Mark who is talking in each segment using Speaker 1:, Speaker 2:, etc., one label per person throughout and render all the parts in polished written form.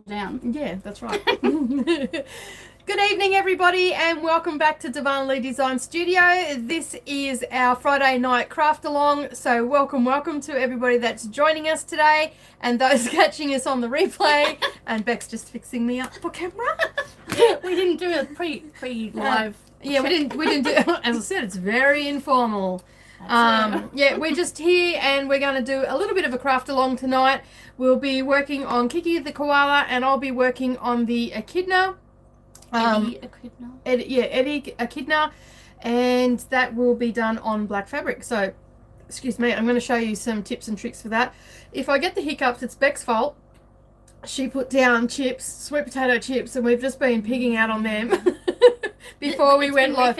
Speaker 1: down.
Speaker 2: Yeah, that's right. Good evening, everybody, and welcome back to Darvanalee Design Studio. This is our Friday night craft along, so welcome to everybody that's joining us today and those catching us on the replay. And Bec's just fixing me up for camera.
Speaker 1: We didn't do a pre-live.
Speaker 2: Yeah, we didn't do. As I said, it's very informal. Yeah, we're just here and we're going to do a little bit of a craft along tonight. We'll be working on Kiki the Koala and I'll be working on the Echidna.
Speaker 1: Eddie Echidna.
Speaker 2: Eddie Echidna, and that will be done on black fabric. So, excuse me, I'm going to show you some tips and tricks for that. If I get the hiccups, it's Bec's fault. She put down chips, sweet potato chips, and we've just been pigging out on them before we went live.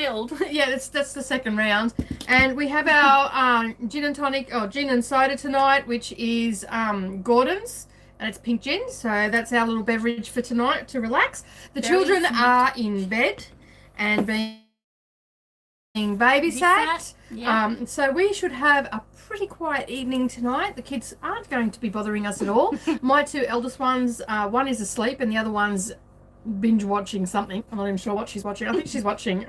Speaker 2: Yeah, that's the second round. And we have our gin and tonic, or gin and soda tonight, which is Gordon's. And it's pink gin, so that's our little beverage for tonight to relax. The children are in bed and being babysat. Yeah. So we should have a pretty quiet evening tonight. The kids aren't going to be bothering us at all. My two eldest ones, one is asleep and the other one's binge watching something. I'm not even sure what she's watching. I think she's watching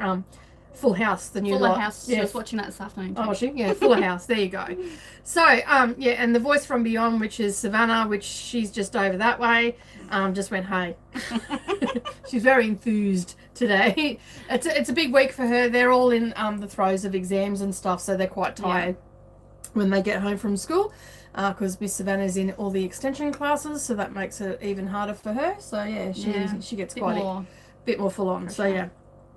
Speaker 2: Full House, the new
Speaker 1: Fuller
Speaker 2: lot.
Speaker 1: House. She was watching that this afternoon too.
Speaker 2: Oh, was she? Yeah, Fuller House. There you go. So, yeah, and the voice from beyond, which is Savannah, which she's just over that way, just went, hey. She's very enthused today. It's a big week for her. They're all in the throes of exams and stuff, so they're quite tired when they get home from school, because Miss Savannah's in all the extension classes, so that makes it even harder for her. So, yeah, she gets quite a bit more full on. Pressure. So, yeah.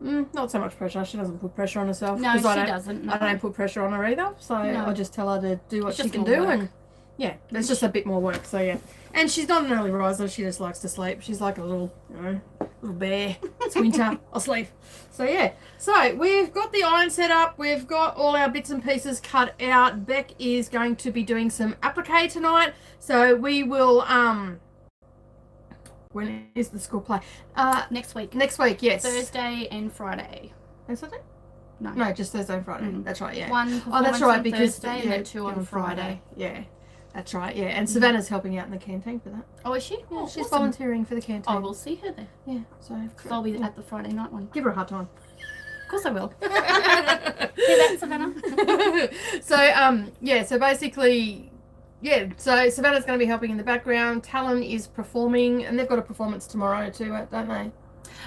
Speaker 2: Not so much pressure. She doesn't put pressure on herself.
Speaker 1: No, she doesn't. No.
Speaker 2: I don't put pressure on her either. So I just tell her to do what she can do. And yeah, there's just a bit more work. So yeah. And she's not an early riser. She just likes to sleep. She's like a little, little bear. It's winter. I'll sleep. So yeah. So we've got the iron set up. We've got all our bits and pieces cut out. Bec is going to be doing some applique tonight. So we will, when is the school play?
Speaker 1: Next week.
Speaker 2: Next week, yes.
Speaker 1: Thursday and Friday.
Speaker 2: And Saturday?
Speaker 1: No.
Speaker 2: No, just Thursday and Friday. That's right, yeah.
Speaker 1: One
Speaker 2: that's right, because
Speaker 1: Thursday and then two on Friday.
Speaker 2: Yeah, that's right, yeah. And Savannah's helping out in the canteen for that.
Speaker 1: Oh, is she?
Speaker 2: Yeah, she's volunteering for the canteen.
Speaker 1: Oh, we'll see her there.
Speaker 2: Yeah, so.
Speaker 1: Because I'll be at the Friday night one.
Speaker 2: Give her a hard time.
Speaker 1: Of course I will. Hear that, Savannah?
Speaker 2: So, yeah, so basically... Yeah, so Savannah's going to be helping in the background. Talon is performing, and they've got a performance tomorrow too, don't they?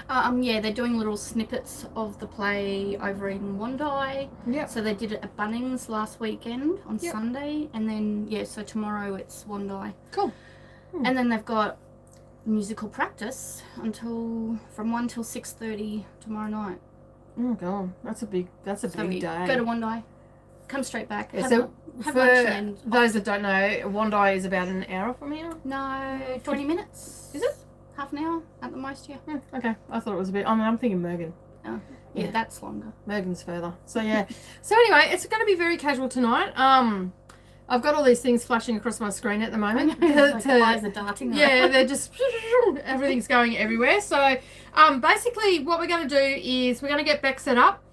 Speaker 1: Yeah, they're doing little snippets of the play over in Wandai.
Speaker 2: Yeah.
Speaker 1: So they did it at Bunnings last weekend on Sunday, and then so tomorrow it's Wandai.
Speaker 2: Cool.
Speaker 1: And then they've got musical practice from 1 till 6:30 tomorrow night.
Speaker 2: Oh god, that's a big day.
Speaker 1: Go to Wandai. Come straight back.
Speaker 2: Yeah,
Speaker 1: have lunch and
Speaker 2: those that don't know, Wandai is about an hour from here.
Speaker 1: No, 20 minutes.
Speaker 2: Is it?
Speaker 1: Half an hour at the most, yeah.
Speaker 2: Okay, I thought it was a bit. I'm thinking Mergen.
Speaker 1: Oh, yeah, that's longer.
Speaker 2: Mergen's further. So yeah. So anyway, it's going to be very casual tonight. I've got all these things flashing across my screen at the moment.
Speaker 1: Like the eyes are darting.
Speaker 2: Yeah, they're just everything's going everywhere. So basically, what we're going to do is we're going to get Bec set up,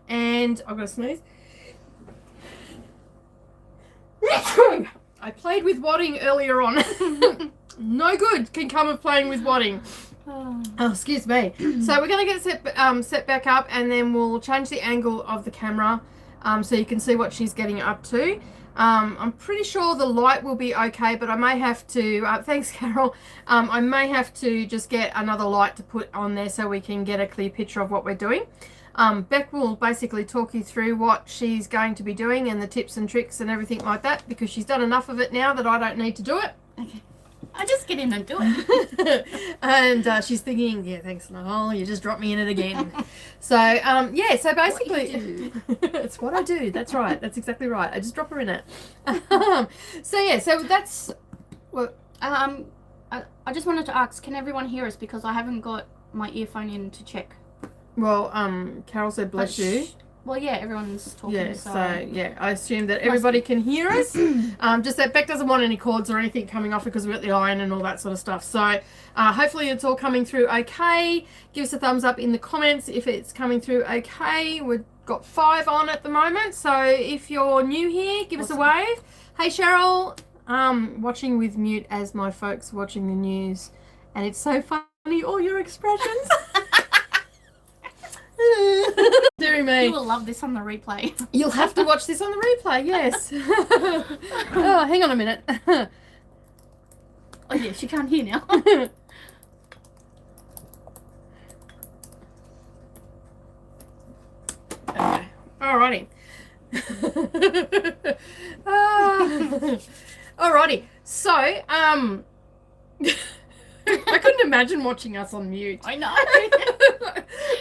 Speaker 2: and I've got to sneeze. I played with wadding earlier on. No good can come of playing with wadding. Oh, excuse me. So we're going to get set back up, and then we'll change the angle of the camera so you can see what she's getting up to. I'm pretty sure the light will be okay, but I may have to, thanks Carol, I may have to just get another light to put on there so we can get a clear picture of what we're doing. Bec will basically talk you through what she's going to be doing and the tips and tricks and everything like that, because she's done enough of it now that I don't need to do it.
Speaker 1: Okay. I just get in and do it.
Speaker 2: And she's thinking, yeah, thanks Nicole, you just dropped me in it again. So, yeah, so basically, it's what I do. That's right. That's exactly right. I just drop her in it. So, yeah, so that's what.
Speaker 1: I just wanted to ask, can everyone hear us? Because I haven't got my earphone in to check.
Speaker 2: Well, Carol said bless you.
Speaker 1: Well, yeah, everyone's talking.
Speaker 2: Yeah, so yeah, I assume that everybody can hear us. Just that Bec doesn't want any cords or anything coming off because we've got the iron and all that sort of stuff. So hopefully it's all coming through okay. Give us a thumbs up in the comments if it's coming through okay. We've got 5 on at the moment. So if you're new here, give us a wave. Hey, Cheryl. Watching with mute as my folks watching the news And it's so funny, all your expressions. Dear me.
Speaker 1: You will love this on the replay.
Speaker 2: You'll have to watch this on the replay, yes. Oh, hang on a minute.
Speaker 1: Oh yeah, she can't hear now.
Speaker 2: Okay. Alrighty. Alrighty. So, I couldn't imagine watching us on mute.
Speaker 1: I know.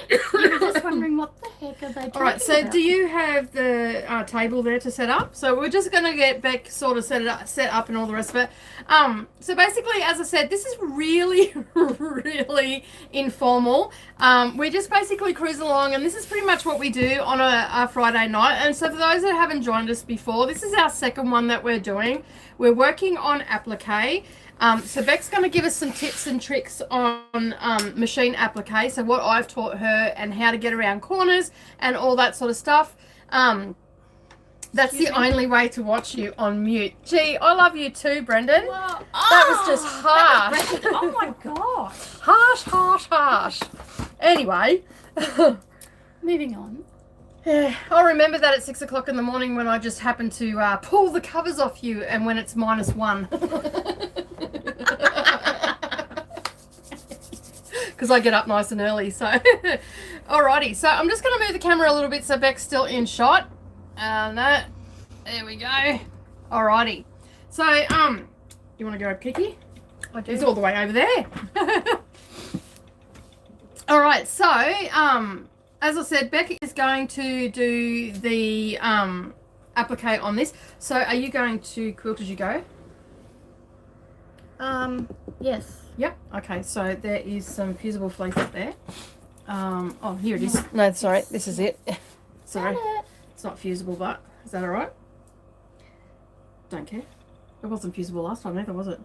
Speaker 1: You were just wondering what the heck are they talking
Speaker 2: Alright, so
Speaker 1: about?
Speaker 2: do you have the table there to set up? So we're just going to get Beck sort of set up and all the rest of it. So basically, as I said, this is really, really informal. We're just basically cruising along, and this is pretty much what we do on a Friday night. And so for those that haven't joined us before, this is our second one that we're doing. We're working on Applique. So Beck's going to give us some tips and tricks on machine applique, so what I've taught her and how to get around corners and all that sort of stuff. That's the only way to watch you on mute. Gee, I love you too, Brendan.
Speaker 1: Well,
Speaker 2: That was just harsh.
Speaker 1: Oh my gosh.
Speaker 2: Harsh, harsh, harsh. Anyway.
Speaker 1: Moving on.
Speaker 2: Yeah, I'll remember that at 6 o'clock in the morning when I just happen to pull the covers off you and when it's -1. Because I get up nice and early, so. Alrighty, so I'm just going to move the camera a little bit so Beck's still in shot. And that, there we go. Alrighty. So, you want to go, Kiki?
Speaker 1: I do.
Speaker 2: It's all the way over there. Alright, so, as I said, Beck is going to do the applique on this. So are you going to quilt as you go?
Speaker 1: Yes.
Speaker 2: Yep. Okay, so there is some fusible fleece up there. Oh, here it is. No, sorry, this is it. Sorry, it's not fusible, but is that all right? Don't care. It wasn't fusible last time either, was it?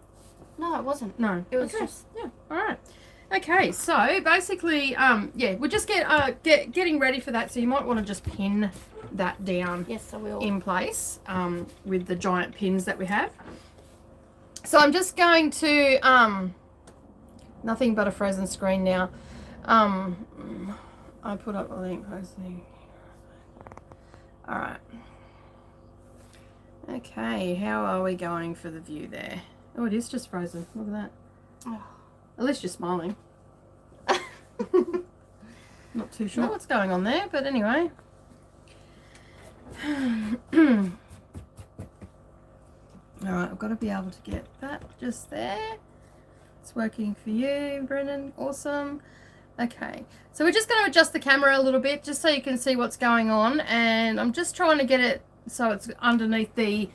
Speaker 1: No, it wasn't.
Speaker 2: No.
Speaker 1: It was
Speaker 2: Okay.
Speaker 1: just.
Speaker 2: Yeah. All right. Okay, so basically, yeah, we're just getting ready for that. So you might want to just pin that down
Speaker 1: Yes, I will.
Speaker 2: in place with the giant pins that we have. So I'm just going to nothing but a frozen screen now. I put up a link posting. All right. Okay, how are we going for the view there? Oh, it is just frozen. Look at that.
Speaker 1: Oh.
Speaker 2: At least you're smiling. Not too sure what's going on there, but anyway. Alright, I've got to be able to get that just there. It's working for you, Brendan. Awesome. Okay, so we're just going to adjust the camera a little bit just so you can see what's going on. And I'm just trying to get it so it's underneath the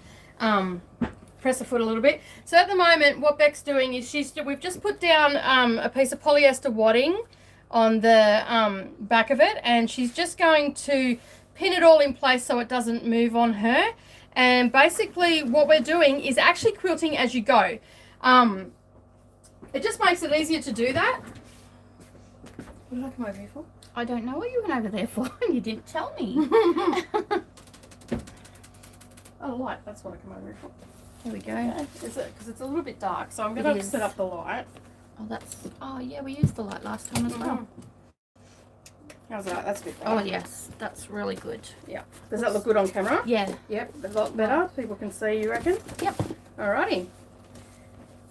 Speaker 2: presser foot a little bit. So at the moment, what Beck's doing is we've just put down a piece of polyester wadding on the back of it, and she's just going to pin it all in place so it doesn't move on her. And basically what we're doing is actually quilting as you go. It just makes it easier to do that. What did I come over here for?
Speaker 1: I don't know what you went over there for. You didn't tell me.
Speaker 2: Oh, light. That's what I come over here for.
Speaker 1: There we go.
Speaker 2: Is it? Because it's a little bit dark, so I'm going to
Speaker 1: is.
Speaker 2: set up the light.
Speaker 1: Oh, that's. Oh, yeah, we used the light last time as well.
Speaker 2: How's that? That's a bit better.
Speaker 1: Oh, yes, that's really good.
Speaker 2: Yeah. Does that look good on camera?
Speaker 1: Yeah.
Speaker 2: Yep, a lot better. People can see, you reckon?
Speaker 1: Yep.
Speaker 2: Alrighty.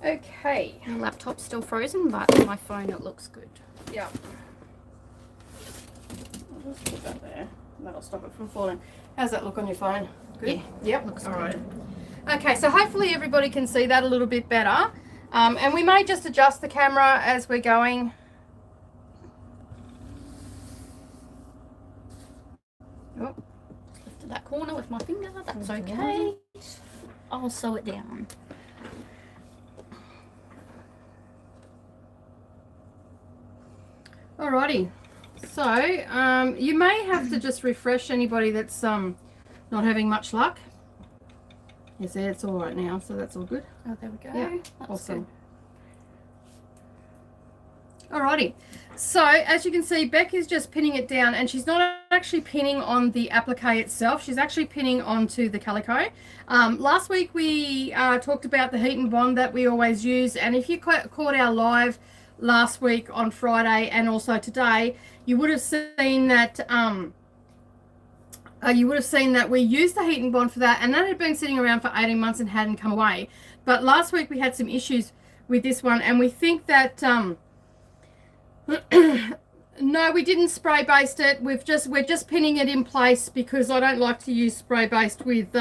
Speaker 2: Okay.
Speaker 1: My laptop's still frozen, but on my phone it looks good.
Speaker 2: Yeah. I'll just put that there. That'll stop it from falling. How's that look on your phone? Good?
Speaker 1: Yeah.
Speaker 2: Yep.
Speaker 1: Looks
Speaker 2: Alright. Okay, so hopefully everybody can see that a little bit better. And we may just adjust the camera as we're going.
Speaker 1: Oh, lifted that corner with my finger. That's okay. I'll sew it down.
Speaker 2: Alrighty. So, you may have to just refresh anybody that's not having much luck. Yes, there, it's all right now, so that's all good.
Speaker 1: Oh, there we go.
Speaker 2: Yeah,
Speaker 1: That's
Speaker 2: awesome.
Speaker 1: good.
Speaker 2: Alrighty, so as you can see, Beck is just pinning it down, and she's not actually pinning on the applique itself. She's actually pinning onto the calico. Last week we talked about the heat and bond that we always use, and if you caught our live last week on Friday and also today, you would have seen that we used the heat and bond for that, and that had been sitting around for 18 months and hadn't come away. But last week we had some issues with this one, and we think that no, we didn't spray baste it. We're just pinning it in place because I don't like to use spray baste with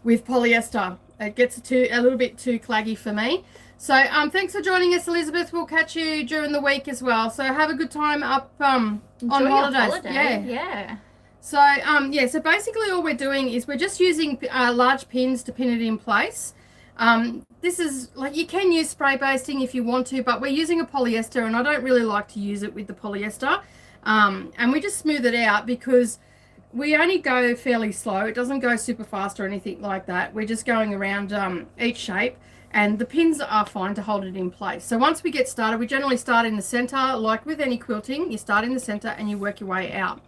Speaker 2: polyester. It gets a little bit too claggy for me. So thanks for joining us, Elizabeth. We'll catch you during the week as well. So have a good time up on holidays.
Speaker 1: Yeah.
Speaker 2: So so basically all we're doing is we're just using large pins to pin it in place. This is like, you can use spray basting if you want to, but we're using a polyester, and I don't really like to use it with the polyester. And we just smooth it out because we only go fairly slow. It doesn't go super fast or anything like that. We're just going around each shape, and the pins are fine to hold it in place. So once we get started, we generally start in the center. Like with any quilting, you start in the center and you work your way out.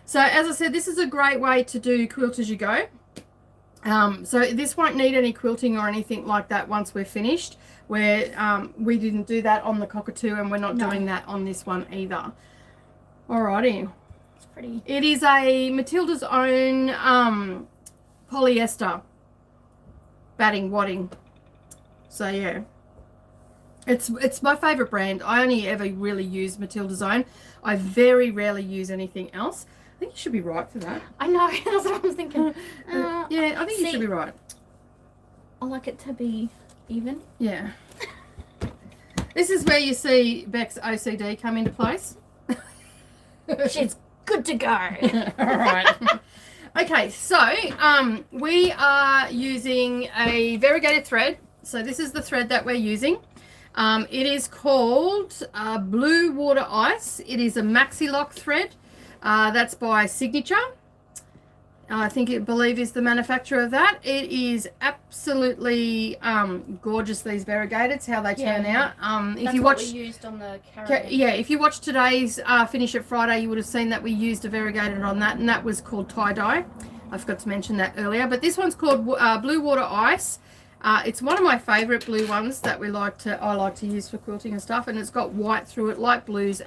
Speaker 2: So as I said, this is a great way to do quilt as you go. So this won't need any quilting or anything like that once we're finished. We didn't do that on the cockatoo, and we're not doing that on this one either. Alrighty.
Speaker 1: It's pretty.
Speaker 2: It is a Matilda's Own polyester batting wadding. So yeah, it's my favorite brand. I only ever really use Matilda's Own. I very rarely use anything else. I think you should be right for that.
Speaker 1: I know. That's what I was thinking.
Speaker 2: Yeah, I think you should be right.
Speaker 1: I like it to be even.
Speaker 2: Yeah. This is where you see Bec's OCD come into place.
Speaker 1: She's good to go.
Speaker 2: All right. Okay, so we are using a variegated thread. So this is the thread that we're using. It is called Blue Water Ice. It is a maxi lock thread. That's by Signature. I believe is the manufacturer of that. It is absolutely gorgeous, these variegateds, how they turn out. If you watch,
Speaker 1: what we used on the caravan.
Speaker 2: Yeah, if you watch today's Finish It Friday, you would have seen that we used a variegated on that, and that was called tie-dye. I forgot to mention that earlier, but this one's called Blue Water Ice. It's one of my favorite blue ones that I like to use for quilting and stuff, and it's got white through it, light blues,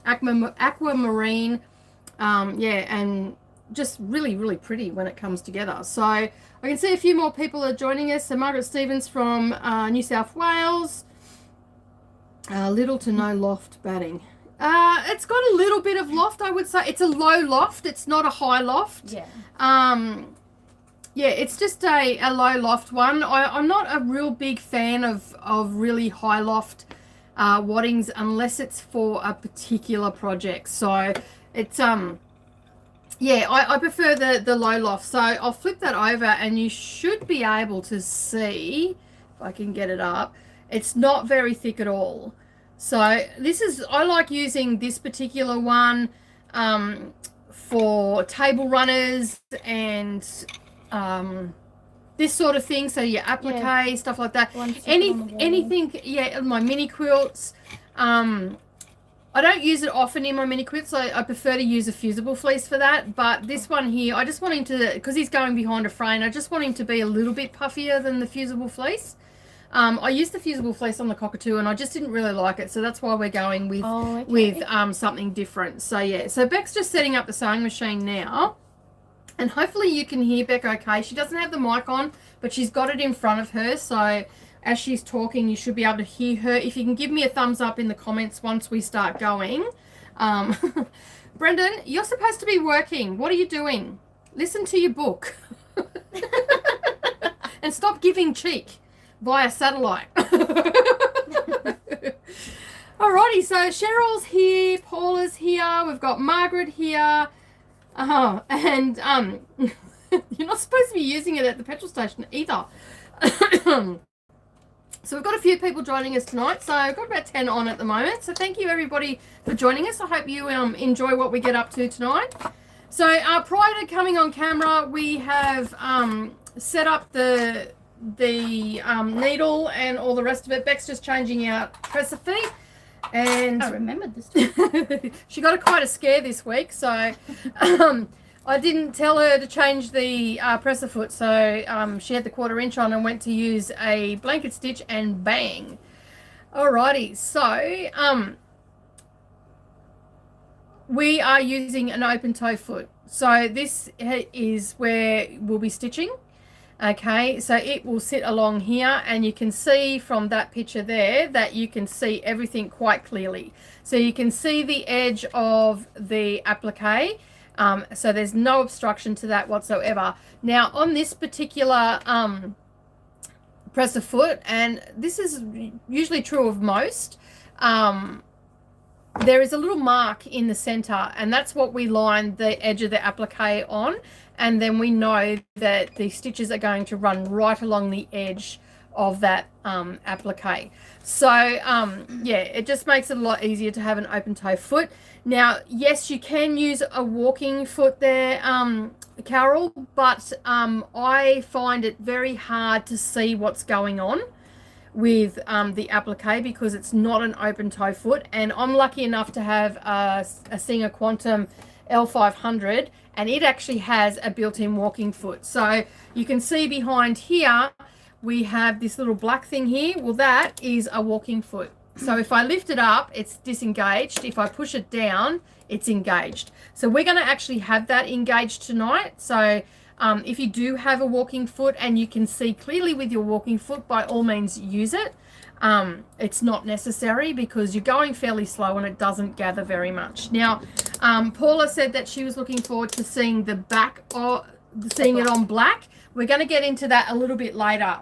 Speaker 2: aquamarine, and just really, really pretty when it comes together. So I can see a few more people are joining us. So Margaret Stevens from New South Wales. Little to no loft batting. It's got a little bit of loft, I would say. It's a low loft. It's not a high loft.
Speaker 1: Yeah.
Speaker 2: Yeah, it's just a low loft one. I'm not a real big fan of really high loft waddings unless it's for a particular project. So it's I prefer the low loft. So I'll flip that over, and you should be able to see, if I can get it up, it's not very thick at all. So I like using this particular one for table runners and this sort of thing. So your applique, stuff like that. Anything, my mini quilts. I don't use it often in my mini quilts. I prefer to use a fusible fleece for that. But this one here, I just want him to, because he's going behind a frame, I just want him to be a little bit puffier than the fusible fleece. I used the fusible fleece on the cockatoo, and I just didn't really like it. So that's why we're going with something different. So yeah, so Bec's just setting up the sewing machine now. And hopefully you can hear Bec okay. She doesn't have the mic on, but she's got it in front of her. So as she's talking, you should be able to hear her. If you can give me a thumbs up in the comments once we start going. Brendan, you're supposed to be working. What are you doing? Listen to your book. And stop giving cheek via satellite. Alrighty, so Cheryl's here, Paula's here, we've got Margaret here. And you're not supposed to be using it at the petrol station either. So we've got a few people joining us tonight. So I've got about 10 on at the moment. So thank you everybody for joining us. I hope you enjoy what we get up to tonight. So prior to coming on camera, we have set up the needle and all the rest of it. Bec's just changing out presser feet. And
Speaker 1: I remembered this time.
Speaker 2: She got quite a scare this week, so I didn't tell her to change the presser foot, so she had the 1/4 inch on and went to use a blanket stitch, and bang. Alrighty, so we are using an open toe foot. So this is where we'll be stitching. Okay, so it will sit along here, and you can see from that picture there that you can see everything quite clearly. So you can see the edge of the applique, so there's no obstruction to that whatsoever. Now on this particular presser foot, and this is usually true of most, there is a little mark in the center, and that's what we line the edge of the applique on, and then we know that the stitches are going to run right along the edge of that applique. So yeah, it just makes it a lot easier to have an open toe foot. Now yes, you can use a walking foot there, Carol, but I find it very hard to see what's going on with the applique because it's not an open toe foot, and I'm lucky enough to have a Singer Quantum L500, and it actually has a built-in walking foot. So you can see behind here we have this little black thing here. Well, that is a walking foot. So if I lift it up, it's disengaged. If I push it down, it's engaged. So we're going to actually have that engaged tonight. So if you do have a walking foot and you can see clearly with your walking foot, by all means use it. It's not necessary because you're going fairly slow and it doesn't gather very much. Now, Paula said that she was looking forward to seeing the back, or seeing it on black. We're going to get into that a little bit later.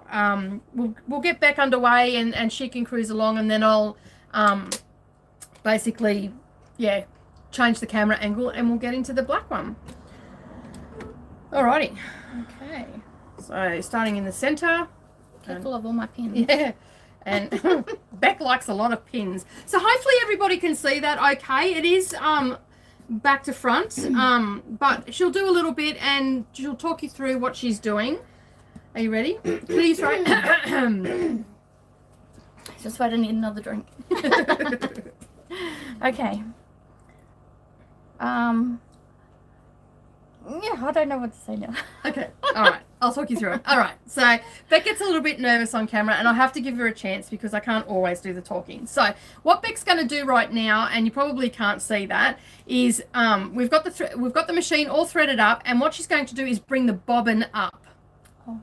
Speaker 2: We'll get back underway, and she can cruise along, and then I'll basically, yeah, change the camera angle and we'll get into the black one. Alrighty. Okay. So starting in the center.
Speaker 1: Careful of all my pins.
Speaker 2: Yeah. And Bec likes a lot of pins. So hopefully everybody can see that okay. It is back to front, but she'll do a little bit and she'll talk you through what she's doing. Are you ready? Please, right?
Speaker 1: Just wait, I need another drink. Okay. Yeah, I don't know what to say now.
Speaker 2: Okay, all right. I'll talk you through it. All right. So Bec gets a little bit nervous on camera, and I have to give her a chance because I can't always do the talking. So what Bec's going to do right now, and you probably can't see that, is we've got the machine all threaded up, and what she's going to do is bring the bobbin up.
Speaker 1: Oh.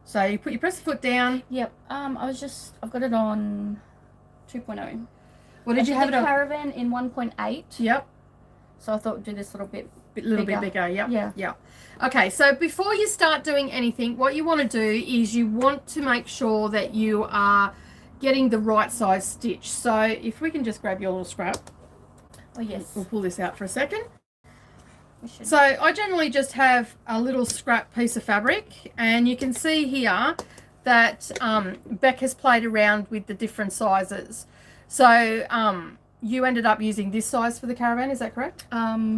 Speaker 2: So you press the foot down.
Speaker 1: Yep. I've got it on 2.0.
Speaker 2: What did you have it on?
Speaker 1: Caravan in 1.8.
Speaker 2: Yep.
Speaker 1: So I thought we'd do this a little bit
Speaker 2: bit bigger. Yep. Yeah. Okay, so before you start doing anything, what you want to do is you want to make sure that you are getting the right size stitch. So if we can just grab your little scrap.
Speaker 1: Oh yes.
Speaker 2: We'll pull this out for a second.
Speaker 1: should.
Speaker 2: So I generally just have a little scrap piece of fabric, and you can see here that Bec has played around with the different sizes. So you ended up using this size for the caravan, is that correct?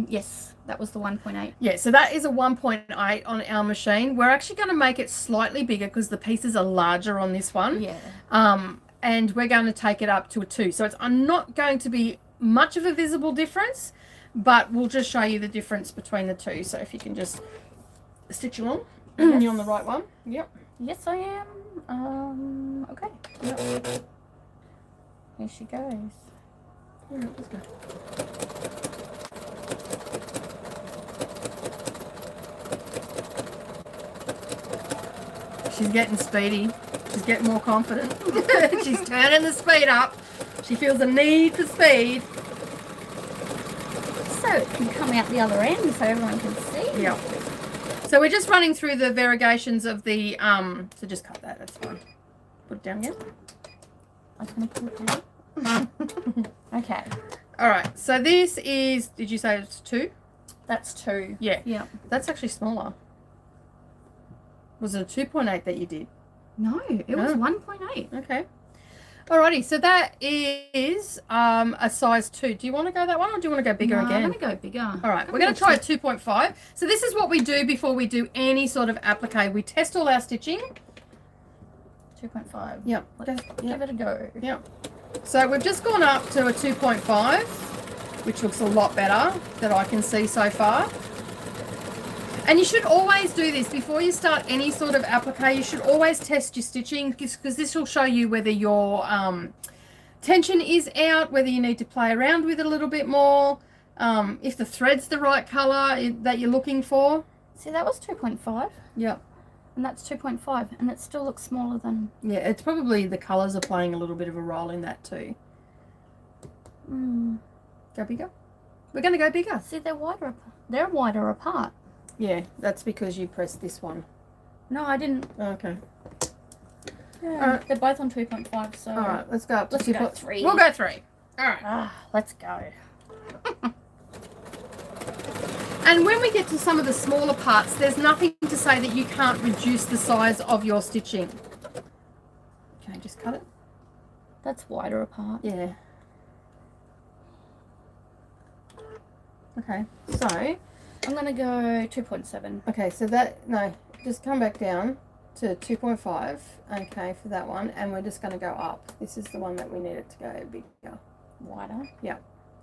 Speaker 1: Yes, that was the 1.8.
Speaker 2: Yeah, so that is a 1.8 on our machine. We're actually going to make it slightly bigger because the pieces are larger on this one.
Speaker 1: Yeah.
Speaker 2: And we're going to take it up to a 2. So it's not going to be much of a visible difference, but we'll just show you the difference between the two. So if you can just stitch along.
Speaker 1: Yes.
Speaker 2: You're on the right one. Yep.
Speaker 1: Yes, I am. Okay.
Speaker 2: Yep.
Speaker 1: Here she goes.
Speaker 2: Yeah, let's go. She's getting speedy. She's getting more confident. She's turning the speed up. She feels a need for speed.
Speaker 1: So it can come out the other end so everyone can see.
Speaker 2: Yeah. So we're just running through the variegations of the, so just cut that, that's fine. Put it down again.
Speaker 1: I was going to put it down. Okay.
Speaker 2: All right, so this is, did you say it's 2?
Speaker 1: That's 2.
Speaker 2: Yeah.
Speaker 1: Yeah.
Speaker 2: That's actually smaller. Was it a 2.8 that you did?
Speaker 1: No, it was 1.8.
Speaker 2: Okay. Alrighty, so that is a size 2. Do you want to go that one or do you want to go bigger again?
Speaker 1: I'm going to go bigger.
Speaker 2: Alright, we're going to try a 2.5. So this is what we do before we do any sort of applique. We test all our stitching.
Speaker 1: 2.5.
Speaker 2: Yep.
Speaker 1: Let's give it a go.
Speaker 2: Yep. So we've just gone up to a 2.5, which looks a lot better that I can see so far. And you should always do this before you start any sort of applique. You should always test your stitching because this will show you whether your tension is out, whether you need to play around with it a little bit more, if the thread's the right colour that you're looking for.
Speaker 1: See, that was 2.5.
Speaker 2: Yep.
Speaker 1: And that's 2.5, and it still looks smaller than...
Speaker 2: Yeah, it's probably the colours are playing a little bit of a role in that too. Go bigger. We're going to go bigger.
Speaker 1: See, they're wider apart.
Speaker 2: Yeah, that's because you pressed this one.
Speaker 1: No, I didn't.
Speaker 2: Okay.
Speaker 1: Yeah, they're both on 2.5, so...
Speaker 2: Alright, let's go up to
Speaker 1: Let's go 3.
Speaker 2: We'll go 3. Alright.
Speaker 1: Let's go.
Speaker 2: And when we get to some of the smaller parts, there's nothing to say that you can't reduce the size of your stitching. Okay, just cut it.
Speaker 1: That's wider apart.
Speaker 2: Yeah. Okay, so...
Speaker 1: I'm going to go 2.7.
Speaker 2: Okay, so that... No, just come back down to 2.5. Okay, for that one. And we're just going to go up. This is the one that we need it to go bigger.
Speaker 1: Wider?
Speaker 2: Yeah.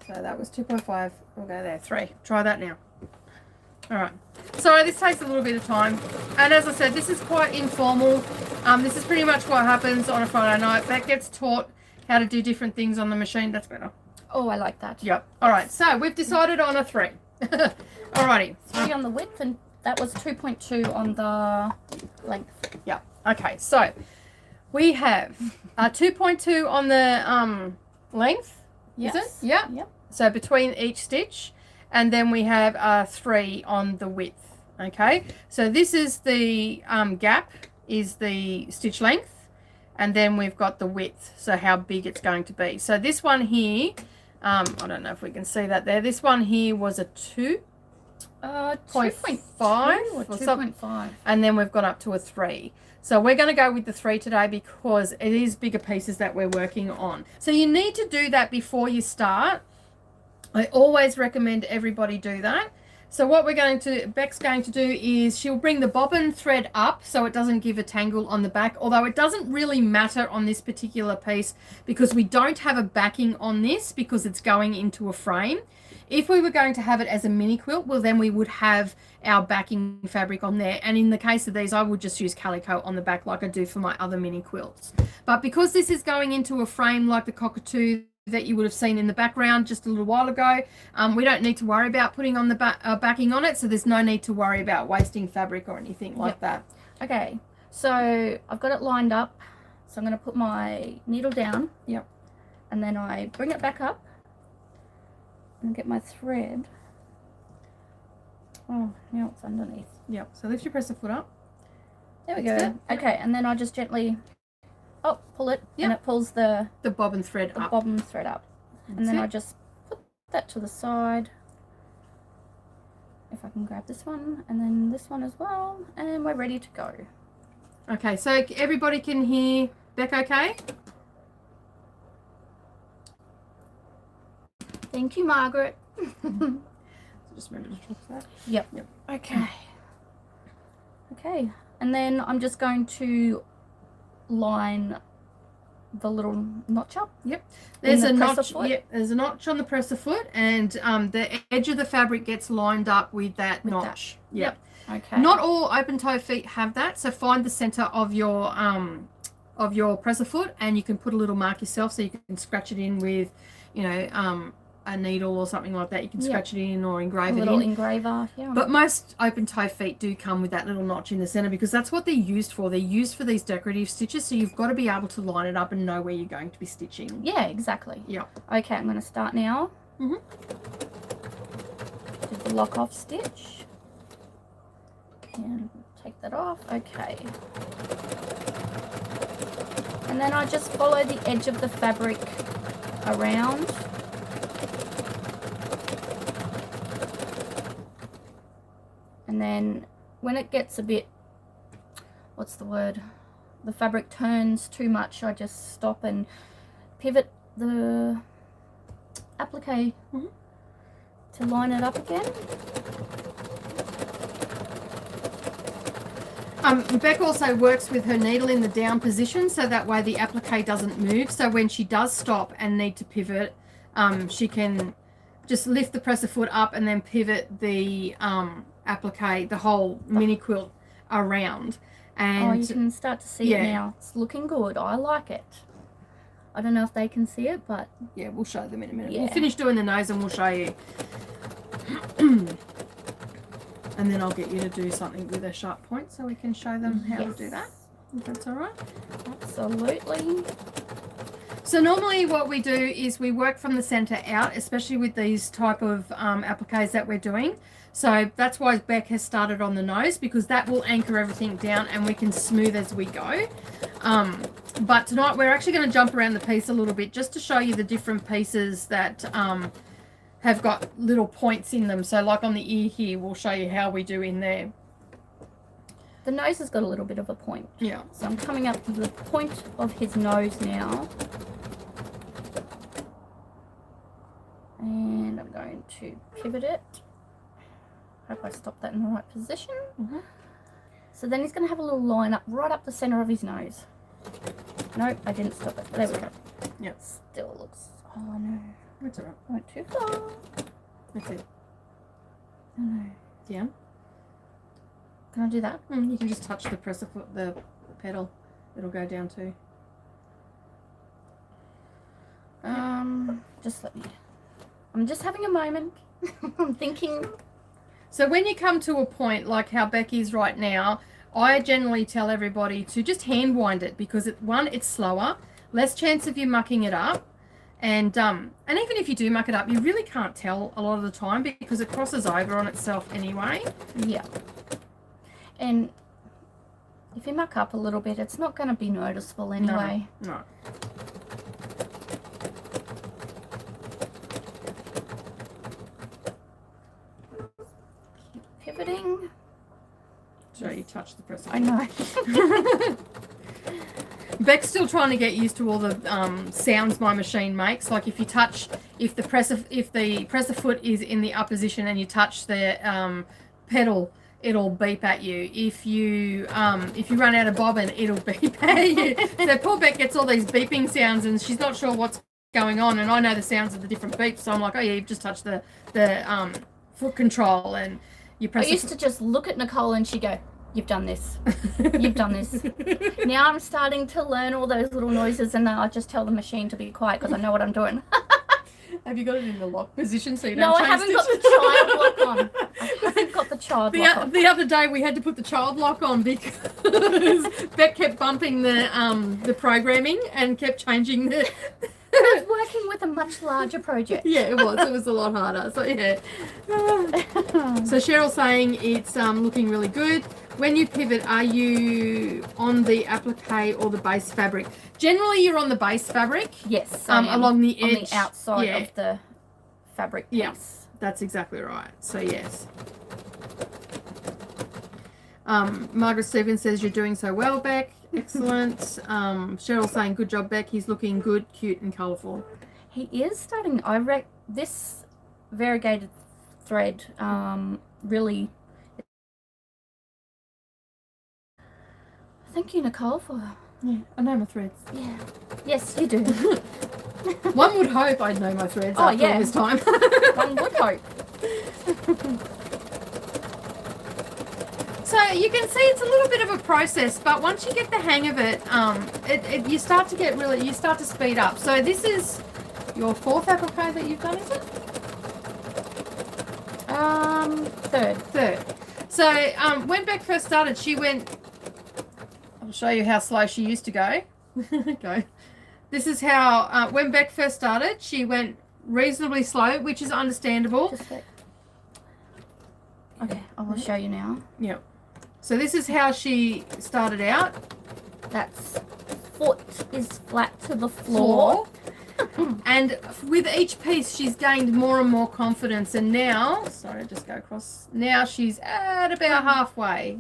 Speaker 2: So that was 2.5. We'll go there. 3. Try that now. Alright, so this takes a little bit of time, and as I said, this is quite informal. This is pretty much what happens on a Friday night. Beck gets taught how to do different things on the machine. That's better.
Speaker 1: Oh, I like that.
Speaker 2: Yep. Alright, so we've decided on a 3. Alrighty.
Speaker 1: 3 on the width, and that was 2.2 on the length.
Speaker 2: Yep. Okay, so we have 2.2 on the length.
Speaker 1: Yes.
Speaker 2: Is it? Yeah.
Speaker 1: Yep.
Speaker 2: So between each stitch. And then we have 3 on the width. Okay, so this is the gap, is the stitch length, and then we've got the width, so how big it's going to be. So this one here, I don't know if we can see that there. This one here was a 2.5
Speaker 1: or 2.5,
Speaker 2: and then we've gone up to a 3. So we're going to go with the 3 today because it is bigger pieces that we're working on. So you need to do that before you start. I always recommend everybody do that. So what Beck's going to do is she'll bring the bobbin thread up so it doesn't give a tangle on the back, although it doesn't really matter on this particular piece because we don't have a backing on this because it's going into a frame. If we were going to have it as a mini quilt, well then we would have our backing fabric on there, and in the case of these I would just use calico on the back like I do for my other mini quilts. But because this is going into a frame like the cockatoo that you would have seen in the background just a little while ago, we don't need to worry about putting on the backing on it, so there's no need to worry about wasting fabric or anything like that.
Speaker 1: Okay, so I've got it lined up, so I'm going to put my needle down.
Speaker 2: Yep.
Speaker 1: And then I bring it back up and get my thread. Oh, now it's underneath.
Speaker 2: Yep, so lift your presser foot up.
Speaker 1: There we go. Okay, and then I just gently pull it, and it pulls the
Speaker 2: bobbin thread up.
Speaker 1: Bobbin thread up. And then I just put that to the side. If I can grab this one, and then this one as well, and we're ready to go.
Speaker 2: Okay, so everybody can hear Beck okay?
Speaker 1: Thank you, Margaret.
Speaker 2: Just remember to talk that.
Speaker 1: Yep. Okay. Okay, and then I'm just going to line the little notch up.
Speaker 2: Yep. There's a notch.
Speaker 1: Foot.
Speaker 2: Yep. There's a notch on the presser foot, and the edge of the fabric gets lined up with that notch. Yep.
Speaker 1: Okay.
Speaker 2: Not all open toe feet have that, so find the center of your presser foot, and you can put a little mark yourself, so you can scratch it in with, you know, a needle or something like that. You can scratch it in or engrave it in.
Speaker 1: A little engraver, yeah.
Speaker 2: But most open toe feet do come with that little notch in the center because that's what they're used for. They're used for these decorative stitches, so you've got to be able to line it up and know where you're going to be stitching.
Speaker 1: Yeah, exactly.
Speaker 2: Yeah.
Speaker 1: Okay, I'm going to start now.
Speaker 2: Mm-hmm.
Speaker 1: Do the lock off stitch. And take that off. Okay. And then I just follow the edge of the fabric around. And then when it gets a bit, what's the word? The fabric turns too much, I just stop and pivot the applique to line it up again.
Speaker 2: Beck also works with her needle in the down position, so that way the applique doesn't move. So when she does stop and need to pivot, she can just lift the presser foot up and then pivot the applique, the whole mini quilt around. And
Speaker 1: you can start to see it now. It's looking good. I like it. I don't know if they can see it, but
Speaker 2: Yeah, we'll show them in a minute.
Speaker 1: Yeah.
Speaker 2: We'll finish doing the nose and we'll show you. And then I'll get you to do something with a sharp point so we can show them how to do that. If that's all right.
Speaker 1: Absolutely.
Speaker 2: So normally what we do is we work from the center out, especially with these type of appliques that we're doing. So that's why Bec has started on the nose, because that will anchor everything down and we can smooth as we go. But tonight we're actually going to jump around the piece a little bit just to show you the different pieces that have got little points in them. So like on the ear here, we'll show you how we do in there.
Speaker 1: The nose has got a little bit of a point.
Speaker 2: Yeah.
Speaker 1: So I'm coming up to the point of his nose now. And I'm going to pivot it. Hope I stopped that in the right position. So then he's going to have a little line up right up the center of his nose. Nope, I didn't stop it. There we go.
Speaker 2: Yep.
Speaker 1: Still looks... Oh no.
Speaker 2: That's all right.
Speaker 1: I went too far.
Speaker 2: That's it.
Speaker 1: Oh no.
Speaker 2: Down.
Speaker 1: Can I do that?
Speaker 2: You can just touch the pedal. It'll go down too.
Speaker 1: Just let me... I'm just having a moment. I'm thinking...
Speaker 2: So when you come to a point like how Bec is right now, I generally tell everybody to just hand wind it, because it's slower, less chance of you mucking it up, and even if you do muck it up, you really can't tell a lot of the time because it crosses over on itself anyway.
Speaker 1: Yeah. And if you muck up a little bit, it's not going to be noticeable anyway.
Speaker 2: No.
Speaker 1: Pivoting.
Speaker 2: So you touch the press.
Speaker 1: I know.
Speaker 2: Bec's still trying to get used to all the sounds my machine makes. Like if the presser foot is in the up position and you touch the pedal, it'll beep at you. If you run out of bobbin, it'll beep at you. So poor Bec gets all these beeping sounds and she's not sure what's going on. And I know the sounds of the different beeps, so I'm like, oh yeah, you've just touched the foot control and you press.
Speaker 1: I used to just look at Nicole and she'd go, "You've done this. You've done this." Now I'm starting to learn all those little noises, and I just tell the machine to be quiet because I know what I'm doing.
Speaker 2: Have you got it in the lock position so you don't
Speaker 1: No,
Speaker 2: change
Speaker 1: I haven't got
Speaker 2: stitches?
Speaker 1: the child lock on. I haven't got the child lock on.
Speaker 2: The other day we had to put the child lock on because Bec kept bumping the programming and kept changing the.
Speaker 1: I was working with a much larger project.
Speaker 2: Yeah, it was a lot harder. So yeah. So Cheryl's saying it's looking really good. When you pivot, are you on the applique or the base fabric? Generally, you're on the base fabric.
Speaker 1: Yes.
Speaker 2: Along the edge.
Speaker 1: On the outside of the fabric piece.
Speaker 2: Yeah, that's exactly right. So yes. Margaret Stevens says you're doing so well, Bec. Excellent. Cheryl's saying good job, Bec. He's looking good, cute, and colourful.
Speaker 1: He is starting. This variegated thread really. Thank you, Nicole, for.
Speaker 2: Yeah, I know my threads.
Speaker 1: Yeah. Yes, you do.
Speaker 2: One would hope I'd know my threads after all this time.
Speaker 1: One would hope.
Speaker 2: So you can see it's a little bit of a process, but once you get the hang of it, you start to speed up. So this is your fourth applique that you've done, is it?
Speaker 1: Third.
Speaker 2: So when Bec first started, she went. I'll show you how slow she used to go. Go. This is how when Bec first started, she went reasonably slow, which is understandable.
Speaker 1: Just wait. Okay, I will show you now.
Speaker 2: Yeah. So this is how she started out.
Speaker 1: That's foot is flat to the floor.
Speaker 2: And with each piece, she's gained more and more confidence. And now, sorry, just go across. Now she's at about halfway.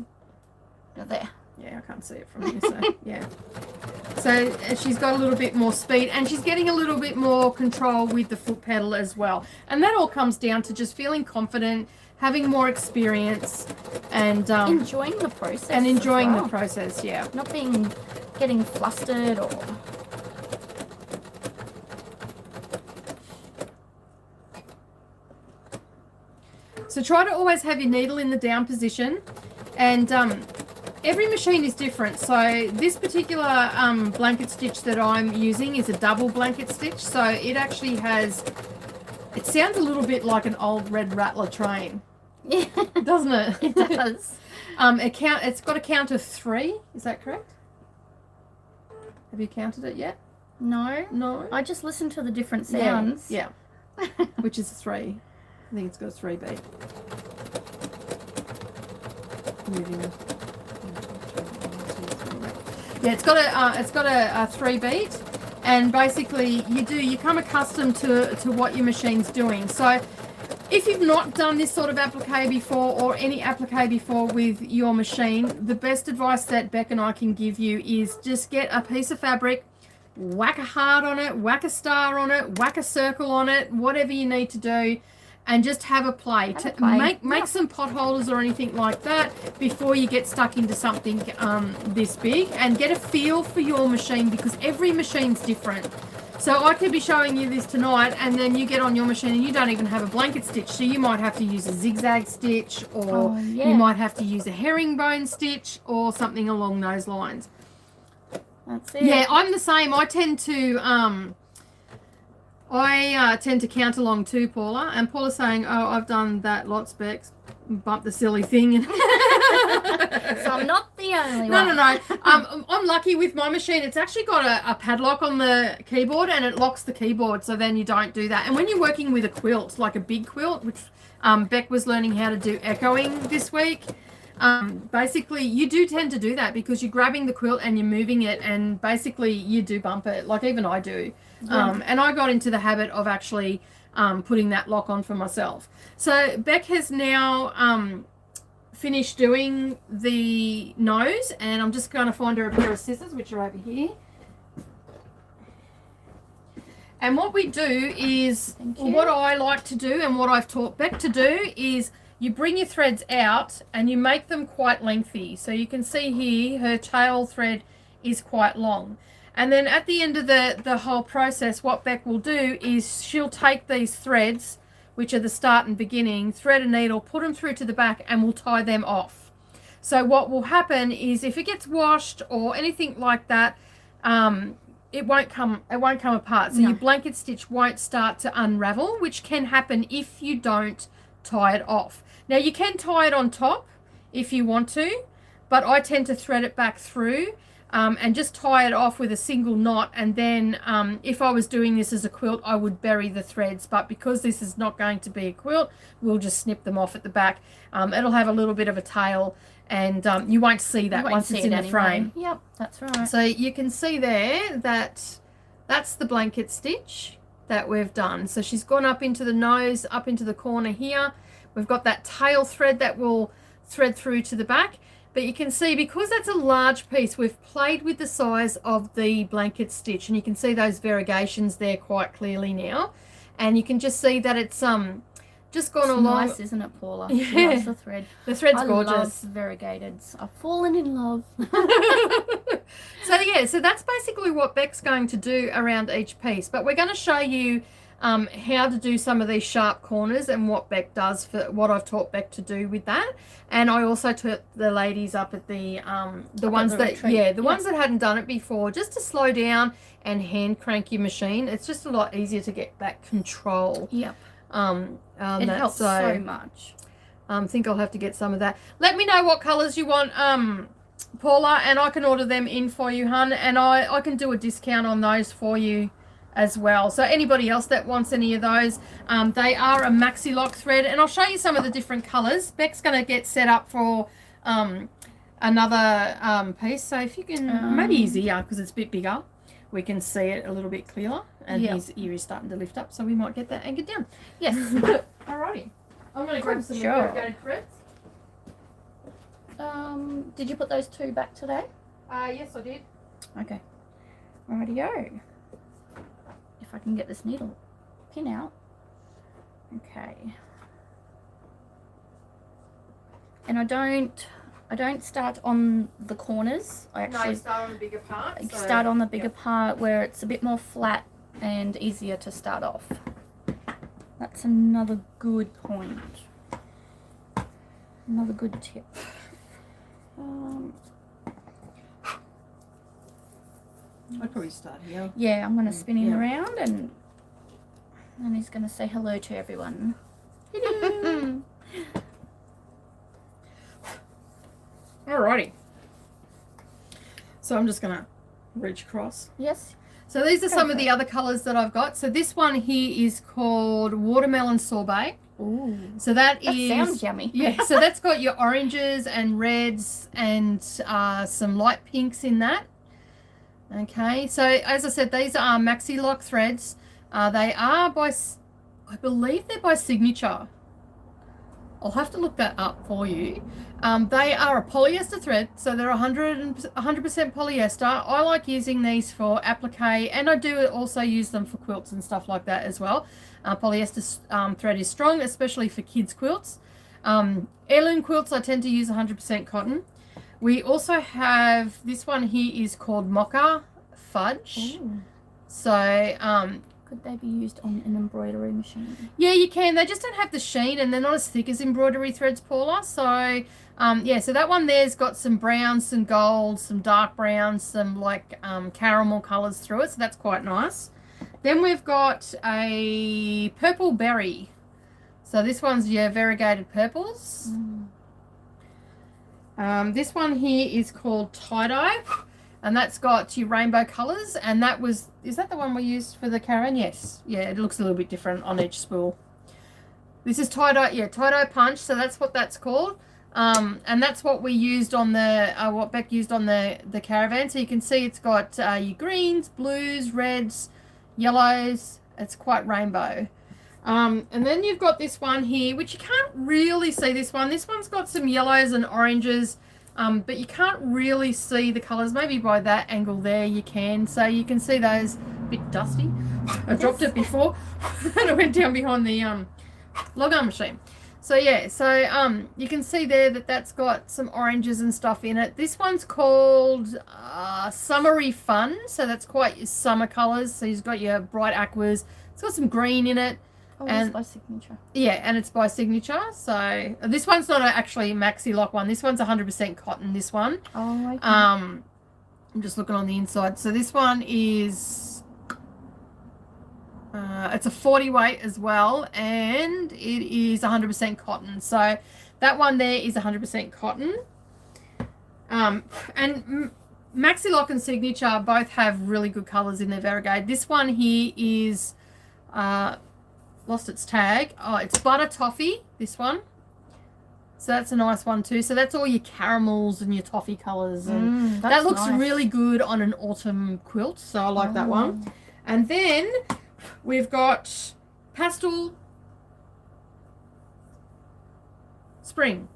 Speaker 1: There.
Speaker 2: Yeah, I can't see it from here, so yeah. So she's got a little bit more speed and she's getting a little bit more control with the foot pedal as well. And that all comes down to just feeling confident, having more experience and
Speaker 1: enjoying the process.
Speaker 2: And enjoying the process, yeah.
Speaker 1: Not getting flustered or...
Speaker 2: So try to always have your needle in the down position and every machine is different. So this particular blanket stitch that I'm using is a double blanket stitch. So it actually has, it sounds a little bit like an old red rattler train.
Speaker 1: Yeah.
Speaker 2: Doesn't it?
Speaker 1: It does.
Speaker 2: It's got a count of 3. Is that correct? Have you counted it yet?
Speaker 1: No.
Speaker 2: No.
Speaker 1: I just listened to the different sounds.
Speaker 2: Yeah. Which is a 3. I think it's got a 3 beat. Yeah, it's got a 3 beat, and basically you come accustomed to what your machine's doing. So if you've not done this sort of applique before, or any applique before with your machine, the best advice that Bec and I can give you is just get a piece of fabric, whack a heart on it, whack a star on it, whack a circle on it, whatever you need to do, and just have a play. Make some potholders or anything like that before you get stuck into something this big, and get a feel for your machine, because every machine's different. So I could be showing you this tonight, and then you get on your machine and you don't even have a blanket stitch. So you might have to use a zigzag stitch, or you might have to use a herringbone stitch, or something along those lines.
Speaker 1: That's it.
Speaker 2: Yeah, I'm the same. I tend to count along too, Paula. And Paula's saying, "Oh, I've done that lots, Bex. Bump the silly thing."
Speaker 1: So I'm not the only one.
Speaker 2: No. I'm lucky with my machine. It's actually got a padlock on the keyboard, and it locks the keyboard, so then you don't do that. And when you're working with a quilt, like a big quilt, which Bec was learning how to do echoing this week, basically you do tend to do that, because you're grabbing the quilt and you're moving it, and basically you do bump it, like even I do. And I got into the habit of actually putting that lock on for myself. So Bec has now finished doing the nose, and I'm just going to find her a pair of scissors, which are over here. And what we do is, what I like to do and what I've taught Bec to do is, you bring your threads out and you make them quite lengthy. So you can see here her tail thread is quite long. And then at the end of the whole process, what Bec will do is she'll take these threads, which are the start and beginning, thread a needle, put them through to the back, and we'll tie them off. So what will happen is, if it gets washed or anything like that, it won't come apart. So your blanket stitch won't start to unravel, which can happen if you don't tie it off. Now you can tie it on top if you want to, but I tend to thread it back through and just tie it off with a single knot, and then if I was doing this as a quilt, I would bury the threads, but because this is not going to be a quilt, we'll just snip them off at the back. It'll have a little bit of a tail, and you won't see that once it's in the frame.
Speaker 1: Yep, that's right.
Speaker 2: So you can see there that that's the blanket stitch that we've done. So she's gone up into the nose, up into the corner here. We've got that tail thread that will thread through to the back. But you can see, because that's a large piece, we've played with the size of the blanket stitch, and you can see those variegations there quite clearly now. And you can just see that it's just gone along.
Speaker 1: Nice, isn't it, Paula?
Speaker 2: Yeah.
Speaker 1: She loves the thread.
Speaker 2: The thread's
Speaker 1: I
Speaker 2: gorgeous.
Speaker 1: love variegateds. I've fallen in love.
Speaker 2: So that's basically what Bec's going to do around each piece. But we're going to show you how to do some of these sharp corners, and what Bec does, for what I've taught Bec to do with that. And I also taught the ladies up at the ones that hadn't done it before, just to slow down and hand crank your machine. It's just a lot easier to get back control.
Speaker 1: Yep. It helps so much.
Speaker 2: I think I'll have to get some of that. Let me know what colours you want, Paula, and I can order them in for you, hun, and I can do a discount on those for you as well. So anybody else that wants any of those, they are a maxi lock thread, and I'll show you some of the different colors. Bec's going to get set up for another piece, so if you can, maybe his ear, because it's a bit bigger, we can see it a little bit clearer, and his ear is starting to lift up, so we might get that anchored down. Yes. Alrighty, I'm going to grab some variegated threads.
Speaker 1: Did you put those 2 back today?
Speaker 2: Yes, I did.
Speaker 1: Okay. Alrighty-o. If I can get this needle pin out. Okay. And I don't start on the corners. I actually
Speaker 2: start on the bigger part.
Speaker 1: Start on the bigger part where it's a bit more flat and easier to start off. That's another good point. Another good tip.
Speaker 2: I'd probably start here.
Speaker 1: Yeah, I'm going to spin him
Speaker 2: Yeah.
Speaker 1: around and he's going to say hello to everyone.
Speaker 2: Hello. Alrighty. So I'm just going to reach across.
Speaker 1: Yes.
Speaker 2: So these are some of the other colours that I've got. So this one here is called Watermelon Sorbet.
Speaker 1: Ooh.
Speaker 2: So that
Speaker 1: sounds yummy.
Speaker 2: Yeah, so that's got your oranges and reds and some light pinks in that. Okay, so as I said, these are Maxi Lock threads. They are by, I believe they're by Signature. I'll have to look that up for you. They are a polyester thread, so they're 100% polyester. I like using these for applique, and I do also use them for quilts and stuff like that as well. Polyester thread is strong, especially for kids' quilts. Heirloom quilts, I tend to use 100% cotton. We also have, this one here is called Mocha Fudge.
Speaker 1: Ooh.
Speaker 2: So,
Speaker 1: could they be used on an embroidery machine?
Speaker 2: yeah, you can. They just don't have the sheen, and they're not as thick as embroidery threads, Paula. So, yeah, so that one there's got some browns, some golds, some dark browns, some like caramel colours through it. So that's quite nice. Then we've got a purple berry. So this one's your variegated purples. This one here is called tie-dye. And that's got your rainbow colours, and that was, is that the one we used for the caravan? Yes. Yeah, it looks a little bit different on each spool. This is tie-dye, yeah, tie-dye punch, so that's what that's called. And that's what we used on the, what Beck used on the caravan. So you can see it's got your greens, blues, reds, yellows. It's quite rainbow. And then you've got this one here, which you can't really see this one. This one's got some yellows and oranges. But you can't really see the colours. Maybe by that angle there you can. So you can see those a bit dusty. I dropped it before and it went down behind the log arm machine. So yeah, so you can see there that that's got some oranges and stuff in it. This one's called Summery Fun. So that's quite your summer colours. So you've got your bright aquas. It's got some green in it.
Speaker 1: Oh,
Speaker 2: and
Speaker 1: it's by Signature.
Speaker 2: Yeah, and it's by Signature. So this one's not actually a Maxi Lock one. This one's 100% cotton, this one.
Speaker 1: Oh, okay.
Speaker 2: I'm just looking on the inside. So this one is, it's a 40 weight as well, and it is 100% cotton. So that one there is 100% cotton. And Maxi Lock and Signature both have really good colours in their variegated. This one here is... lost its tag. Oh, it's butter toffee, this one. So that's a nice one too. So that's all your caramels and your toffee colours, and that looks
Speaker 1: nice.
Speaker 2: really good on an autumn quilt. So I like that one. And then we've got pastel spring.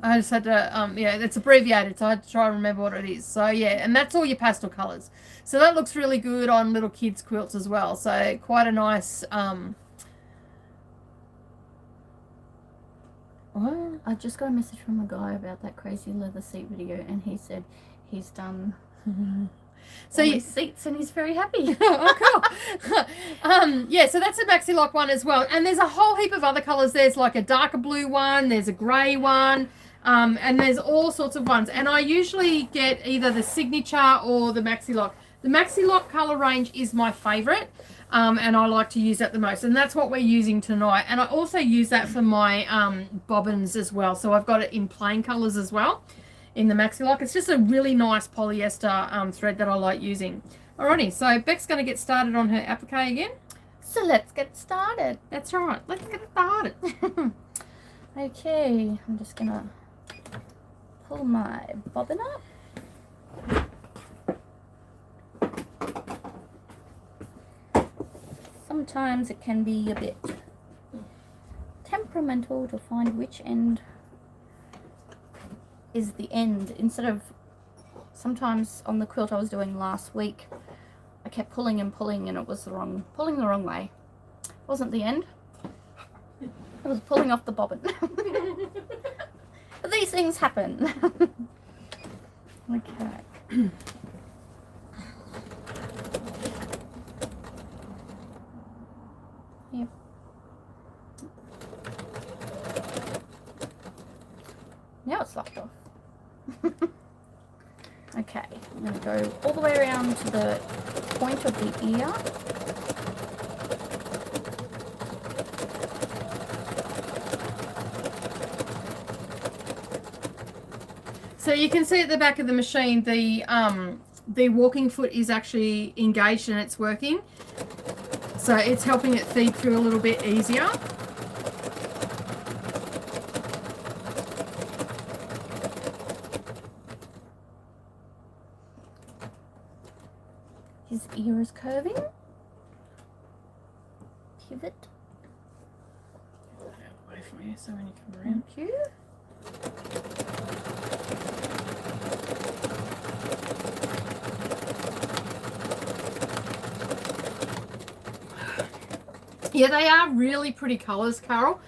Speaker 2: I just had to, yeah, it's abbreviated, so I had to try and remember what it is. So yeah, and that's all your pastel colours. So that looks really good on little kids' quilts as well. So quite a nice,
Speaker 1: I just got a message from a guy about that crazy leather seat video, and he said he's done
Speaker 2: so
Speaker 1: all his seats and he's very happy.
Speaker 2: Oh, cool. Yeah, so that's a Maxi Lock one as well. And there's a whole heap of other colours. There's like a darker blue one, there's a grey one, and there's all sorts of ones. And I usually get either the Signature or the Maxi Lock. The Maxi Lock colour range is my favourite. And I like to use that the most, and that's what we're using tonight. And I also use that for my bobbins as well, so I've got it in plain colours as well in the Maxi Lock. It's just a really nice polyester thread that I like using. Alrighty, so Beck's going to get started on her applique again.
Speaker 1: So let's get started.
Speaker 2: That's right, let's get started.
Speaker 1: Okay, I'm just gonna pull my bobbin up. Sometimes it can be a bit temperamental to find which end is the end. Instead of, sometimes on the quilt I was doing last week, I kept pulling and pulling, and it was pulling the wrong way. It wasn't the end. It was pulling off the bobbin. But these things happen. Okay. Yep. Now it's locked off. Okay. Okay, I'm going to go all the way around to the point of the ear.
Speaker 2: So you can see at the back of the machine the walking foot is actually engaged and it's working. So it's helping it feed through a little bit easier.
Speaker 1: His ear is curving. Pivot.
Speaker 2: Away from you so when you come around.
Speaker 1: Thank you.
Speaker 2: Yeah, they are really pretty colours, Carol.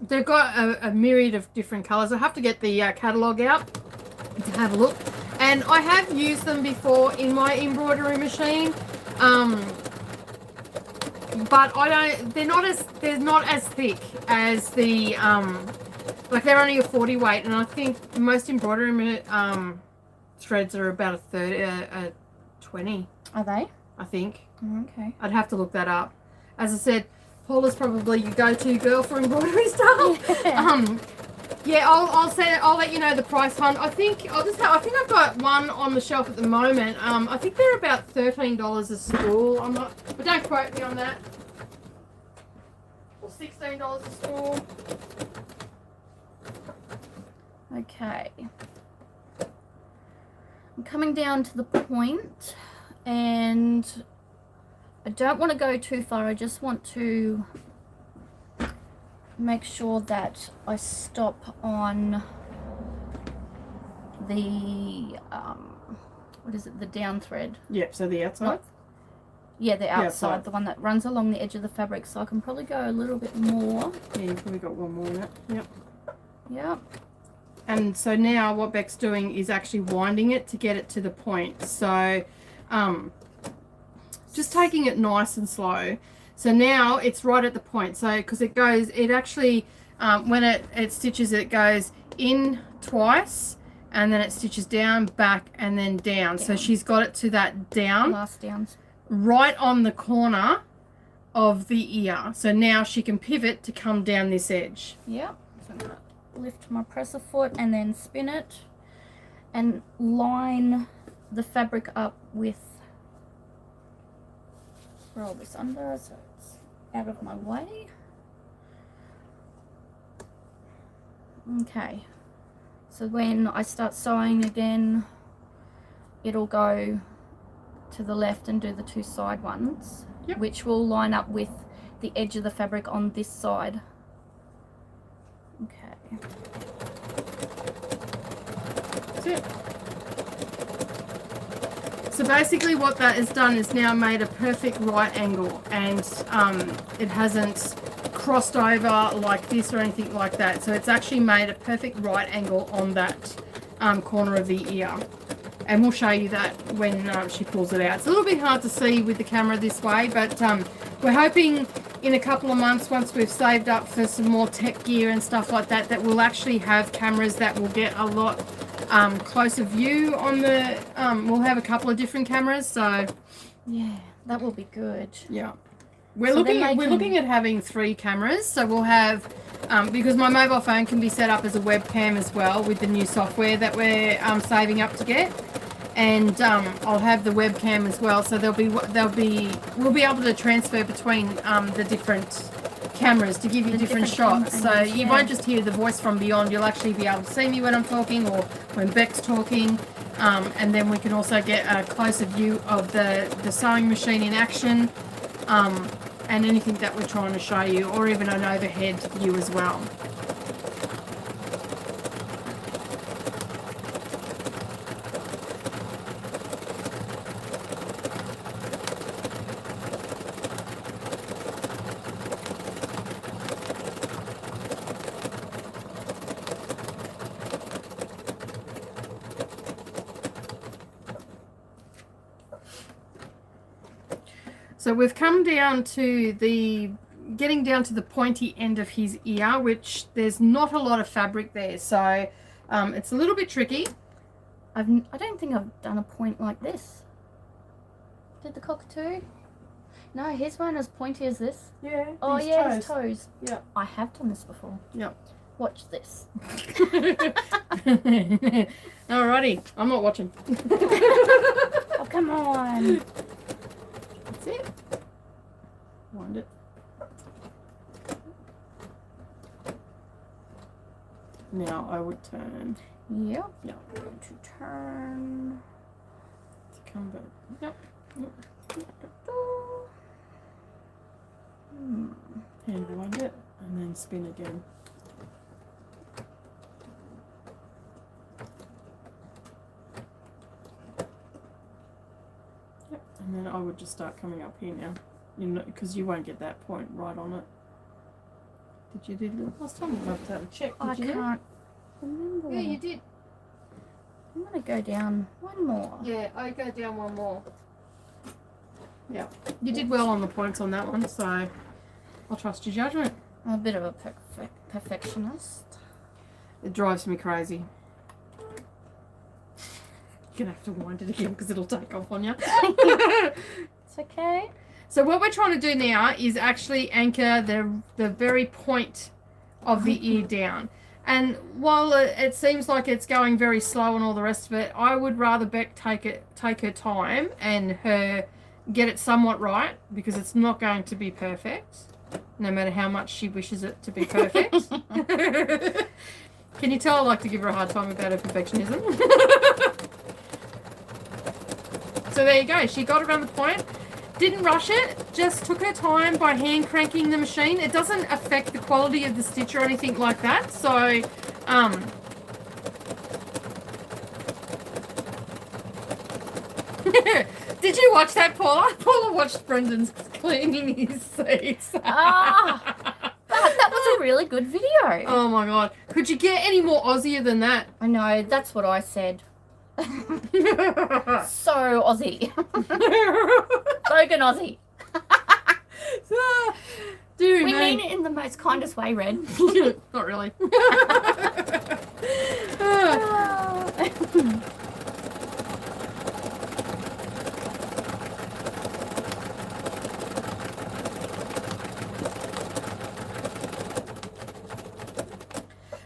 Speaker 2: They've got a myriad of different colours. I have to get the catalogue out to have a look. And I have used them before in my embroidery machine. But they're not as thick as the, like they're only a 40 weight. And I think most embroidery threads are about a 20.
Speaker 1: Are they?
Speaker 2: I think.
Speaker 1: Okay.
Speaker 2: I'd have to look that up. As I said, Paula's probably your go-to girl for embroidery stuff. Yeah, I'll let you know the price, hon. I think I've got one on the shelf at the moment. I think they're about $13 a spool. But don't quote me on that. Or $16 a spool.
Speaker 1: Okay. I'm coming down to the point, and I don't want to go too far. I just want to make sure that I stop on the what is it, the down thread.
Speaker 2: Yep, so the outside?
Speaker 1: Yeah, the outside,
Speaker 2: outside.
Speaker 1: the one that runs along the edge of the fabric, so I can probably go a little bit more.
Speaker 2: Yeah, you've probably got one more in it. Yep.
Speaker 1: Yep.
Speaker 2: And so now what Bec's doing is actually winding it to get it to the point. So just taking it nice and slow. So now it's right at the point. So because it actually, when it stitches, it goes in twice and then it stitches down, back, and then down. So she's got it to that down.
Speaker 1: Last downs.
Speaker 2: Right on the corner of the ear. So now she can pivot to come down this edge.
Speaker 1: Yep. So I'm going to lift my presser foot and then spin it and line the fabric up with, roll this under so it's out of my way. Okay, so when I start sewing again, it'll go to the left and do the two side ones,
Speaker 2: yep,
Speaker 1: which will line up with the edge of the fabric on this side. Okay.
Speaker 2: That's it. So basically what that has done is now made a perfect right angle, and it hasn't crossed over like this or anything like that. So it's actually made a perfect right angle on that corner of the ear. And we'll show you that when she pulls it out. It's a little bit hard to see with the camera this way, but we're hoping in a couple of months, once we've saved up for some more tech gear and stuff like that, that we'll actually have cameras that will get a lot closer view on the, we'll have a couple of different cameras, so
Speaker 1: Yeah, that will be good.
Speaker 2: yeah. We're
Speaker 1: So
Speaker 2: looking at having 3 cameras, so we'll have, because my mobile phone can be set up as a webcam as well with the new software that we're saving up to get, and I'll have the webcam as well, so we'll be able to transfer between the different cameras to give you different shots. So you won't just hear the voice from beyond, you'll actually be able to see me when I'm talking or when Bec's talking, and then we can also get a closer view of the sewing machine in action, and anything that we're trying to show you, or even an overhead view as well. So we've come down to getting down to the pointy end of his ear, which there's not a lot of fabric there, so it's a little bit tricky.
Speaker 1: I don't think I've done a point like this. Did the cockatoo? No, his one as pointy as this.
Speaker 2: Yeah.
Speaker 1: Oh yeah, his toes.
Speaker 2: Yeah.
Speaker 1: I have done this before.
Speaker 2: Yep.
Speaker 1: Watch this.
Speaker 2: Alrighty, I'm not watching.
Speaker 1: Oh, come on.
Speaker 2: That's it. Wind it. Now I would turn.
Speaker 1: Yep.
Speaker 2: Yeah.
Speaker 1: I'm going to turn.
Speaker 2: To come back. Yep. And wind it, and then spin again. Yep. And then I would just start coming up here now, you know, because you won't get that point right on it. Did you do the last time? I'll have to check.
Speaker 1: I
Speaker 2: Did you?
Speaker 1: can't remember.
Speaker 2: Yeah, you did.
Speaker 1: I'm going to go down one more.
Speaker 2: Yeah, I go down one more. Yeah, you did well on the points on that one, so I'll trust your judgment.
Speaker 1: I'm a bit of a perfectionist.
Speaker 2: It drives me crazy. You're gonna have to wind it again because it'll take off on you.
Speaker 1: It's okay.
Speaker 2: So what we're trying to do now is actually anchor the very point of the ear down. And while it seems like it's going very slow and all the rest of it, I would rather Bec take her time and her get it somewhat right, because it's not going to be perfect, no matter how much she wishes it to be perfect. Can you tell I like to give her a hard time about her perfectionism? So there you go. She got around the point. Didn't rush it, just took her time by hand cranking the machine. It doesn't affect the quality of the stitch or anything like that. So, did you watch that, Paula? Paula watched Brendan's cleaning his seats.
Speaker 1: Ah, that was a really good video.
Speaker 2: Oh my god. Could you get any more Aussier than that?
Speaker 1: I know, that's what I said. So Aussie. Spoken Aussie.
Speaker 2: Dude,
Speaker 1: We mean it in the most kindest way, Red.
Speaker 2: Not really.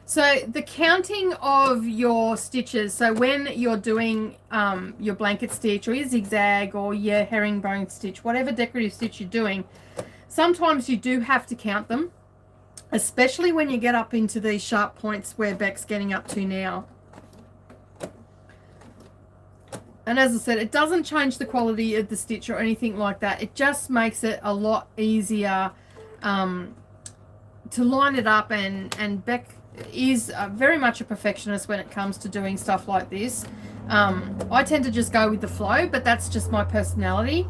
Speaker 2: So the counting of your stitches, so when you're doing your blanket stitch or your zigzag or your herringbone stitch, whatever decorative stitch you're doing, sometimes you do have to count them, especially when you get up into these sharp points where Bec's getting up to now. And as I said, it doesn't change the quality of the stitch or anything like that. It just makes it a lot easier to line it up, and Bec is very much a perfectionist when it comes to doing stuff like this. I tend to just go with the flow, but that's just my personality.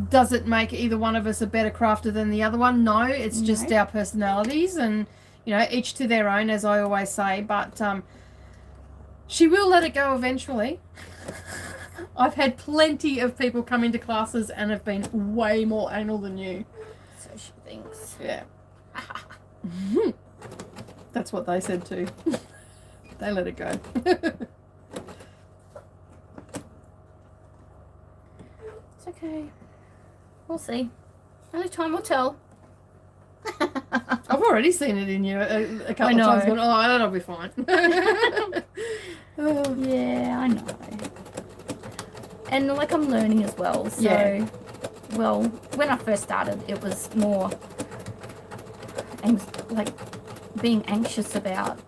Speaker 2: Does it make either one of us a better crafter than the other one? No, it's just our personalities, and you know, each to their own, as I always say. But she will let it go eventually. I've had plenty of people come into classes and have been way more anal than you.
Speaker 1: So she thinks.
Speaker 2: Yeah. That's what they said too. They let it go.
Speaker 1: It's okay. We'll see. Only time will tell.
Speaker 2: I've already seen it in you a couple of times. Going, oh, that'll be fine.
Speaker 1: Oh, yeah, I know. And like I'm learning as well. So,
Speaker 2: Yeah.
Speaker 1: well, when I first started, it was more like being anxious about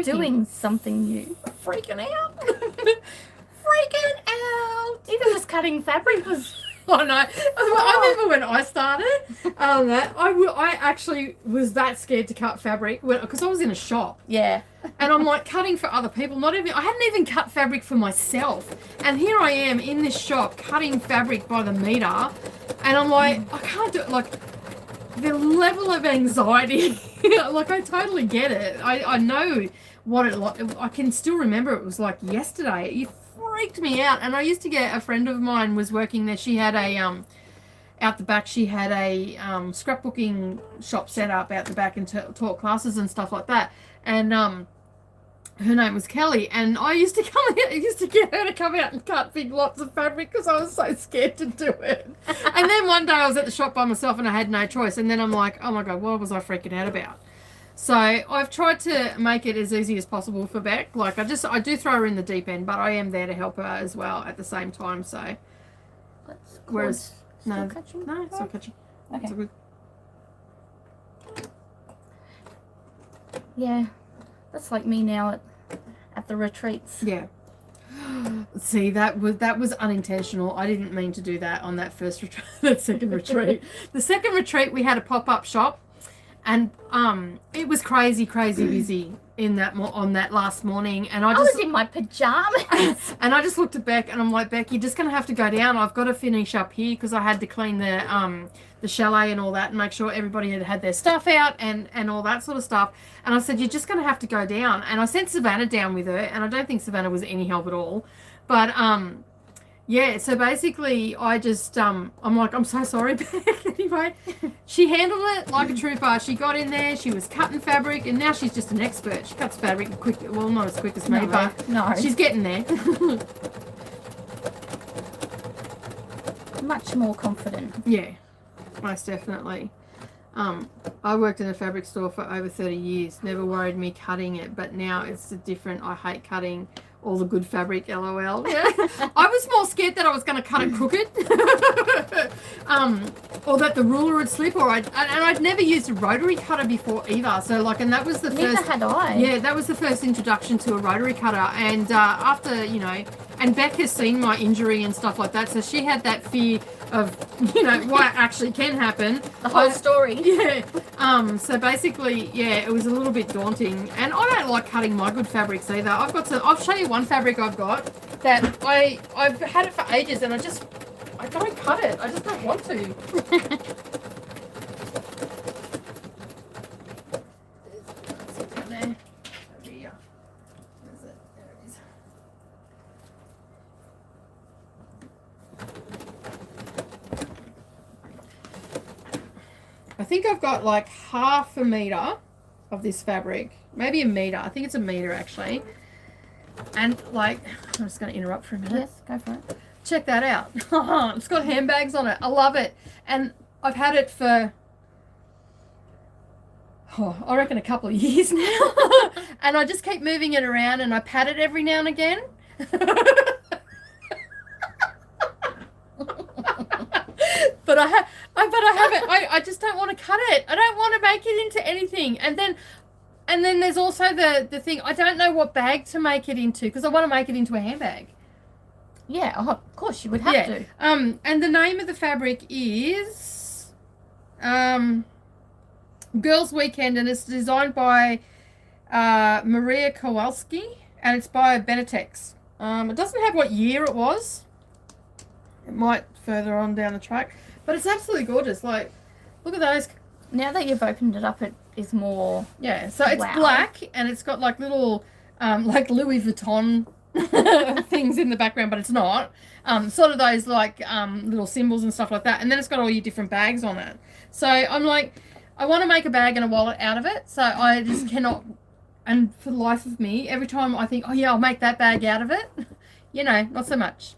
Speaker 1: doing something new.
Speaker 2: Freaking out. Freaking out.
Speaker 1: Even just cutting fabric was.
Speaker 2: Oh no! I remember when I started, I actually was that scared to cut fabric because I was in a shop.
Speaker 1: Yeah.
Speaker 2: And I'm like cutting for other people. I hadn't even cut fabric for myself. And here I am in this shop cutting fabric by the meter, and I'm like, I can't do it. Like the level of anxiety, like I totally get it. I know what it like. I can still remember it was like yesterday. It freaked me out. And I used to get a friend of mine was working there. She had a out the back. She had a scrapbooking shop set up out the back and taught classes and stuff like that. And her name was Kelly, and I used to get her to come out and cut big lots of fabric because I was so scared to do it. And then one day I was at the shop by myself and I had no choice, and then I'm like, oh my god, what was I freaking out about? So I've tried to make it as easy as possible for Bec. Like I do throw her in the deep end, but I am there to help her as well at the same time. So whereas no,
Speaker 1: catching?
Speaker 2: no, it's not catching.
Speaker 1: Okay.
Speaker 2: It's all good.
Speaker 1: Yeah, that's like me now at the retreats.
Speaker 2: Yeah. See, that was unintentional. I didn't mean to do that on that first retreat, that second retreat. The second retreat we had a pop-up shop, and it was crazy busy on that last morning, and I
Speaker 1: was in my pajamas.
Speaker 2: and I just looked at Bec and I'm like, Bec, you're just gonna have to go down. I've got to finish up here because I had to clean the chalet and all that and make sure everybody had their stuff out and all that sort of stuff. And I said, you're just gonna have to go down. And I sent Savannah down with her, and I don't think Savannah was any help at all. But yeah, so basically I just I'm like, I'm so sorry, Bec. Anyway, she handled it like a trooper. She got in there, she was cutting fabric, and now she's just an expert. She cuts fabric quick, well, not as quick as me, but
Speaker 1: no,
Speaker 2: she's getting there.
Speaker 1: much more confident.
Speaker 2: Yeah, most definitely. I worked in a fabric store for over 30 years. Never worried me cutting it, but now it's different. I hate cutting all the good fabric, LOL. Yeah. I was more scared that I was going to cut it crooked, or that the ruler would slip, and I'd never used a rotary cutter before either. So and that was the
Speaker 1: Neither
Speaker 2: first.
Speaker 1: had I.
Speaker 2: Yeah, that was the first introduction to a rotary cutter, and after and Bec has seen my injury and stuff like that, so she had that fear of what actually can happen.
Speaker 1: The whole story.
Speaker 2: Yeah. So basically, yeah, it was a little bit daunting, and I don't like cutting my good fabrics either. I'll show you one fabric I've got that I've had it for ages, and I don't cut it. I just don't want to. I think I've got like half a meter of this fabric, maybe a meter. I think it's a meter actually. And I'm just going to interrupt for a minute.
Speaker 1: Yes, go for it.
Speaker 2: Check that out. It's got handbags on it. I love it. And I've had it for, I reckon a couple of years now. And I just keep moving it around, and I pat it every now and again. But I haven't. I just don't want to cut it. I don't want to make it into anything. And then there's also the thing. I don't know what bag to make it into, because I want to make it into a handbag.
Speaker 1: Yeah, of course you would have to.
Speaker 2: And the name of the fabric is Girls Weekend, and it's designed by Maria Kowalski, and it's by Benetex. It doesn't have what year it was. It might further on down the track, but it's absolutely gorgeous. Look at those.
Speaker 1: Now that you've opened it up, it is more.
Speaker 2: Yeah, so it's
Speaker 1: wow.
Speaker 2: black, and it's got little Louis Vuitton things in the background, but it's not. Sort of those little symbols and stuff like that, and then it's got all your different bags on it. So I'm like, I want to make a bag and a wallet out of it, so I just cannot. And for the life of me, every time I think, oh yeah, I'll make that bag out of it, not so much.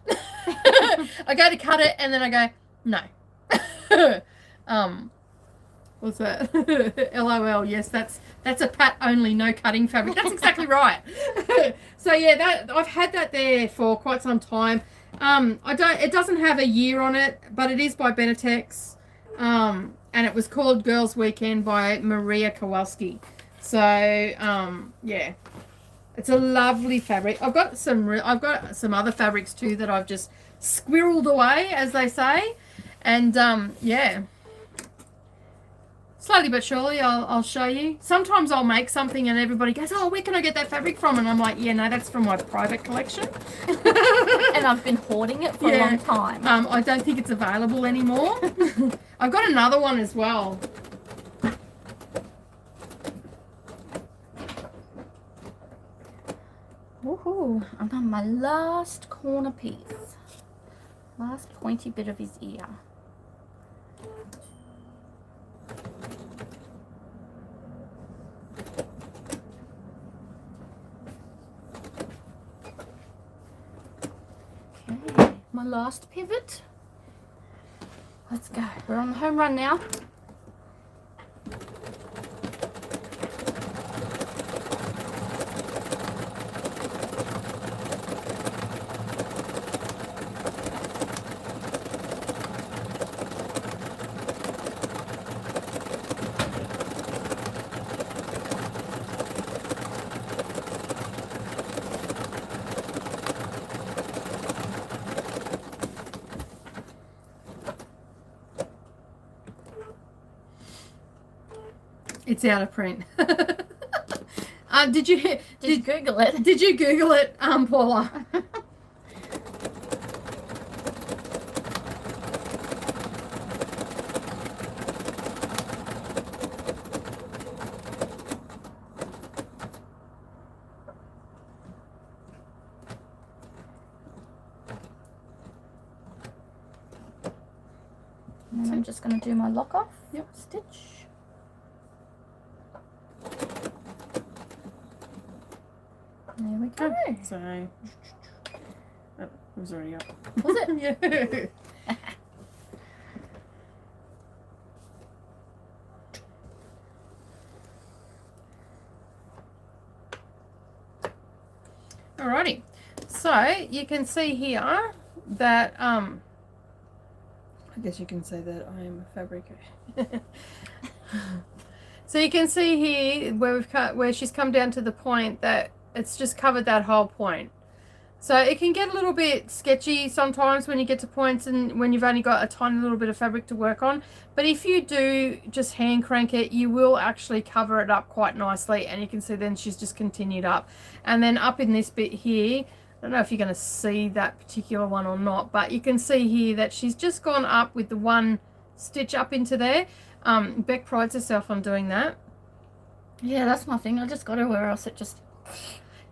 Speaker 2: I go to cut it, and then I go, no. What's that? LOL. Yes, that's a pat only, no cutting fabric. That's exactly right. So yeah, I've had that there for quite some time. It doesn't have a year on it, but it is by Benetex. And it was called Girls Weekend by Maria Kowalski. So yeah, it's a lovely fabric. I've got some other fabrics too that I've just squirreled away, as they say, and yeah. Slowly but surely, I'll show you. Sometimes I'll make something and everybody goes, oh, where can I get that fabric from? And I'm like, yeah, no, that's from my private collection.
Speaker 1: And I've been hoarding it for a long time.
Speaker 2: I don't think it's available anymore. I've got another one as well.
Speaker 1: Woohoo! I'm on my last corner piece. Last pointy bit of his ear. my last pivot. Let's go. We're on the home run now.
Speaker 2: It's out of print. Did you
Speaker 1: Google it?
Speaker 2: Did you Google it, Paula?
Speaker 1: And then I'm just going to do my lock off.
Speaker 2: Yep.
Speaker 1: Stitch. There we go.
Speaker 2: So, oh, it was already up.
Speaker 1: Was it?
Speaker 2: Yeah. Alrighty. So you can see here that I guess you can say that I am a fabricator. So you can see here where she's come down to the point that it's just covered that whole point. So it can get a little bit sketchy sometimes when you get to points and when you've only got a tiny little bit of fabric to work on. But if you do just hand crank it, you will actually cover it up quite nicely. And you can see then she's just continued up. And then up in this bit here, I don't know if you're going to see that particular one or not, but you can see here that she's just gone up with the one stitch up into there. Bec prides herself on doing that.
Speaker 1: Yeah, that's my thing. I just got her, or else it just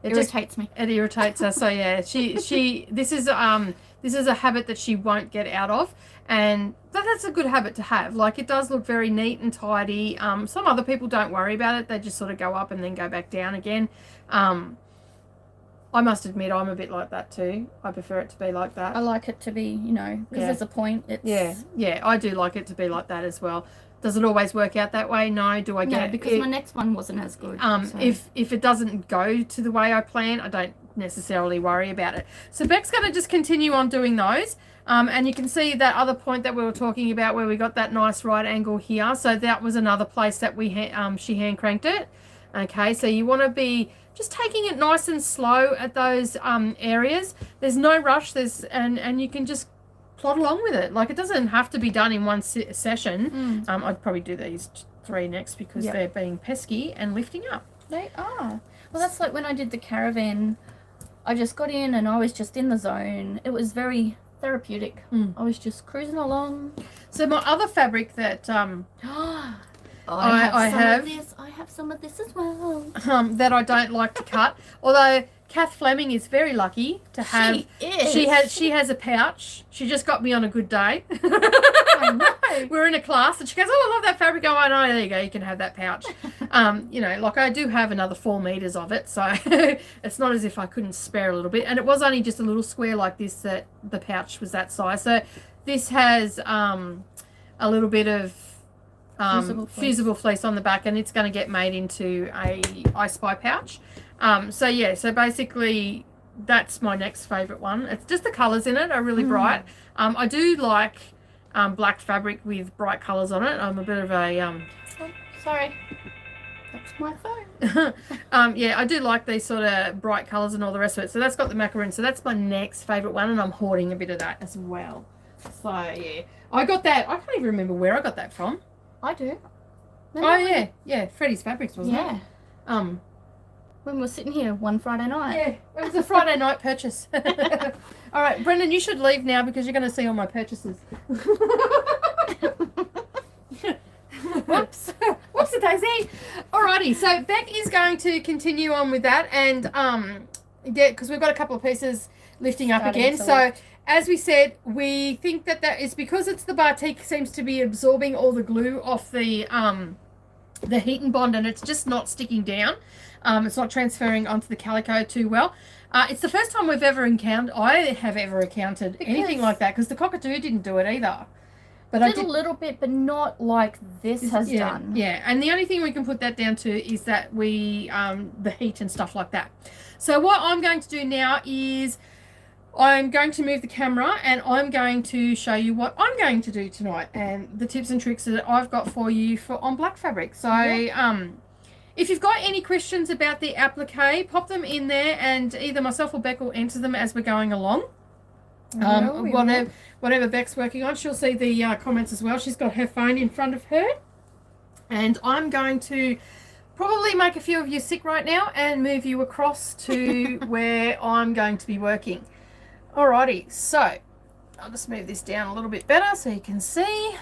Speaker 1: irritates me.
Speaker 2: It irritates her. So yeah, this is a habit that she won't get out of, and that's a good habit to have. Like, it does look very neat and tidy. Some other people don't worry about it. They just sort of go up and then go back down again. I must admit, I'm a bit like that too. I prefer it to be like that.
Speaker 1: I like it to be, you know, because there's a point. It's...
Speaker 2: Yeah, I do like it to be like that as well. Does it always work out that way? No. Do I get
Speaker 1: No, because my next one wasn't as good. So.
Speaker 2: If it doesn't go to the way I plan, I don't necessarily worry about it. So Bec's going to just continue on doing those. And you can see that other point that we were talking about where we got that nice right angle here. So that was another place that she hand cranked it. Okay, so you want to be just taking it nice and slow at those areas. There's no rush. And you can just plod along with it. Like, it doesn't have to be done in one session. I'd probably do these 3 next because they're being pesky and lifting up.
Speaker 1: They are. Well, that's like when I did the caravan. I just got in and I was just in the zone. It was very therapeutic. I was just cruising along.
Speaker 2: So my other fabric that
Speaker 1: I have some of this as well.
Speaker 2: That I don't like to cut. Although Kath Fleming is very lucky to have. She has a pouch. She just got me on a good day.
Speaker 1: I know.
Speaker 2: We're in a class and she goes, "Oh, I love that fabric." Oh, I know. There you go. You can have that pouch. You know, like, I do have another 4 meters of it, so it's not as if I couldn't spare a little bit. And it was only just a little square like this that the pouch was that size. So this has a little bit of fusible fleece on the back, and it's going to get made into a I Spy pouch. So yeah, so basically that's my next favorite one. It's just the colors in it are really bright. I do like black fabric with bright colors on it. I'm a bit of a
Speaker 1: oh, sorry, that's my phone.
Speaker 2: yeah, I do like these sort of bright colors and all the rest of it. So that's got the macaroon. So that's my next favorite one, and I'm hoarding a bit of that as well. So yeah, I got that. I can't even remember where I got that from.
Speaker 1: I do.
Speaker 2: Oh yeah, Freddie's Fabrics, wasn't it?
Speaker 1: When we were sitting here one Friday night.
Speaker 2: Yeah, it was a Friday night purchase. All right, Brendan, you should leave now because you're going to see all my purchases. Whoops. Whoopsie daisy. Alrighty, so Bec is going to continue on with that, and because we've got a couple of pieces lifting up again. So as we said, we think that is because it's the batik seems to be absorbing all the glue off the heat and bond, and it's just not sticking down. It's not transferring onto the calico too well. It's the first time I have ever encountered anything like that, because the cockatoo didn't do it either. But I did
Speaker 1: a little bit, but not like this has done.
Speaker 2: Yeah, and the only thing we can put that down to is that we, the heat and stuff like that. So what I'm going to do now is I'm going to move the camera and I'm going to show you what I'm going to do tonight and the tips and tricks that I've got for you on black fabric. So if you've got any questions about the applique, pop them in there and either myself or Bec will answer them as we're going along. Whatever Bec's working on, she'll see the comments as well. She's got her phone in front of her, and I'm going to probably make a few of you sick right now and move you across to where I'm going to be working. Alrighty, so I'll just move this down a little bit better so you can see.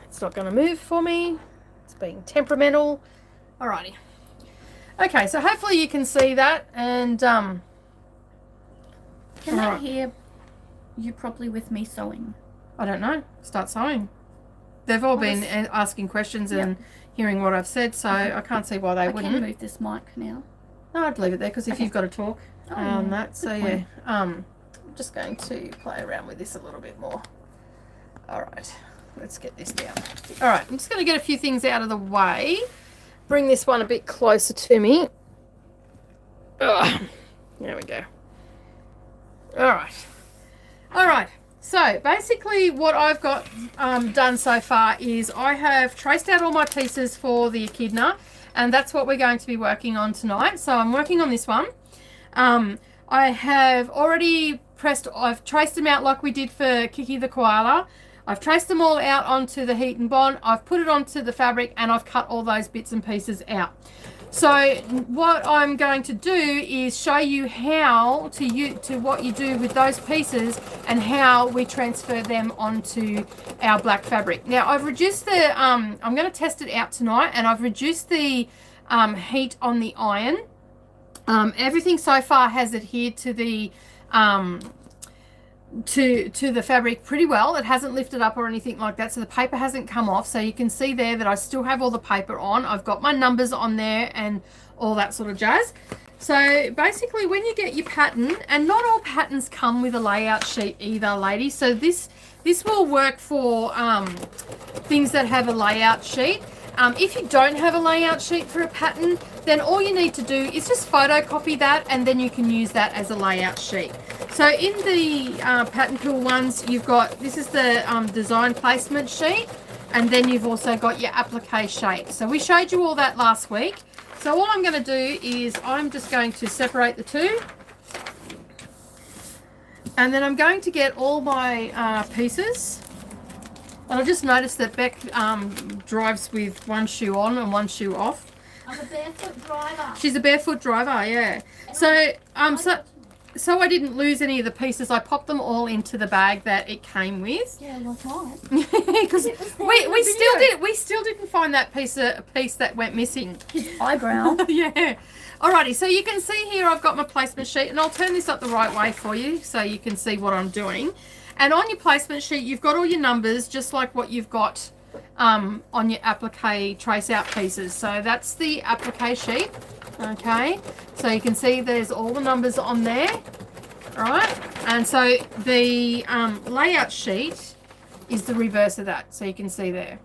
Speaker 2: It's not going to move for me. It's being temperamental. Alrighty. Okay, so hopefully you can see that, and
Speaker 1: can I hear you properly with me sewing?
Speaker 2: I don't know. Start sewing. They've all been asking questions and hearing what I've said, so I can't see why they wouldn't.
Speaker 1: I can move this mic now.
Speaker 2: No, I'd leave it there because if you've got to talk on that, so yeah.
Speaker 1: point.
Speaker 2: I'm just going to play around with this a little bit more. All right, let's get this down. All right, I'm just going to get a few things out of the way. Bring this one a bit closer to me. There we go. All right. So basically what I've got done so far is I have traced out all my pieces for the echidna, and that's what we're going to be working on tonight. So I'm working on this one. I have already I've traced them out like we did for Kiki the koala. I've traced them all out onto the heat and bond. I've put it onto the fabric and I've cut all those bits and pieces out. So what I'm going to do is show you how to what you do with those pieces and how we transfer them onto our black fabric. Now I've reduced the, I'm going to test it out tonight, and I've reduced the heat on the iron. Everything so far has adhered to the to the fabric pretty well. It hasn't lifted up or anything like that, so the paper hasn't come off. So you can see there that I still have all the paper on. I've got my numbers on there and all that sort of jazz. So basically when you get your pattern, and not all patterns come with a layout sheet either, ladies, so this will work for things that have a layout sheet. If you don't have a layout sheet for a pattern, then all you need to do is just photocopy that, and then you can use that as a layout sheet. So in the Pattern Pool ones, you've got, this is the design placement sheet, and then you've also got your applique sheet. So we showed you all that last week. So all I'm going to do is I'm just going to separate the two, and then I'm going to get all my pieces. And I just noticed that Bec drives with one shoe on and one shoe off.
Speaker 1: I'm a barefoot driver.
Speaker 2: She's a barefoot driver, yeah. So I didn't lose any of the pieces. I popped them all into the bag that it came with.
Speaker 1: Yeah, well, mine.
Speaker 2: Because we still didn't find that piece that went missing.
Speaker 1: His eyebrow.
Speaker 2: Yeah. Alrighty, so you can see here I've got my placement sheet, and I'll turn this up the right way for you so you can see what I'm doing. And on your placement sheet, you've got all your numbers, just like what you've got on your applique trace out pieces. So that's the applique sheet, okay? So you can see there's all the numbers on there, all right? And so the layout sheet is the reverse of that, so you can see there.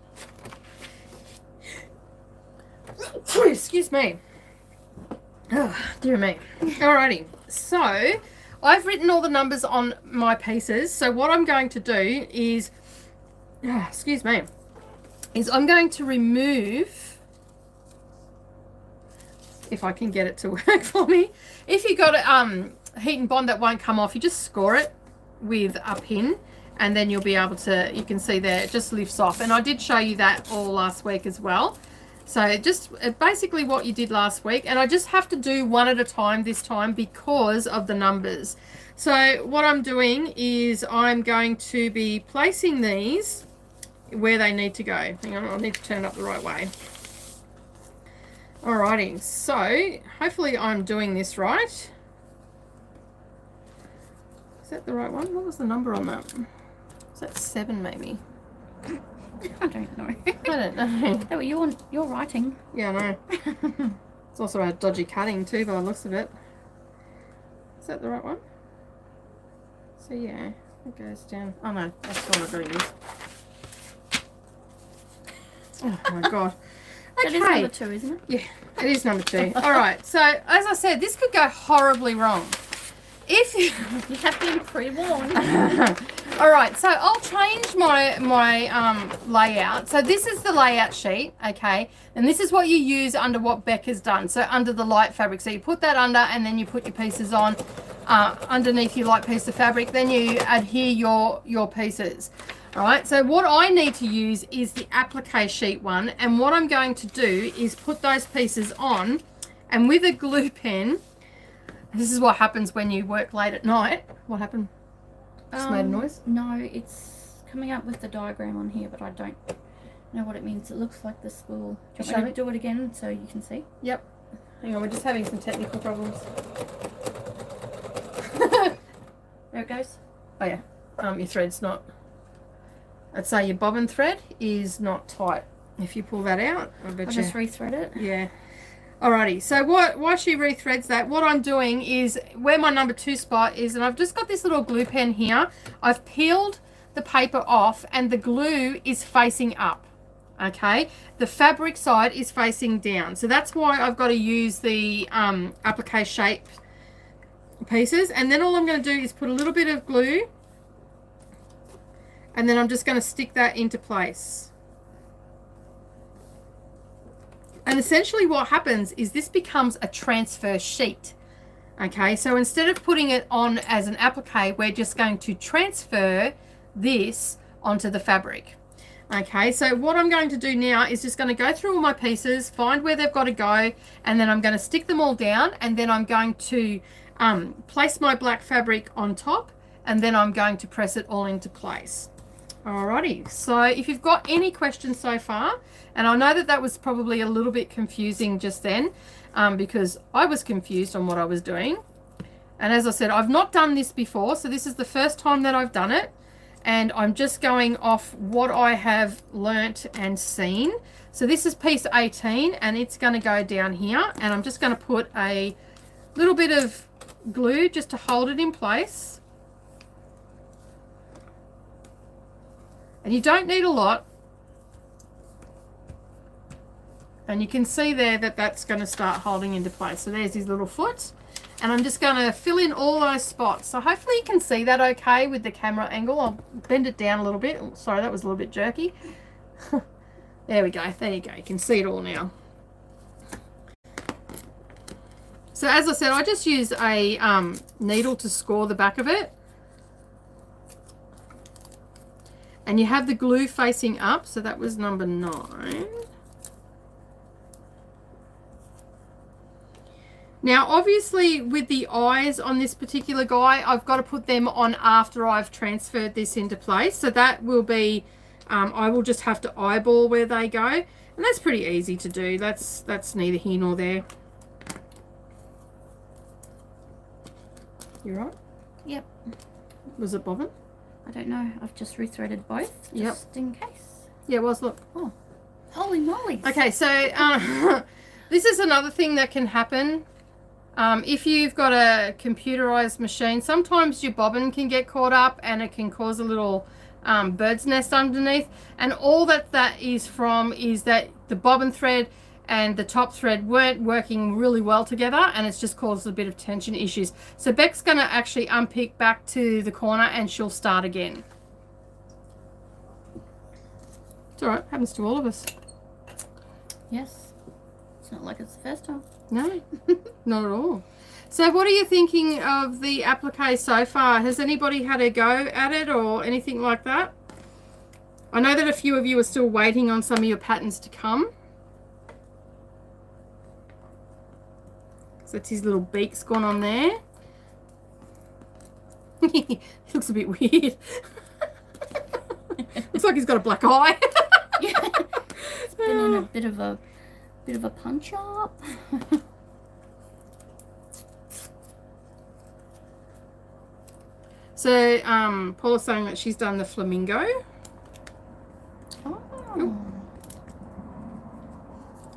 Speaker 2: Excuse me. Oh, dear me. Alrighty, so I've written all the numbers on my pieces. So what I'm going to do is, excuse me, is I'm going to remove, if I can get it to work for me. If you got a heat and bond that won't come off, you just score it with a pin, and then you'll be able to, you can see there, it just lifts off. And I did show you that all last week as well. So just basically what you did last week, and I just have to do one at a time this time because of the numbers. So what I'm doing is I'm going to be placing these where they need to go. Hang on, I need to turn it up the right way. Alrighty, so hopefully I'm doing this right. Is that the right one? What was the number on that? Is that 7 maybe?
Speaker 1: I don't know.
Speaker 2: I don't know.
Speaker 1: Oh, you're writing.
Speaker 2: Yeah, I know. It's also a dodgy cutting too by the looks of it. Is that the right one? So yeah, it goes down. Oh no, that's the one I've got to use. Oh my god. Okay.
Speaker 1: That is number 2, isn't it?
Speaker 2: Yeah, it is number 2. Alright, so as I said, this could go horribly wrong. If you
Speaker 1: have been pre-warned.
Speaker 2: Alright, so I'll change my layout. So this is the layout sheet, okay? And this is what you use under what Bec has done. So under the light fabric. So you put that under and then you put your pieces on underneath your light piece of fabric. Then you adhere your pieces. Alright, so what I need to use is the applique sheet one. And what I'm going to do is put those pieces on, and with a glue pen, this is what happens when you work late at night. What happened? Just made a noise?
Speaker 1: No, it's coming up with the diagram on here, but I don't know what it means. It looks like the spool. Do you want me to do it again so you can see?
Speaker 2: Yep. Hang on, we're just having some technical problems.
Speaker 1: There it goes.
Speaker 2: Oh yeah. Your thread's not. I'd say your bobbin thread is not tight. If you pull that out, I bet
Speaker 1: I'll just rethread it.
Speaker 2: Yeah. Alrighty, so why she rethreads that, what I'm doing is where my number 2 spot is, and I've just got this little glue pen here. I've peeled the paper off and the glue is facing up, okay? The fabric side is facing down. So that's why I've got to use the applique shape pieces. And then all I'm going to do is put a little bit of glue, and then I'm just going to stick that into place. And essentially what happens is this becomes a transfer sheet. Okay, so instead of putting it on as an applique, we're just going to transfer this onto the fabric. Okay, so what I'm going to do now is just going to go through all my pieces, find where they've got to go, and then I'm going to stick them all down, and then I'm going to place my black fabric on top, and then I'm going to press it all into place. Alrighty, so if you've got any questions so far, and I know that was probably a little bit confusing just then, because I was confused on what I was doing. And as I said, I've not done this before, so this is the first time that I've done it, and I'm just going off what I have learnt and seen. So this is piece 18, and it's going to go down here, and I'm just going to put a little bit of glue just to hold it in place. And you don't need a lot. And you can see there that that's going to start holding into place. So there's his little foot. And I'm just going to fill in all those spots. So hopefully you can see that okay with the camera angle. I'll bend it down a little bit. Oh, sorry, that was a little bit jerky. There we go. There you go. You can see it all now. So as I said, I just use a needle to score the back of it. And you have the glue facing up, so that was number 9. Now, obviously, with the eyes on this particular guy, I've got to put them on after I've transferred this into place. So that will be, I will just have to eyeball where they go. And that's pretty easy to do. That's neither here nor there. You right?
Speaker 1: Yep. Was
Speaker 2: it bobbin?
Speaker 1: I don't know. I've just rethreaded both, just in case.
Speaker 2: Yeah, it was. Look.
Speaker 1: Oh, holy moly.
Speaker 2: Okay, so this is another thing that can happen. If you've got a computerized machine, sometimes your bobbin can get caught up and it can cause a little bird's nest underneath. And all that is from is that the bobbin thread and the top thread weren't working really well together, and it's just caused a bit of tension issues. So Bec's going to actually unpick back to the corner and she'll start again. It's all right. Happens to all of us.
Speaker 1: Yes. It's not like it's the first time.
Speaker 2: No, not at all. So what are you thinking of the applique so far? Has anybody had a go at it or anything like that? I know that a few of you are still waiting on some of your patterns to come. So that's his little beak's gone on there. He looks a bit weird. Looks like he's got a black eye.
Speaker 1: Yeah. It's been in a bit of a punch up.
Speaker 2: So Paula's saying that she's done the flamingo.
Speaker 1: Oh.
Speaker 2: Ooh.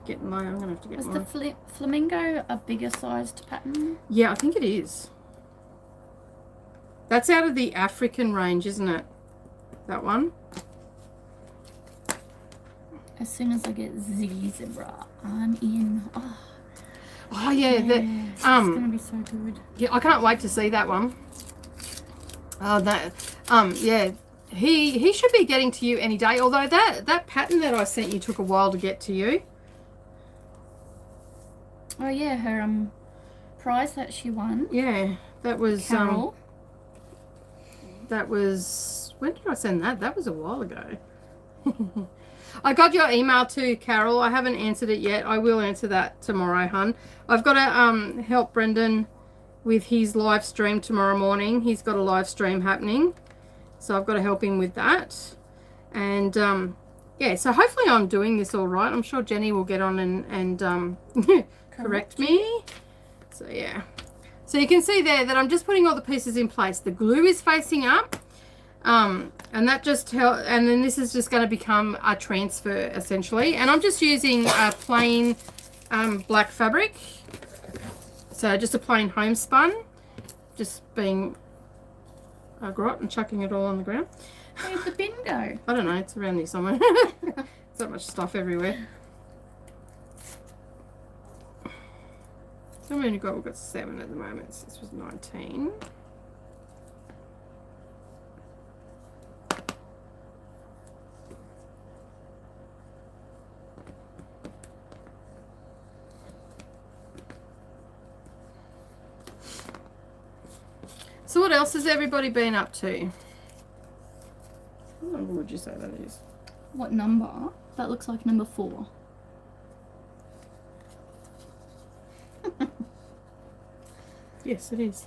Speaker 2: getting low. I'm going to have to get
Speaker 1: Is
Speaker 2: more.
Speaker 1: the flamingo a bigger sized pattern?
Speaker 2: Yeah, I think it is. That's out of the African range, isn't it? That one.
Speaker 1: As soon as I get zebra, I'm in.
Speaker 2: Oh yeah,
Speaker 1: it's gonna be so good.
Speaker 2: yeah, I can't wait to see that one. Oh, that yeah, he should be getting to you any day. Although that pattern that I sent you took a while to get to you.
Speaker 1: Oh yeah, her prize that she won.
Speaker 2: Yeah, that was
Speaker 1: Carol.
Speaker 2: that was, when did I send that? That was a while ago. I got your email too, Carol. I haven't answered it yet. I will answer that tomorrow, hun. I've got to help Brendan with his live stream tomorrow morning. He's got a live stream happening, so I've got to help him with that. And yeah, so hopefully I'm doing this all right. I'm sure Jenny will get on and correct me. So yeah, so you can see there that I'm just putting all the pieces in place. The glue is facing up. And that just helps, and then this is just going to become a transfer essentially. And I'm just using a plain black fabric, so just a plain homespun, just being a grot and chucking it all on the ground.
Speaker 1: Where'd the bin go?
Speaker 2: I don't know, it's around here somewhere. So much stuff everywhere. So we've got 7 at the moment, so this was 19. So what else has everybody been up to? What number would you say that is?
Speaker 1: What number? That looks like number 4.
Speaker 2: Yes, it is.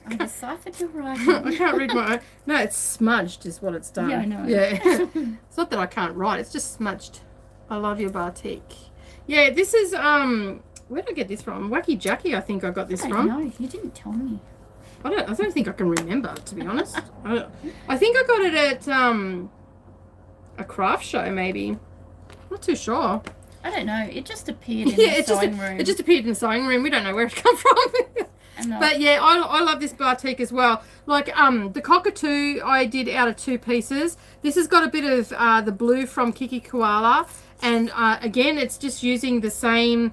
Speaker 1: I deciphered your
Speaker 2: I
Speaker 1: writing.
Speaker 2: can't read my own. No, it's smudged is what it's done.
Speaker 1: Yeah, I know.
Speaker 2: Yeah. It's not that I can't write, it's just smudged. I love your batik. Yeah, this is, where did I get this from? Wacky Jackie, I think I got this from.
Speaker 1: No, you didn't tell me.
Speaker 2: I don't think I can remember, to be honest. I think I got it at a craft show, maybe. Not too sure.
Speaker 1: I don't know. It just appeared in the sewing room.
Speaker 2: It just appeared in the sewing room. We don't know where it come from. But yeah, I love this batik as well. Like the cockatoo I did out of 2 pieces. This has got a bit of the blue from Koala, and again it's just using the same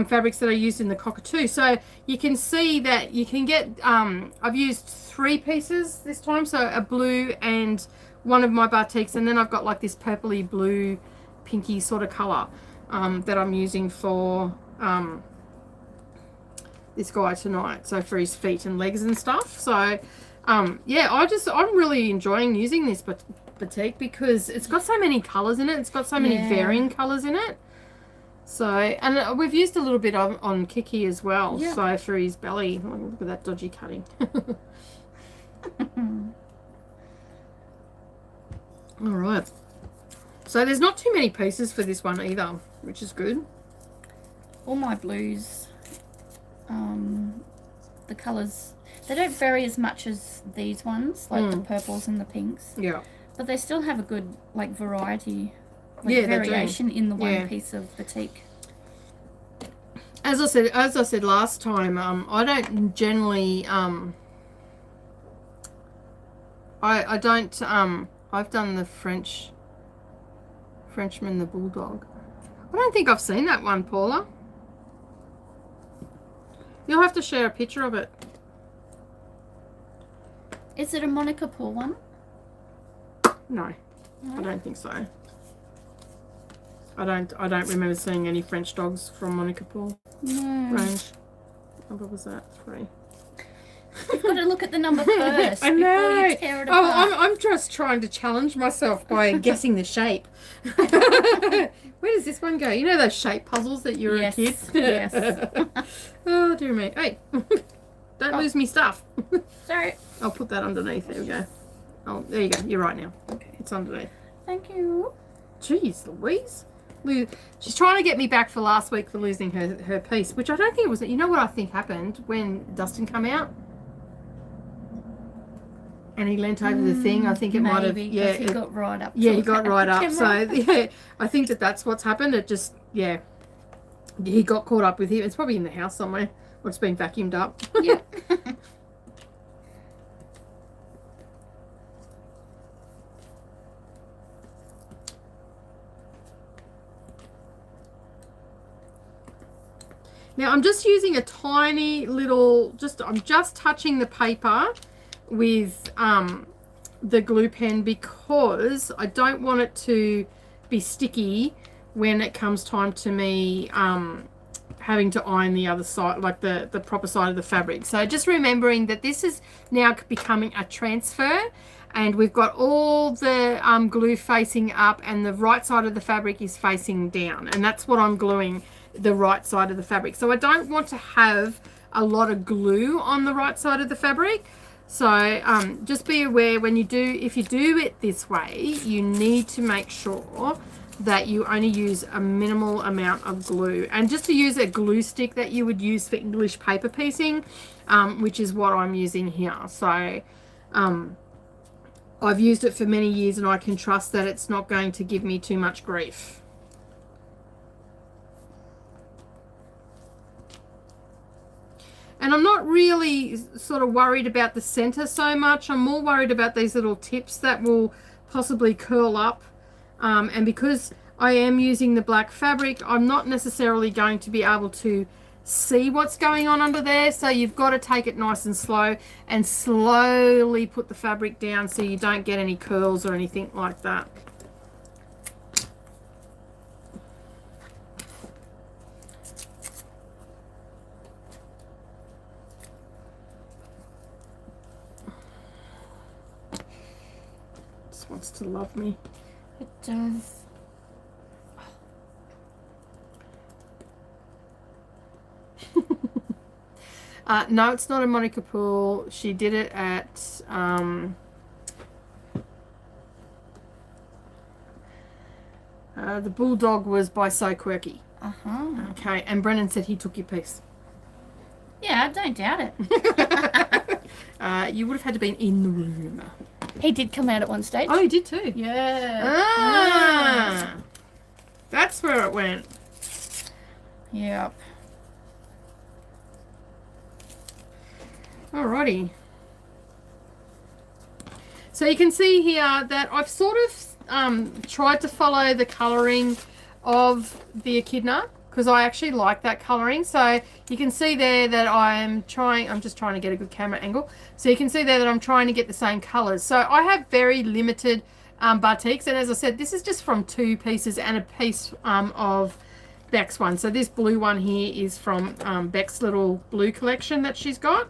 Speaker 2: fabrics that I used in the cockatoo. So you can see that you can get I've used 3 pieces this time, so a blue and one of my batiks, and then I've got like this purpley blue pinky sort of color that I'm using for this guy tonight, so for his feet and legs and stuff. So yeah, I'm really enjoying using this batik because it's got so many colors in it. It's got so many varying colors in it. So, and we've used a little bit on Kiki as well. Yeah. So for his belly, oh, look at that dodgy cutting. All right. So there's not too many pieces for this one either, which is good.
Speaker 1: All my blues, the colours, they don't vary as much as these ones, like the purples and the pinks.
Speaker 2: Yeah.
Speaker 1: But they still have a good, like, variety, like,
Speaker 2: yeah,
Speaker 1: variation in the one piece of batik.
Speaker 2: As I said last time, I don't generally, I don't, I've done the Frenchman the Bulldog. I don't think I've seen that one, Paula. You'll have to share a picture of it.
Speaker 1: Is it a Monica Paul one?
Speaker 2: No, I don't think so. I don't remember seeing any French dogs from Monica Paul range. What was that? 3.
Speaker 1: You've got to look at the number first.
Speaker 2: I know.
Speaker 1: Before you tear it apart.
Speaker 2: I'm just trying to challenge myself by guessing the shape. Where does this one go? You know those shape puzzles that you were a kid?
Speaker 1: Yes.
Speaker 2: Oh dear me. Hey, don't lose me stuff.
Speaker 1: Sorry.
Speaker 2: I'll put that underneath. There we go. Oh, there you go. You're right now.
Speaker 1: Okay.
Speaker 2: It's underneath.
Speaker 1: Thank you.
Speaker 2: Jeez Louise. She's trying to get me back for last week for losing her piece, which I don't think it was. You know what I think happened when Dustin came out? and he leant over the thing. I think it might have,
Speaker 1: yeah. He got right up.
Speaker 2: Yeah, he got right up. So yeah, I think that's what's happened. It just, yeah, he got caught up with him. It's probably in the house somewhere, or it's been vacuumed up.
Speaker 1: Yeah.
Speaker 2: Now I'm just using a tiny little, I'm just touching the paper with the glue pen because I don't want it to be sticky when it comes time to me having to iron the other side, like the proper side of the fabric. So just remembering that this is now becoming a transfer, and we've got all the glue facing up and the right side of the fabric is facing down, and that's what I'm gluing, the right side of the fabric. So I don't want to have a lot of glue on the right side of the fabric. So just be aware when you do, if you do it this way, you need to make sure that you only use a minimal amount of glue, and just to use a glue stick that you would use for English paper piecing, which is what I'm using here. So I've used it for many years and I can trust that it's not going to give me too much grief. And I'm not really sort of worried about the center so much. I'm more worried about these little tips that will possibly curl up. And because I am using the black fabric, I'm not necessarily going to be able to see what's going on under there. So you've got to take it nice and slow and slowly put the fabric down so you don't get any curls or anything like that. Wants to love me.
Speaker 1: It does.
Speaker 2: No, it's not a Monica Pool. She did it at the Bulldog was by So Quirky. Okay, and Brennan said he took your piece.
Speaker 1: Yeah, I don't doubt it.
Speaker 2: You would have had to be in the room.
Speaker 1: He did come out at one stage.
Speaker 2: Oh, he did too?
Speaker 1: Yeah.
Speaker 2: Ah, that's where it went.
Speaker 1: Yep.
Speaker 2: Alrighty. So you can see here that I've sort of tried to follow the colouring of the echidna, because I actually like that colouring. So you can see there that I'm just trying to get a good camera angle. So you can see there that I'm trying to get the same colours. So I have very limited batiks, and as I said, this is just from 2 pieces and a piece of Bec's one. So this blue one here is from Bec's little blue collection that she's got.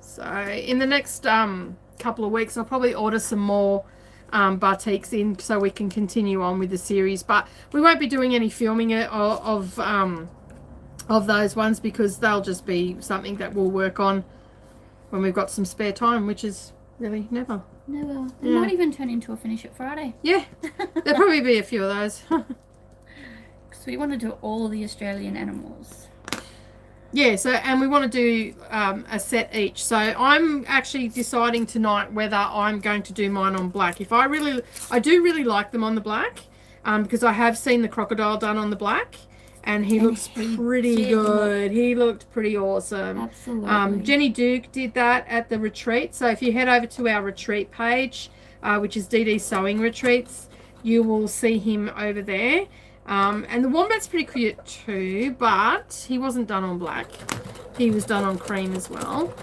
Speaker 2: So in the next couple of weeks, I'll probably order some more batiks in so we can continue on with the series, but we won't be doing any filming of those ones because they'll just be something that we'll work on when we've got some spare time, which is really never.
Speaker 1: They might even turn into a Finish It Friday.
Speaker 2: Yeah, there'll probably be a few of those.
Speaker 1: Because we want to do all the Australian animals.
Speaker 2: Yeah, so, and we want to do a set each. So I'm actually deciding tonight whether I'm going to do mine on black. I do really like them on the black, because I have seen the crocodile done on the black, and he looks pretty good. He looked pretty awesome.
Speaker 1: Absolutely.
Speaker 2: Jenny Duke did that at the retreat. So if you head over to our retreat page, which is DD Sewing Retreats, you will see him over there. And the wombat's pretty cute too, but he wasn't done on black. He was done on cream as well.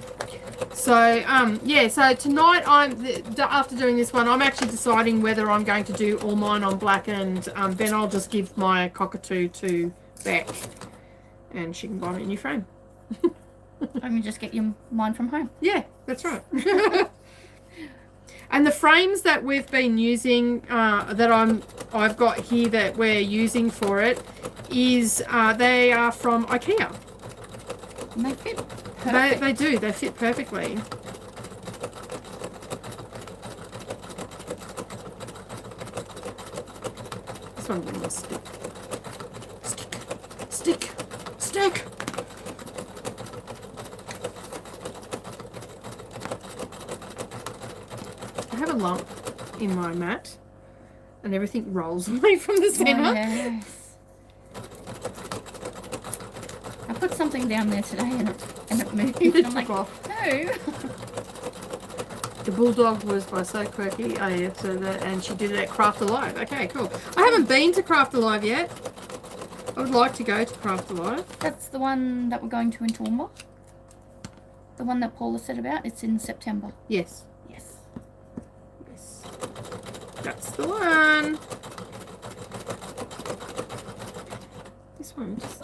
Speaker 2: So, yeah, so tonight after doing this one, I'm actually deciding whether I'm going to do all mine on black, and then I'll just give my cockatoo to Bec, and she can buy me a new frame.
Speaker 1: I can just get your mine from home.
Speaker 2: Yeah, that's right. And the frames that we've been using, that I've got here that we're using for it, is they are from IKEA.
Speaker 1: And they fit perfect.
Speaker 2: They do. They fit perfectly. This one will stick. Stick. Stick. I have a lump in my mat and everything rolls away from the centre.
Speaker 1: Yes. I put something down there today and it moved.
Speaker 2: It
Speaker 1: I'm
Speaker 2: took
Speaker 1: like,
Speaker 2: off.
Speaker 1: no.
Speaker 2: The bulldog was by So Quirky. Oh yeah, so that, and she did it at Craft Alive. Okay, cool. I haven't been to Craft Alive yet. I would like to go to Craft Alive.
Speaker 1: That's the one that we're going to in Toowoomba. The one that Paula said about. It's in September.
Speaker 2: Yes.
Speaker 1: Yes.
Speaker 2: Yes. That's the one. This one just...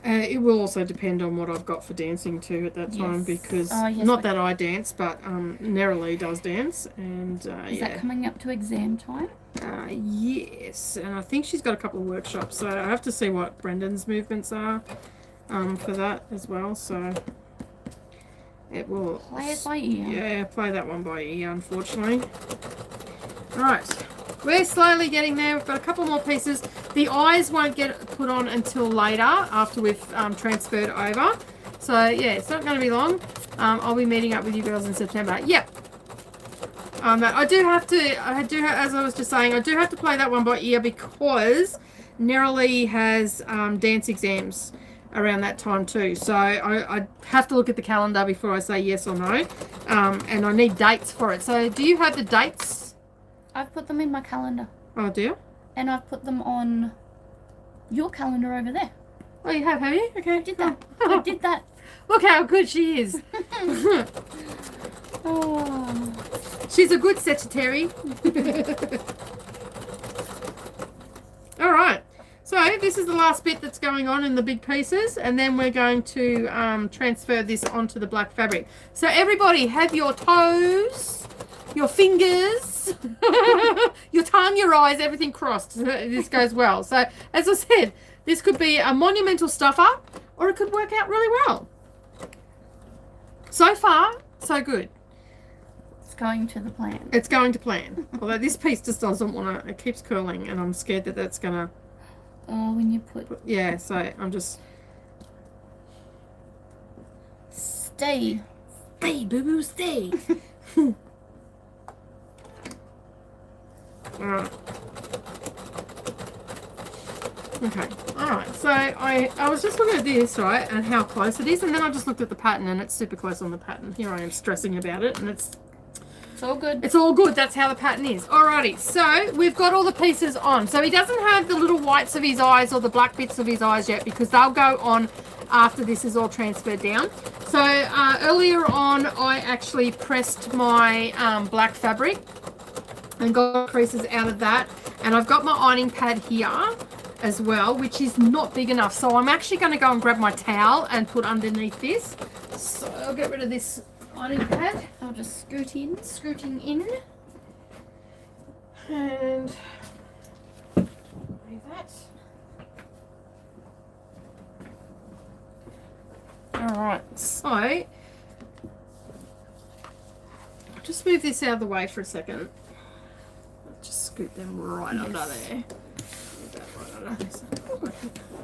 Speaker 2: it will also depend on what I've got for dancing too at that time, because not that I dance, but Neroli does dance, and
Speaker 1: Is that coming up to exam time?
Speaker 2: yes, and I think she's got a couple of workshops, so I have to see what Brendan's movements are for that as well. So it will
Speaker 1: Play it by ear.
Speaker 2: Yeah, play that one by ear, unfortunately. All right. We're slowly getting there. We've got a couple more pieces. The eyes won't get put on until later, after we've transferred over. So yeah, it's not going to be long. I'll be meeting up with you girls in September. Yep. But I do have to, as I was just saying, I do have to play that one by ear because Neroli has dance exams around that time too. So I have to look at the calendar before I say yes or no. And I need dates for it. So do you have the dates?
Speaker 1: I've put them in my calendar.
Speaker 2: Oh, do you?
Speaker 1: And I've put them on your calendar over there.
Speaker 2: Oh, you have you? Okay.
Speaker 1: I did that. I did that.
Speaker 2: Look how good she is.
Speaker 1: Oh.
Speaker 2: She's a good Sagittarius. All right. So this is the last bit that's going on in the big pieces, and then we're going to transfer this onto the black fabric. So everybody have your toes, your fingers, your tongue, your eyes, everything crossed. So this goes well. So as I said, this could be a monumental stuffer, or it could work out really well. So far, so good.
Speaker 1: It's going to the plan.
Speaker 2: It's going to plan. Although this piece just doesn't want to, it keeps curling, and I'm scared that that's going to...
Speaker 1: Oh, when you put...
Speaker 2: Yeah, so I'm just...
Speaker 1: Stay.
Speaker 2: Stay, boo-boo, stay. Alright. Okay, alright, so I was just looking at this, right, and how close it is, and then I just looked at the pattern, and it's super close on the pattern. Here I am stressing about it, and it's
Speaker 1: all good.
Speaker 2: It's all good. That's how the pattern is. Alrighty, so we've got all the pieces on. So he doesn't have the little whites of his eyes or the black bits of his eyes yet, because they'll go on after this is all transferred down. So earlier on, I actually pressed my black fabric and got creases out of that. And I've got my ironing pad here as well, which is not big enough. So I'm actually going to go and grab my towel and put underneath this. So I'll get rid of this ironing pad.
Speaker 1: I'll just scooting in.
Speaker 2: And leave that. Alright, so I'll just move this out of the way for a second. Let's just scoot them right under there. Move that right under there.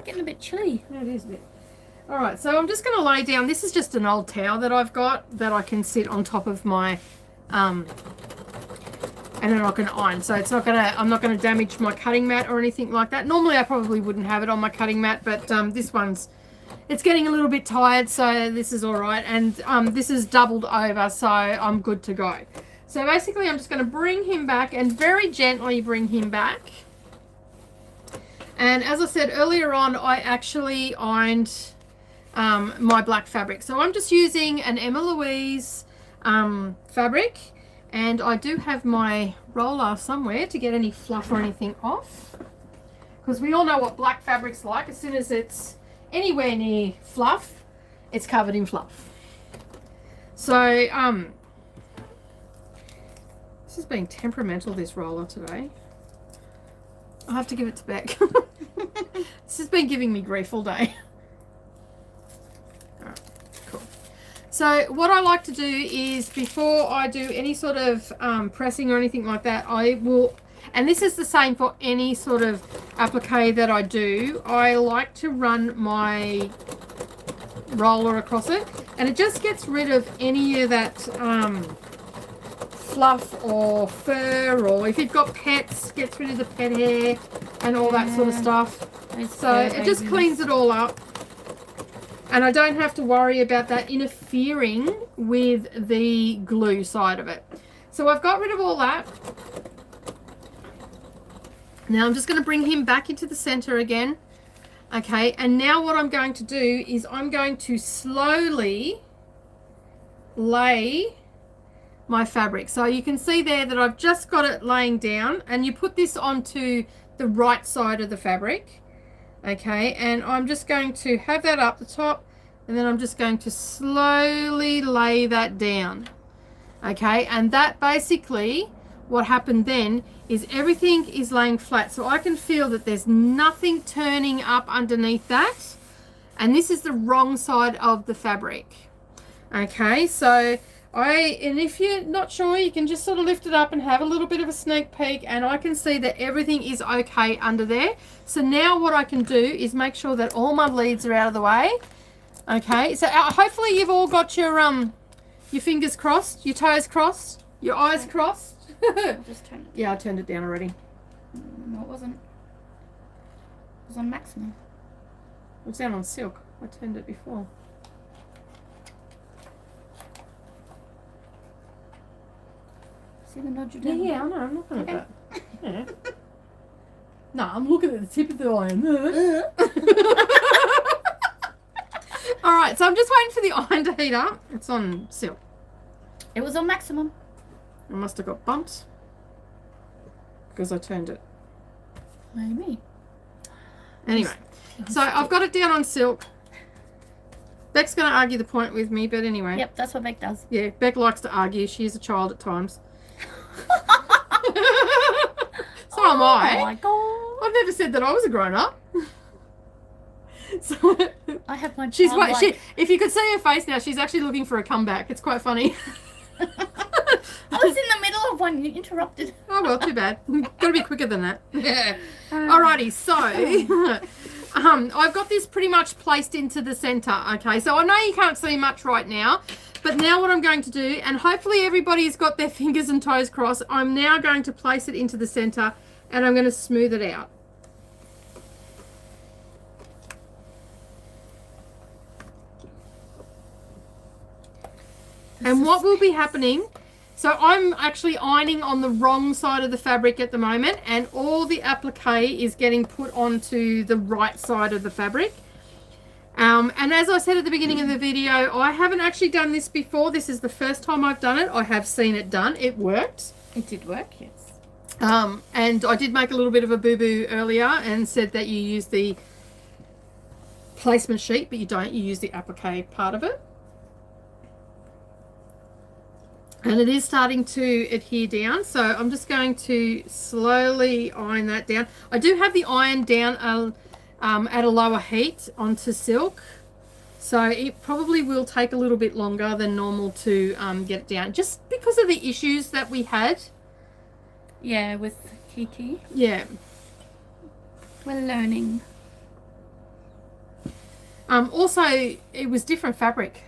Speaker 1: Getting a bit chilly.
Speaker 2: Yeah, it is a bit. Alright, so I'm just going to lay down, this is just an old towel that I've got that I can sit on top of my, and then I can iron. So it's not going to, I'm not going to damage my cutting mat or anything like that. Normally I probably wouldn't have it on my cutting mat, but this one's, it's getting a little bit tired, so this is alright. And this is doubled over, so I'm good to go. So basically I'm just going to bring him back and very gently bring him back. And as I said earlier on, I actually ironed my black fabric. So I'm just using an Emma Louise fabric, and I do have my roller somewhere to get any fluff or anything off, because we all know what black fabric's like. As soon as it's anywhere near fluff, it's covered in fluff. So this is being temperamental, this roller today. I'll have to give it to Bec. This has been giving me grief all day. So what I like to do is, before I do any sort of pressing or anything like that, I will, and this is the same for any sort of applique that I do, I like to run my roller across it, and it just gets rid of any of that fluff or fur, or if you've got pets, gets rid of the pet hair and all that sort of stuff. So it just cleans it all up, and I don't have to worry about that interfering with the glue side of it. So I've got rid of all that. Now I'm just going to bring him back into the center again. Okay, and now what I'm going to do is I'm going to slowly lay my fabric. So you can see there that I've just got it laying down, and you put this onto the right side of the fabric. Okay, and I'm just going to have that up the top, and then I'm just going to slowly lay that down. Okay, and that basically, what happened then is everything is laying flat, so I can feel that there's nothing turning up underneath that, and this is the wrong side of the fabric. Okay, so and if you're not sure, you can just sort of lift it up and have a little bit of a sneak peek, and I can see that everything is okay under there. So now what I can do is make sure that all my leads are out of the way. Okay, so hopefully you've all got your fingers crossed, your toes crossed, your eyes crossed.
Speaker 1: Just turn it.
Speaker 2: Yeah, I turned it down already.
Speaker 1: No, it wasn't. It was on maximum.
Speaker 2: It was down on silk. I turned it before.
Speaker 1: See the nodule down?
Speaker 2: Yeah, I know. I'm looking at that. Yeah. No, I'm looking at the tip of the iron. All right, so I'm just waiting for the iron to heat up. It's on silk.
Speaker 1: It was on maximum.
Speaker 2: I must have got bumps because I turned it.
Speaker 1: Maybe.
Speaker 2: Anyway, so I've got it down on silk. Beck's going to argue the point with me, but anyway.
Speaker 1: Yep, that's what Beck does.
Speaker 2: Yeah, Beck likes to argue. She is a child at times. So am I.
Speaker 1: Oh my god.
Speaker 2: I've never said that I was a grown-up. So
Speaker 1: I have my
Speaker 2: she's
Speaker 1: childlike...
Speaker 2: if you could see her face now, she's actually looking for a comeback. It's quite funny.
Speaker 1: I was in the middle of one. You interrupted.
Speaker 2: Oh, well, too bad. Got to be quicker than that. Yeah. Alrighty, so I've got this pretty much placed into the center. Okay, so I know you can't see much right now, but now what I'm going to do, and hopefully everybody's got their fingers and toes crossed, I'm now going to place it into the center, and I'm going to smooth it out. And what will be happening, so I'm actually ironing on the wrong side of the fabric at the moment, and all the applique is getting put onto the right side of the fabric. And as I said at the beginning of the video, I haven't actually done this before. This is the first time I've done it. I have seen it done. It worked.
Speaker 1: It did work, yes.
Speaker 2: And I did make a little bit of a boo-boo earlier and said that you use the placement sheet, but you don't. You use the applique part of it. And it is starting to adhere down, so I'm just going to slowly iron that down. I do have the iron down at a lower heat onto silk, so it probably will take a little bit longer than normal to get it down, just because of the issues that we had.
Speaker 1: Yeah, with Kiki.
Speaker 2: Yeah.
Speaker 1: We're learning.
Speaker 2: Also, it was different fabric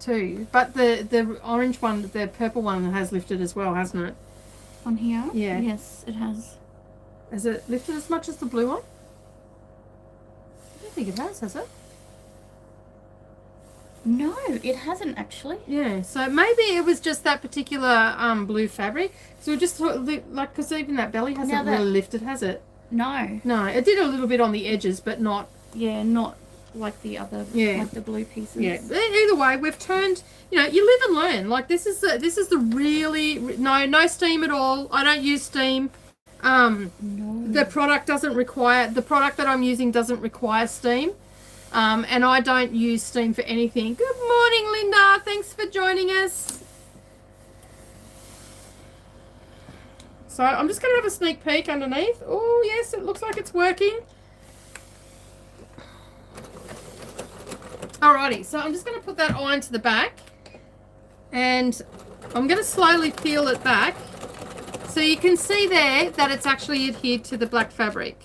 Speaker 2: too, but the orange one, the purple one has lifted as well, hasn't it?
Speaker 1: On here?
Speaker 2: Yeah.
Speaker 1: Yes, it has.
Speaker 2: Has it lifted as much as the blue one? I don't think it has it?
Speaker 1: No, it hasn't actually.
Speaker 2: Yeah, so maybe it was just that particular blue fabric. So we just thought, like, because even that belly hasn't really lifted, has it?
Speaker 1: No.
Speaker 2: No, it did a little bit on the edges, but not.
Speaker 1: Yeah, not like the other, like the blue pieces.
Speaker 2: Yeah. Either way, we've turned. You know, you live and learn. Like this is the really no steam at all. I don't use steam.
Speaker 1: No.
Speaker 2: The product that I'm using doesn't require steam. And I don't use steam for anything. Good morning, Linda. Thanks for joining us. So I'm just going to have a sneak peek underneath. Oh, yes, it looks like it's working. Alrighty, so I'm just going to put that iron to the back. And I'm going to slowly peel it back. So you can see there that it's actually adhered to the black fabric.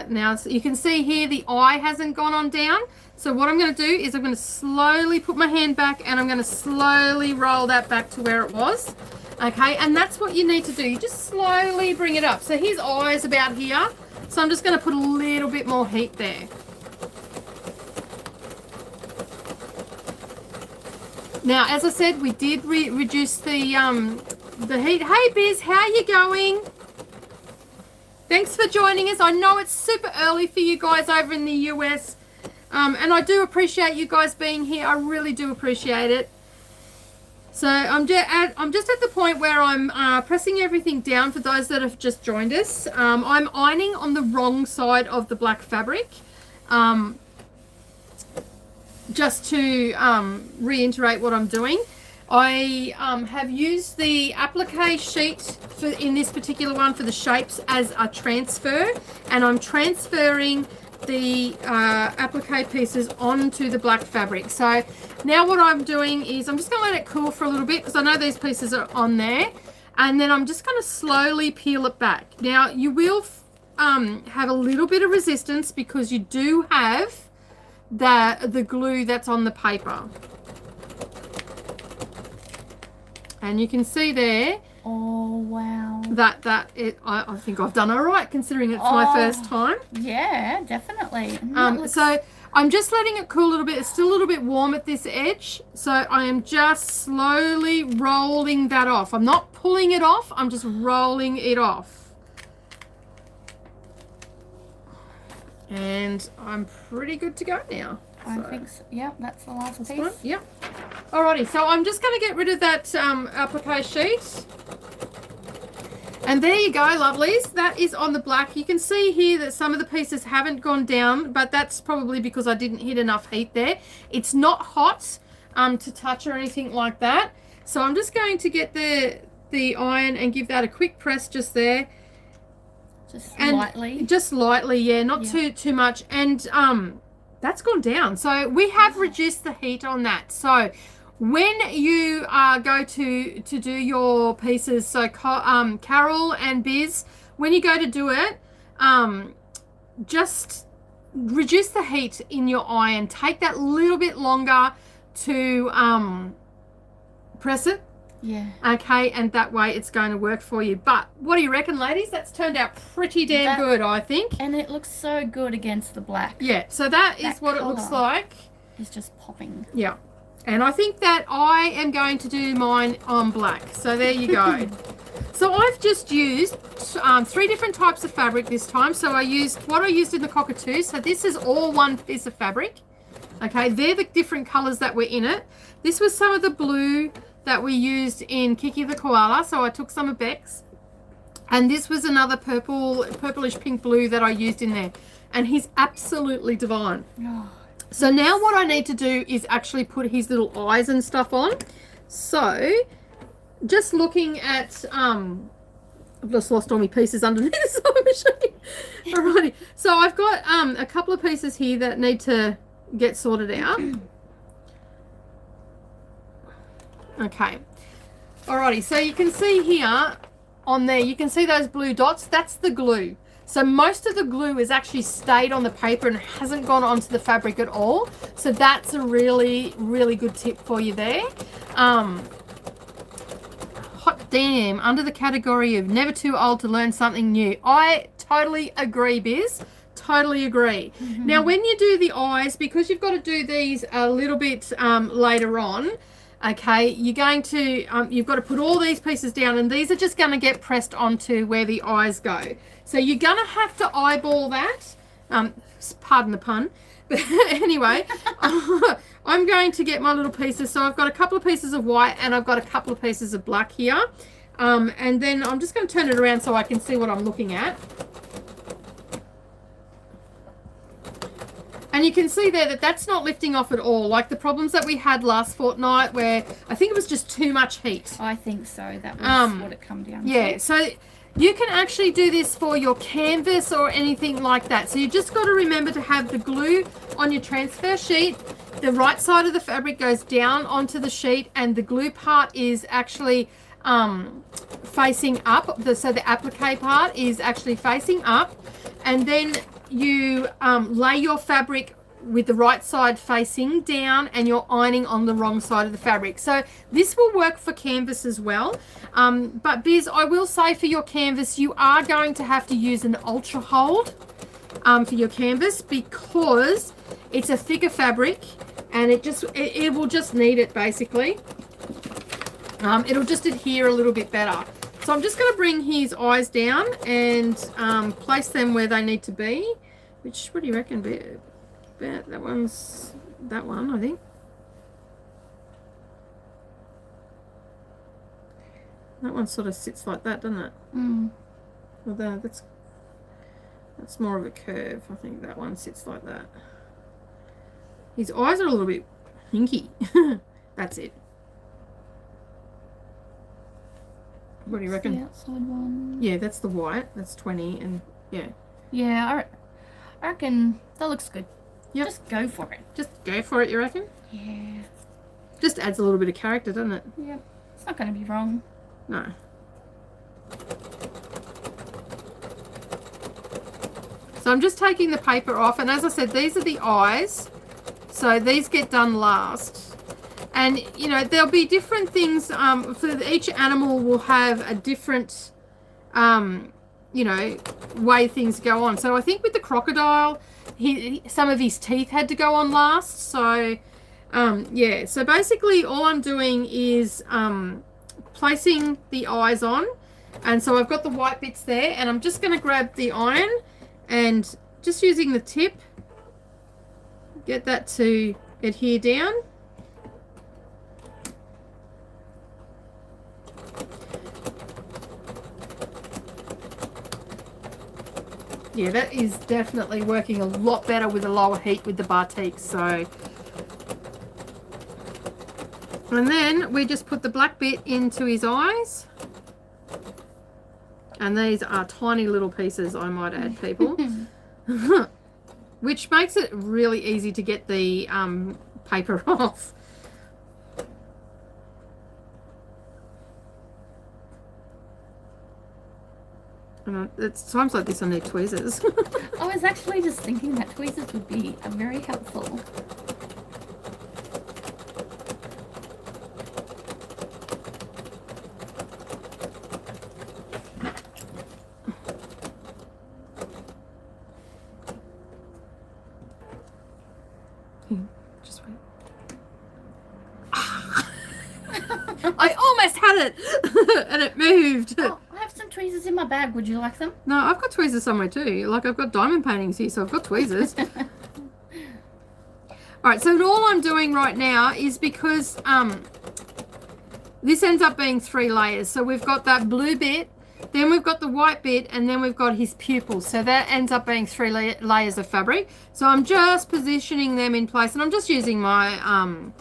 Speaker 2: Now so you can see here the eye hasn't gone on down. So what I'm going to do is I'm going to slowly put my hand back and I'm going to slowly roll that back to where it was. Okay, and that's what you need to do. You just slowly bring it up. So his eye is about here. So I'm just going to put a little bit more heat there. Now, as I said, we did reduce the heat. Hey, Biz, how you going? Thanks for joining us. I know it's super early for you guys over in the US, and I do appreciate you guys being here. I really do appreciate it. So I'm just at the point where I'm pressing everything down for those that have just joined us. I'm ironing on the wrong side of the black fabric. Just to reiterate what I'm doing, I have used the applique sheet in this particular one for the shapes as a transfer, and I'm transferring the applique pieces onto the black fabric. So now what I'm doing is I'm just going to let it cool for a little bit because I know these pieces are on there, and then I'm just going to slowly peel it back. Now you will have a little bit of resistance because you do have the glue that's on the paper, and you can see there.
Speaker 1: Oh wow!
Speaker 2: I think I've done all right considering it's my first time.
Speaker 1: Yeah, definitely.
Speaker 2: So I'm just letting it cool a little bit. It's still a little bit warm at this edge, so I am just slowly rolling that off. I'm not pulling it off. I'm just rolling it off. And I'm pretty good to go now.
Speaker 1: I think so. Yep, that's the last piece.
Speaker 2: One. Yep. Alrighty, so I'm just going to get rid of that applique sheet. And there you go, lovelies. That is on the black. You can see here that some of the pieces haven't gone down, but that's probably because I didn't hit enough heat there. It's not hot to touch or anything like that. So I'm just going to get the iron and give that a quick press just there. Just lightly, yeah, not too much. And that's gone down. So we have reduced the heat on that. So when you go to do your pieces, so Carol and Biz, when you go to do it, just reduce the heat in your iron. Take that little bit longer to press it.
Speaker 1: Yeah.
Speaker 2: Okay, and that way it's going to work for you. But what do you reckon, ladies? That's turned out pretty damn good, I think.
Speaker 1: And it looks so good against the black.
Speaker 2: Yeah, so that is what it looks like.
Speaker 1: It's just popping.
Speaker 2: Yeah. And I think that I am going to do mine on black. So there you go. So I've just used 3 different types of fabric this time. So I used what I used in the cockatoo. So this is all one piece of fabric. Okay, they're the different colours that were in it. This was some of the blue that we used in Kiki the Koala, so I took some of Bec's, and this was another purplish pink blue that I used in there, and he's absolutely divine. So now what I need to do is actually put his little eyes and stuff on. So just looking at I've just lost all my pieces underneath the sewing machine. Alrighty, so I've got a couple of pieces here that need to get sorted out. Okay, alrighty, so you can see here on there, you can see those blue dots. That's the glue. So most of the glue has actually stayed on the paper and hasn't gone onto the fabric at all. So that's a really, really good tip for you there. Hot damn, under the category of never too old to learn something new. I totally agree, Biz. Totally agree. Now, when you do the eyes, because you've got to do these a little bit later on, okay, you're going to, you've got to put all these pieces down, and these are just going to get pressed onto where the eyes go. So you're going to have to eyeball that. Pardon the pun. But anyway, I'm going to get my little pieces. So I've got a couple of pieces of white and I've got a couple of pieces of black here. And then I'm just going to turn it around so I can see what I'm looking at. And you can see there that that's not lifting off at all, like the problems that we had last fortnight where I think it was just too much heat.
Speaker 1: I think so. That was what it come down to.
Speaker 2: Yeah, so you can actually do this for your canvas or anything like that. So you just got to remember to have the glue on your transfer sheet. The right side of the fabric goes down onto the sheet, and the glue part is actually facing up. So the applique part is actually facing up, and then you lay your fabric with the right side facing down, and you're ironing on the wrong side of the fabric. So this will work for canvas as well. But Biz, I will say for your canvas, you are going to have to use an ultra hold for your canvas, because it's a thicker fabric, and it will just need it basically. It'll just adhere a little bit better. So I'm just going to bring his eyes down and place them where they need to be. Which, what do you reckon, that one's that one, I think. That one sort of sits like that, doesn't it? Well, that's more of a curve. I think that one sits like that. His eyes are a little bit hinky. That's it. What do you reckon?
Speaker 1: The outside one.
Speaker 2: Yeah, that's the white. That's 20, and yeah.
Speaker 1: Yeah, I reckon that looks good.
Speaker 2: Yep.
Speaker 1: Just go for it.
Speaker 2: Just go for it, you reckon?
Speaker 1: Yeah.
Speaker 2: Just adds a little bit of character, doesn't it?
Speaker 1: Yeah. It's not going to be wrong.
Speaker 2: No. So I'm just taking the paper off, and as I said, these are the eyes. So these get done last. And, you know, there'll be different things. For each animal will have a different, you know, way things go on. So I think with the crocodile, some of his teeth had to go on last. So, yeah. So basically all I'm doing is placing the eyes on. And so I've got the white bits there, and I'm just going to grab the iron and just using the tip, get that to adhere down. Yeah, that is definitely working a lot better with a lower heat with the batik. So, and then we just put the black bit into his eyes. And these are tiny little pieces, I might add, people. Which makes it really easy to get the paper off. And it's times like this I need tweezers.
Speaker 1: I was actually just thinking that tweezers would be very helpful.
Speaker 2: Just wait. I almost had it and it moved.
Speaker 1: Oh, I have some tweezers in my bag. Would you like them?
Speaker 2: No, I've got tweezers somewhere too. Like, I've got diamond paintings here, so I've got tweezers. Alright, so all I'm doing right now is because this ends up being 3 layers. So we've got that blue bit, then we've got the white bit, and then we've got his pupils. So that ends up being 3 layers of fabric. So I'm just positioning them in place, and I'm just using my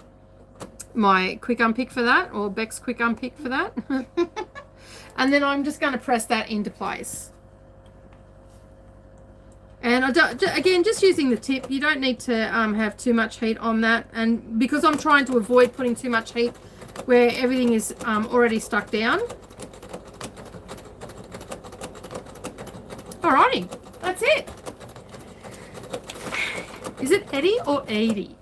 Speaker 2: my quick unpick for that, or Bec's quick unpick for that. And then I'm just going to press that into place. And again, just using the tip. You don't need to have too much heat on that. And because I'm trying to avoid putting too much heat where everything is already stuck down. Alrighty, that's it. Is it Eddie or Edie?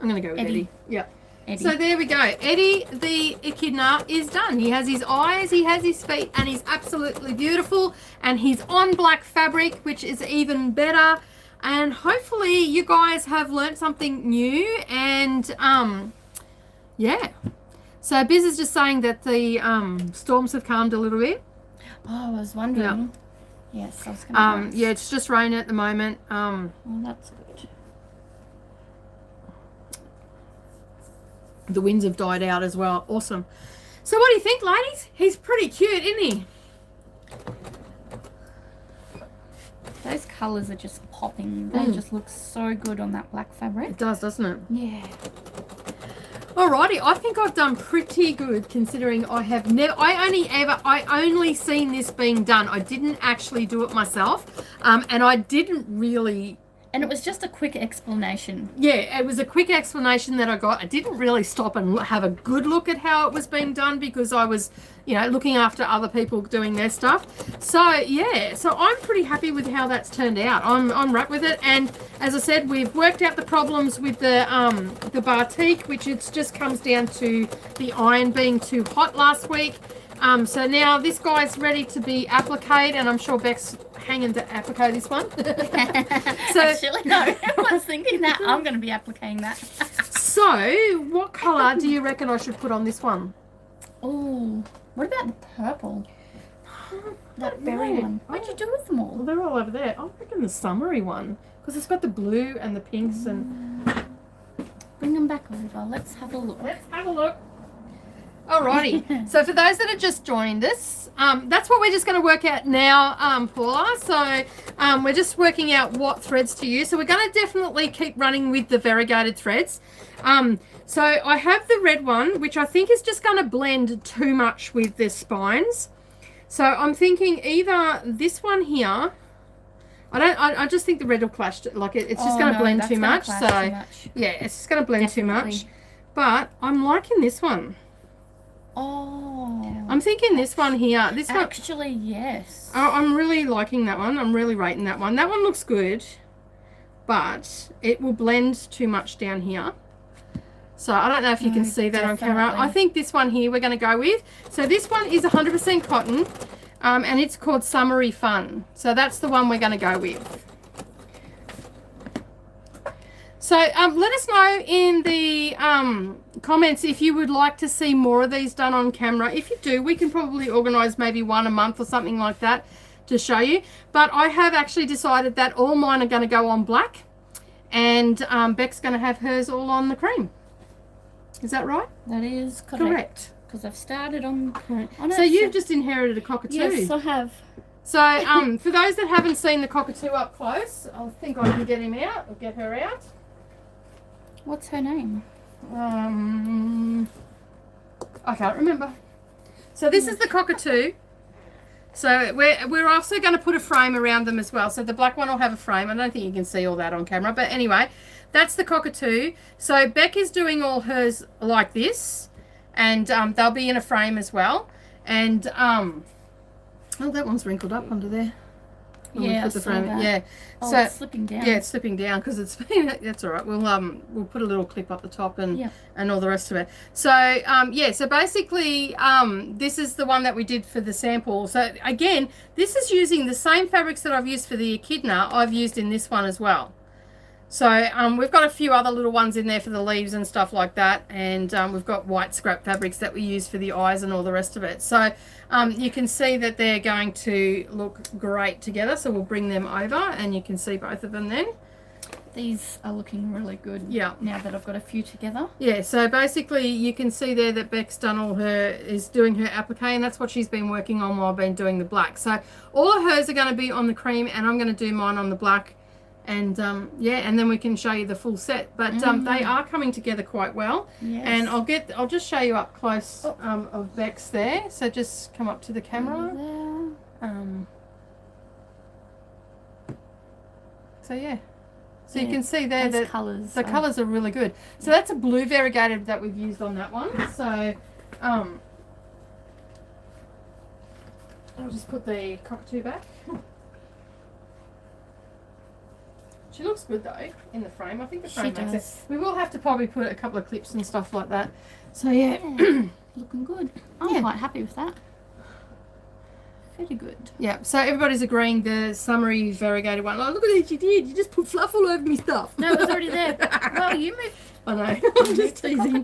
Speaker 2: I'm going to go with Eddie. Yep.
Speaker 1: Eddie.
Speaker 2: So there we go. Eddie the echidna is done. He has his eyes, he has his feet, and he's absolutely beautiful. And he's on black fabric, which is even better. And hopefully you guys have learnt something new. And yeah. So Biz is just saying that the storms have calmed a little bit.
Speaker 1: Oh, I was wondering.
Speaker 2: Yeah.
Speaker 1: Yes, I was going to ask.
Speaker 2: Yeah, it's just raining at the moment.
Speaker 1: Well, that's good.
Speaker 2: The winds have died out as well. Awesome. So what do you think, ladies? He's pretty cute, isn't he?
Speaker 1: Those colours are just popping. They just look so good on that black fabric.
Speaker 2: It does, doesn't it?
Speaker 1: Yeah.
Speaker 2: Alrighty, I think I've done pretty good considering I have never, I only seen this being done. I didn't actually do it myself. And I didn't really
Speaker 1: And it was just a quick explanation.
Speaker 2: Yeah, it was a quick explanation that I got. I didn't really stop and have a good look at how it was being done because I was, you know, looking after other people doing their stuff. So yeah, so I'm pretty happy with how that's turned out. I'm wrapped with it. And as I said, we've worked out the problems with the batik, which it just comes down to the iron being too hot last week. So now this guy's ready to be appliqued, and I'm sure Bec's hanging to applique this one. So
Speaker 1: Actually, no, I was thinking that I'm going to be appliquing that.
Speaker 2: So, what colour do you reckon I should put on this one?
Speaker 1: Oh, what about the purple? That berry one. What'd you do with them
Speaker 2: Well,
Speaker 1: all?
Speaker 2: they're all over there. I reckon the summery one, because it's got the blue and the pinks and...
Speaker 1: Bring them back over. Let's have a look.
Speaker 2: Let's have a look. Alrighty. So for those that have just joined us, that's what we're just going to work out now, Paula. So we're just working out what threads to use. So we're going to definitely keep running with the variegated threads. So I have the red one, which I think is just going to blend too much with the spines. So I'm thinking either this one here. I just think the red will clash. Like it's just going to blend too much. So yeah, it's just going to blend too much. But I'm liking this one.
Speaker 1: Oh,
Speaker 2: I'm thinking this one here. This one.
Speaker 1: actually, yes.
Speaker 2: I'm really liking that one. I'm really rating that one. That one looks good, but it will blend too much down here. So I don't know if you can see that on camera. I think this one here we're going to go with. So this one is 100% cotton, and it's called Summery Fun. So that's the one we're going to go with. So let us know in the comments if you would like to see more of these done on camera. If you do, we can probably organise maybe one a month or something like that to show you. But I have actually decided that all mine are going to go on black, and Bec's going to have hers all on the cream. Is that right?
Speaker 1: That is
Speaker 2: Correct.
Speaker 1: Because I've started on it.
Speaker 2: So you've just inherited a cockatoo.
Speaker 1: Yes, I have.
Speaker 2: So for those that haven't seen the cockatoo up close, I think I can get him out or get her out.
Speaker 1: What's her name?
Speaker 2: I can't remember. So this is the cockatoo. So we're also going to put a frame around them as well. So the black one will have a frame. I don't think you can see all that on camera, but anyway, that's the cockatoo. So Bec is doing all hers like this, and they'll be in a frame as well. And oh, that one's wrinkled up under there.
Speaker 1: Yeah,
Speaker 2: put the frame.
Speaker 1: that.
Speaker 2: Yeah.
Speaker 1: Oh,
Speaker 2: So
Speaker 1: it's slipping down.
Speaker 2: yeah, it's slipping down because it's been. That's all right. We'll put a little clip up the top and all the rest of it. So yeah. So basically, this is the one that we did for the sample. So again, this is using the same fabrics that I've used for the echidna. I've used in this one as well. So we've got a few other little ones in there for the leaves and stuff like that, and we've got white scrap fabrics that we use for the eyes and all the rest of it. So you can see that they're going to look great together. So we'll bring them over, and you can see both of them then.
Speaker 1: These are looking really good.
Speaker 2: Yeah.
Speaker 1: Now that I've got a few together.
Speaker 2: Yeah. So basically, you can see there that Bec's done is doing her applique, and that's what she's been working on while I've been doing the black. So all of hers are going to be on the cream, and I'm going to do mine on the black. And yeah, and then we can show you the full set, but they are coming together quite well.
Speaker 1: Yes.
Speaker 2: And I'll just show you up close of Bec's there. So just come up to the camera. So yeah, so you can see there that
Speaker 1: colours,
Speaker 2: the colours are really good. So that's a blue variegated that we've used on that one. So I'll just put the cockatoo back. She looks good though in the frame. I think the frame makes it. We will have to probably put a couple of clips and stuff like that. So yeah,
Speaker 1: looking good. I'm quite happy with that. Very good.
Speaker 2: Yeah. So everybody's agreeing the summery variegated one. Oh, look at what you did. You just put fluff all over me stuff.
Speaker 1: No, it was already there. Well, you moved.
Speaker 2: I know. I'm just teasing.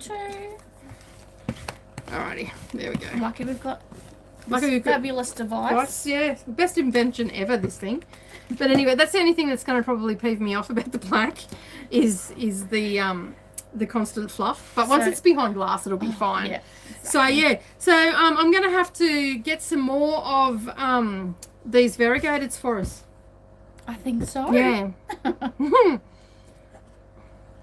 Speaker 2: Alrighty. There we go.
Speaker 1: Lucky we've got
Speaker 2: this
Speaker 1: fabulous device.
Speaker 2: Yeah, best invention ever, this thing. But anyway, that's the only thing that's going to probably peeve me off about the black is the constant fluff. But once it's behind glass, it'll be fine.
Speaker 1: Yeah. Exactly.
Speaker 2: So yeah, so I'm going to have to get some more of these variegateds for us.
Speaker 1: I think so.
Speaker 2: Yeah.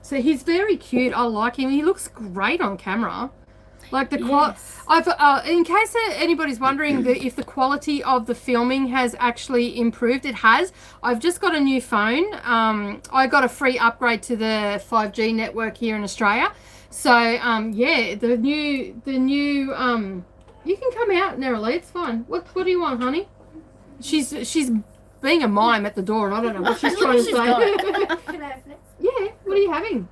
Speaker 2: So he's very cute. I like him. He looks great on camera. Like the
Speaker 1: Yes.
Speaker 2: I've in case anybody's wondering if the quality of the filming has actually improved, it has. I've just got a new phone. I got a free upgrade to the 5G network here in Australia. So yeah, the new you can come out, Nerily, it's fine. What do you want, honey? She's being a mime at the door, and I don't know what she's trying to say.
Speaker 3: Can I open it?
Speaker 2: Yeah, what are you having?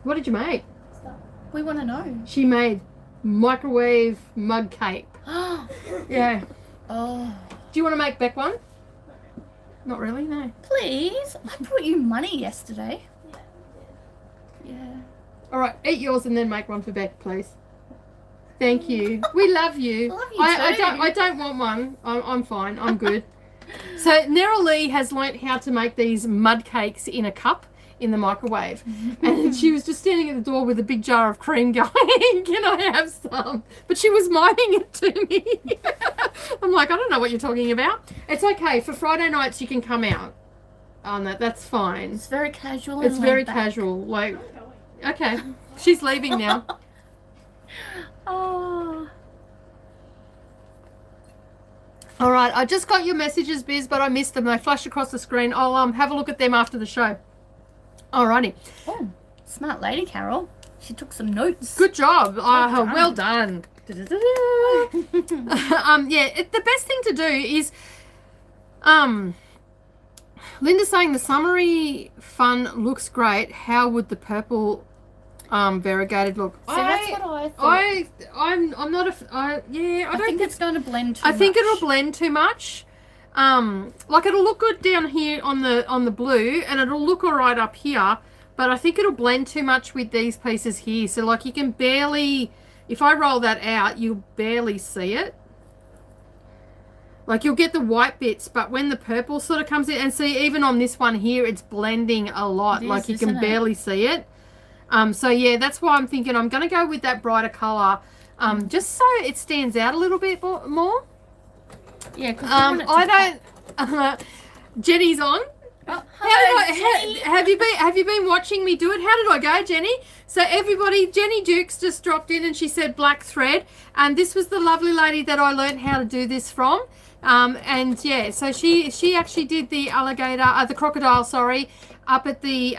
Speaker 2: What did you make?
Speaker 1: We want to know.
Speaker 2: She made microwave mug cake. Yeah.
Speaker 1: Oh.
Speaker 2: Do you want to make Beck one? Not really, no.
Speaker 1: Please. I brought you money yesterday. Yeah.
Speaker 2: All right, eat yours and then make one for Beck, please. Thank you. We love you.
Speaker 1: I love you
Speaker 2: I
Speaker 1: too.
Speaker 2: don't want one. I'm fine. I'm good. So Nerily has learnt how to make these mud cakes in a cup in the microwave, and she was just standing at the door with a big jar of cream going, can I have some? But she was miming it to me. I'm like, I don't know what you're talking about. It's okay. For Friday nights you can come out. Oh no, that's fine.
Speaker 1: It's very casual.
Speaker 2: It's
Speaker 1: and
Speaker 2: very
Speaker 1: laid back.
Speaker 2: casual. Like, okay, she's leaving now.
Speaker 1: Oh.
Speaker 2: All right, I just got your messages, Biz, but I missed them. They flashed across the screen. I'll have a look at them after the show. Alrighty.
Speaker 1: Oh, smart lady, Carol. She took some notes.
Speaker 2: Good job.
Speaker 1: done.
Speaker 2: Well done. Yeah, the best thing to do is, Linda's saying the summary fun looks great. How would the purple variegated look?
Speaker 1: See, that's what I thought.
Speaker 2: I'm not yeah, I don't
Speaker 1: think it's going to blend too
Speaker 2: I think
Speaker 1: much.
Speaker 2: it'll blend too much. Like it'll look good down here on the blue, and it'll look all right up here, but I think it'll blend too much with these pieces here. So like you can barely, if I roll that out, you'll barely see it. Like you'll get the white bits, but when the purple sort of comes in, and see even on this one here, it's blending a lot.
Speaker 1: It is,
Speaker 2: like you can
Speaker 1: isn't it?
Speaker 2: barely see it. So yeah, that's why I'm thinking I'm going to go with that brighter color, just so it stands out a little bit more.
Speaker 1: Yeah, because
Speaker 2: I don't. Jenny's on.
Speaker 1: Oh,
Speaker 2: Have you been watching me do it? How did I go, Jenny? So everybody, Jenny Dukes just dropped in and she said black thread, and this was the lovely lady that I learned how to do this from. And yeah, so she actually did the the crocodile, sorry, up at the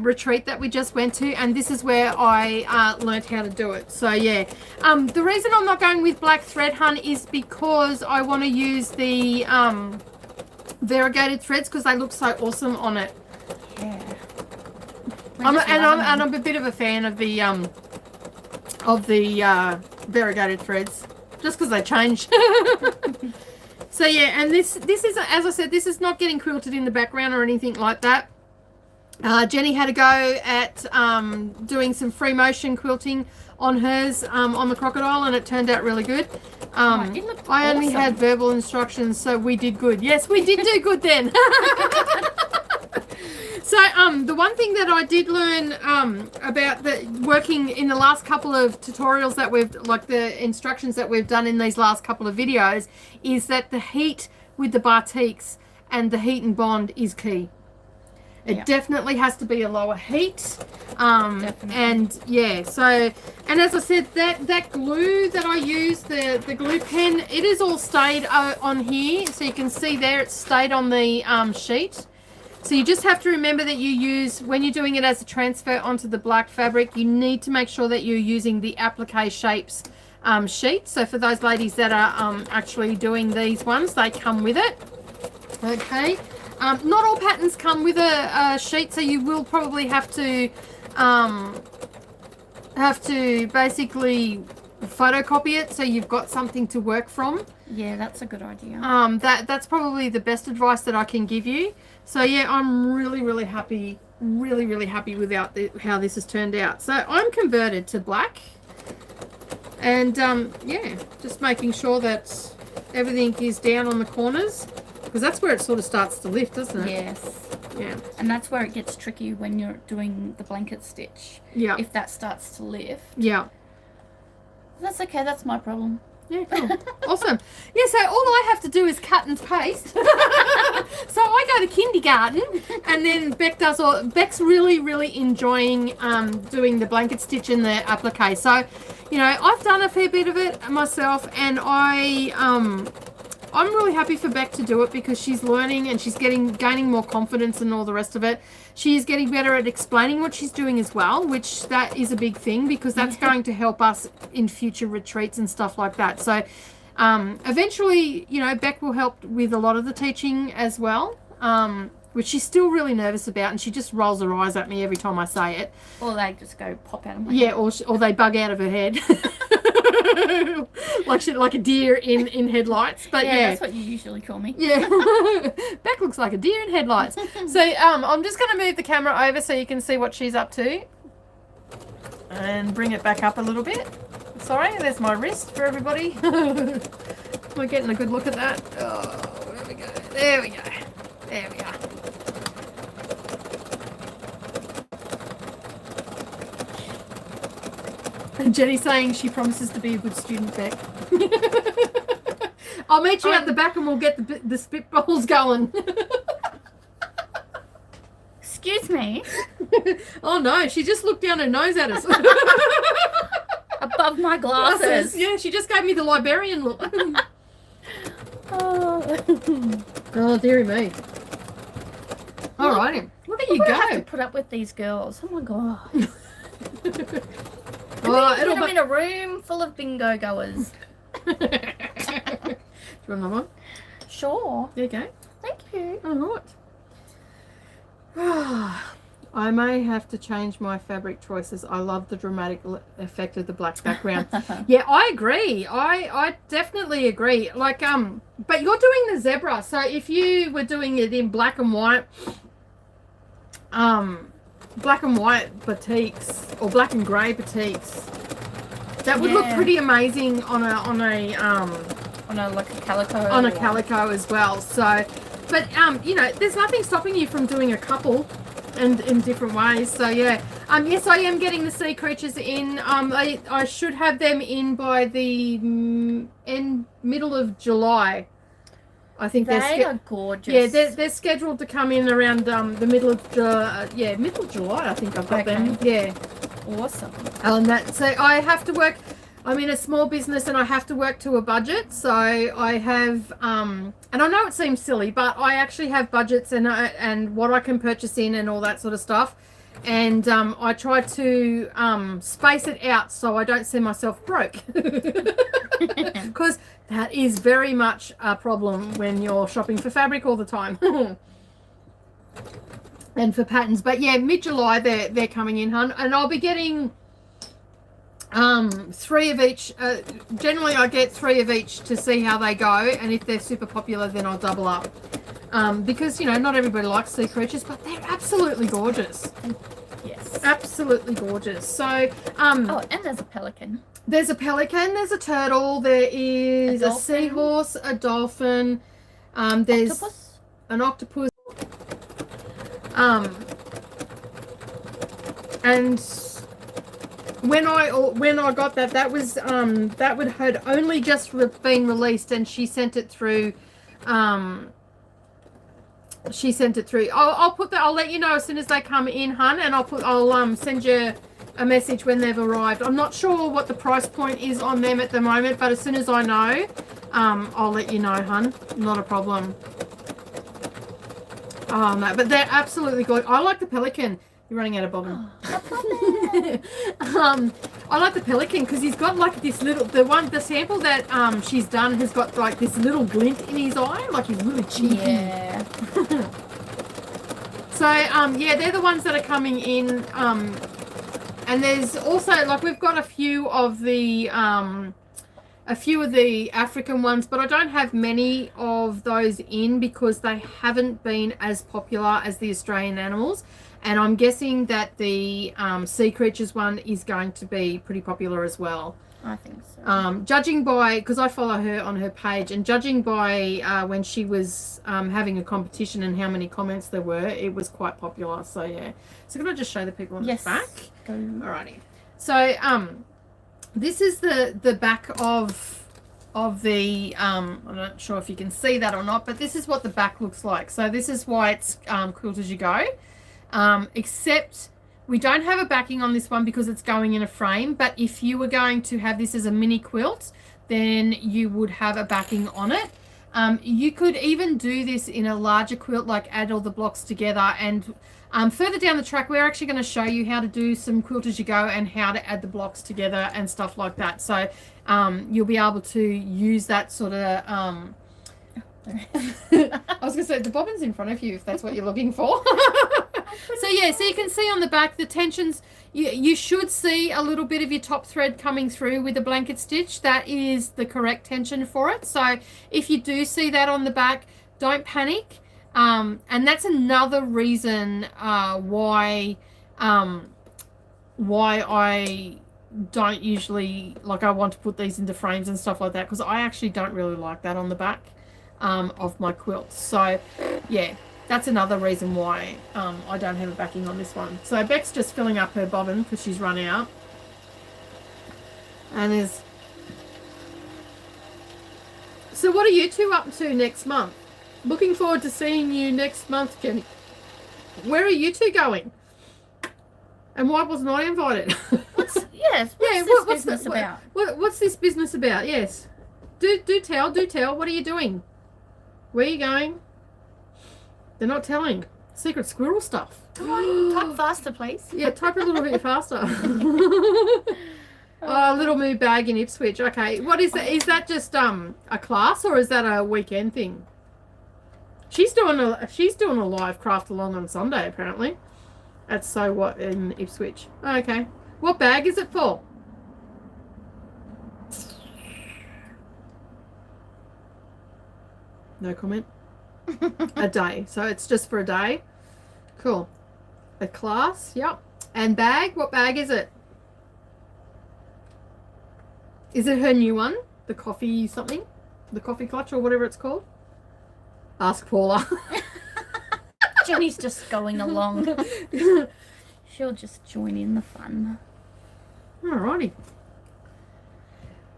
Speaker 2: retreat that we just went to, and this is where I learned how to do it. So yeah, the reason I'm not going with black thread, hun, is because I want to use the variegated threads because they look so awesome on it.
Speaker 1: Yeah.
Speaker 2: I'm a bit of a fan of the variegated threads just because they change. So yeah, and this is, as I said, this is not getting quilted in the background or anything like that. Jenny had a go at doing some free motion quilting on hers on the crocodile, and it turned out really good.
Speaker 1: It looked
Speaker 2: I only
Speaker 1: awesome.
Speaker 2: had verbal instructions, so we did good. Yes, we did do good then. So the one thing that I did learn about the working in the last couple of tutorials that the instructions that we've done in these last couple of videos, is that the heat with the batiks and the heat and bond is key. It definitely has to be a lower heat. And yeah, so, and as I said, that glue that I used, the glue pen, it is all stayed on here. So you can see there, it's stayed on the sheet. So you just have to remember that you use, when you're doing it as a transfer onto the black fabric, you need to make sure that you're using the Applique Shapes sheet. So for those ladies that are actually doing these ones, they come with it. Okay. Not all patterns come with a sheet, so you will probably have to basically photocopy it so you've got something to work from.
Speaker 1: Yeah, that's a good idea.
Speaker 2: That's probably the best advice that I can give you. So yeah, I'm really happy, really happy with how this has turned out. So I'm converted to black, and yeah, just making sure that everything is down on the corners, because that's where it sort of starts to lift, doesn't it?
Speaker 1: Yes.
Speaker 2: Yeah.
Speaker 1: And that's where it gets tricky when you're doing the blanket stitch.
Speaker 2: Yeah.
Speaker 1: If that starts to lift.
Speaker 2: Yeah.
Speaker 1: That's okay, that's my problem.
Speaker 2: Yeah, cool. Awesome. Yeah, so all I have to do is cut and paste. So I go to kindergarten, and then Bec does all. Bec's really enjoying doing the blanket stitch and the applique. So, you know, I've done a fair bit of it myself, and I'm really happy for Bec to do it because she's learning and she's gaining more confidence and all the rest of it. She's getting better at explaining what she's doing as well, which that is a big thing because that's going to help us in future retreats and stuff like that. So eventually, you know, Bec will help with a lot of the teaching as well, which she's still really nervous about, and she just rolls her eyes at me every time I say it.
Speaker 1: Or they just go pop out of my
Speaker 2: Yeah,
Speaker 1: head.
Speaker 2: or they bug out of her head. like a deer in headlights. But yeah,
Speaker 1: that's what you usually call me.
Speaker 2: Yeah. Bec looks like a deer in headlights. So I'm just going to move the camera over so you can see what she's up to. And bring it back up a little bit. Sorry, there's my wrist for everybody. We're getting a good look at that. Oh, there we go. There we go. There we are. And Jenny's saying she promises to be a good student, Bec. I'll meet you at the back and we'll get the spitballs going.
Speaker 1: Excuse me.
Speaker 2: Oh no, she just looked down her nose at us.
Speaker 1: Above my glasses.
Speaker 2: Yeah, she just gave me the librarian look. Oh, dearie me. Alrighty, look at you
Speaker 1: I have to
Speaker 2: go.
Speaker 1: put up with these girls. Oh my god.
Speaker 2: Oh,
Speaker 1: Put them in a room full of bingo goers.
Speaker 2: Do you want another one?
Speaker 1: Sure.
Speaker 2: There you go.
Speaker 1: Thank you.
Speaker 2: Alright. I may have to change my fabric choices. I love the dramatic effect of the black background. Yeah, I agree. I definitely agree. Like, but you're doing the zebra, so if you were doing it in black and white batiks or black and grey batiks, that would look pretty amazing on a
Speaker 1: like a calico.
Speaker 2: on a calico as well. So, but you know, there's nothing stopping you from doing a couple and in different ways. So yeah, yes, I am getting the sea creatures in. I should have them in by the middle of July. I think
Speaker 1: They are gorgeous.
Speaker 2: Yeah, they're scheduled to come in around the middle of middle of July. I think I've got them. Yeah,
Speaker 1: Awesome.
Speaker 2: So I have to work. I'm in a small business and I have to work to a budget. So I have, and I know it seems silly, but I actually have budgets and what I can purchase in and all that sort of stuff. And I try to space it out so I don't see myself broke. Because that is very much a problem when you're shopping for fabric all the time. And for patterns. But yeah, mid-July they're coming in, hun. And I'll be getting 3 of each. Generally I get 3 of each to see how they go, and if they're super popular then I'll double up. Because, you know, not everybody likes sea creatures, but they're absolutely gorgeous.
Speaker 1: Yes.
Speaker 2: Absolutely gorgeous. So
Speaker 1: Oh, and there's a pelican.
Speaker 2: there's a pelican, there's a turtle, there is a
Speaker 1: dolphin.
Speaker 2: seahorse, a dolphin, there's
Speaker 1: Octopus.
Speaker 2: an octopus, and when I got that was that would had only just been released, and she sent it through. I'll put that. I'll let you know as soon as they come in, hun, and I'll send you a message when they've arrived. I'm not sure what the price point is on them at the moment, but as soon as I know, I'll let you know, hun. Not a problem. Oh no, but they're absolutely good. I like the pelican. You're running out of bobbin. I like the pelican because he's got like this little, the sample that she's done has got like this little glint in his eye, like he's really cheeky.
Speaker 1: Yeah.
Speaker 2: So yeah, they're the ones that are coming in. And there's also, like, we've got a few of the African ones, but I don't have many of those in because they haven't been as popular as the Australian animals. And I'm guessing that the sea creatures one is going to be pretty popular as well.
Speaker 1: I think so.
Speaker 2: Judging by, because I follow her on her page, and judging by when she was having a competition and how many comments there were, it was quite popular. So yeah. So can I just show the people on the back?
Speaker 1: Go.
Speaker 2: Alrighty. So this is the back of of the, I'm not sure if you can see that or not, but this is what the back looks like. So this is why it's Quilt As You Go, except we don't have a backing on this one because it's going in a frame. But if you were going to have this as a mini quilt, then you would have a backing on it. You could even do this in a larger quilt, like add all the blocks together. And further down the track, we're actually going to show you how to do some Quilt As You Go and how to add the blocks together and stuff like that. So you'll be able to use that sort of... I was going to say, the bobbin's in front of you if that's what you're looking for. So yeah, so you can see on the back the tensions. You should see a little bit of your top thread coming through with a blanket stitch. That is the correct tension for it. So if you do see that on the back, don't panic. And that's another reason why I don't usually, like, I want to put these into frames and stuff like that, because I actually don't really like that on the back of my quilts. So yeah, that's another reason why I don't have a backing on this one. So Bec's just filling up her bobbin because she's run out. And there's... So what are you two up to next month? Looking forward to seeing you next month, Jenny. Where are you two going? And why wasn't I invited?
Speaker 1: What's this business about?
Speaker 2: What's this business about? Yes. Do tell. What are you doing? Where are you going? They're not telling. Secret squirrel stuff.
Speaker 1: Come on, type faster, please.
Speaker 2: Yeah, type a little bit faster. Oh, Little Moo Bag in Ipswich. Okay, what is that? Is that just a class, or is that a weekend thing? She's doing a live craft along on Sunday apparently. That's So What in Ipswich. Okay, what bag is it for? No comment. A day, so it's just for a day. Cool. A class, yep. And bag, what bag is it? Is it her new one? The coffee something? The coffee clutch or whatever it's called? Ask Paula.
Speaker 1: Jenny's just going along. She'll just join in the fun.
Speaker 2: Alrighty.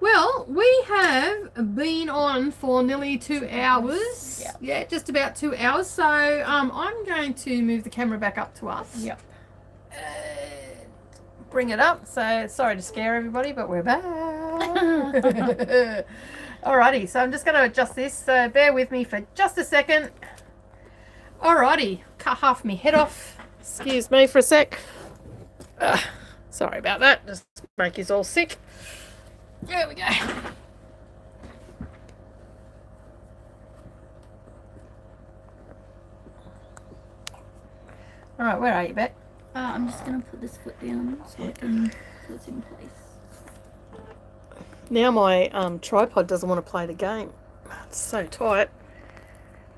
Speaker 2: Well, we have been on for nearly 2 hours.
Speaker 1: Yep.
Speaker 2: Yeah, just about 2 hours. So I'm going to move the camera back up to us.
Speaker 1: Yep.
Speaker 2: Bring it up. So sorry to scare everybody, but we're back. Alrighty, so I'm just going to adjust this. So bear with me for just a second. Alrighty, cut half my head off. Excuse me for a sec. Sorry about that. Just make you all sick. There we go. All right, where are you, Bec?
Speaker 1: I'm just going to put this foot down so it's in place.
Speaker 2: Now my tripod doesn't want to play the game. It's so tight.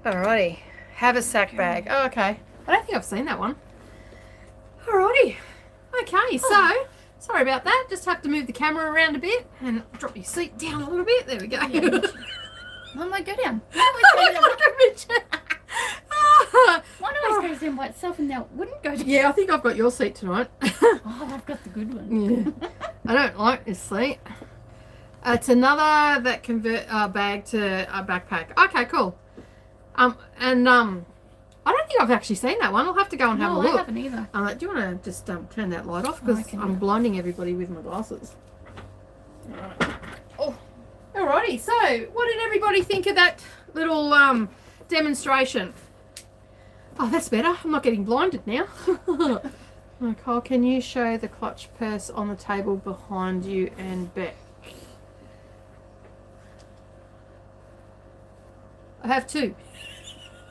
Speaker 2: Alrighty. Haversack bag. Oh, okay. I don't think I've seen that one. Alrighty. Okay, so sorry about that. Just have to move the camera around a bit and drop your seat down a little bit. There we go.
Speaker 1: Yeah. Mum, I go down. One always goes in by itself and now it wouldn't go down.
Speaker 2: Yeah, I think I've got your seat tonight.
Speaker 1: Oh, I've got the good one.
Speaker 2: Yeah. I don't like this seat. It's another that convert bag to a backpack. Okay, cool. I don't think I've actually seen that one. I'll have to go and have a look.
Speaker 1: I haven't either.
Speaker 2: Do you want to just turn that light off? Because I'm blinding everybody with my glasses. Alright. Oh, alrighty. So, what did everybody think of that little demonstration? Oh, that's better. I'm not getting blinded now. Nicole, can you show the clutch purse on the table behind you and Bec? I have two.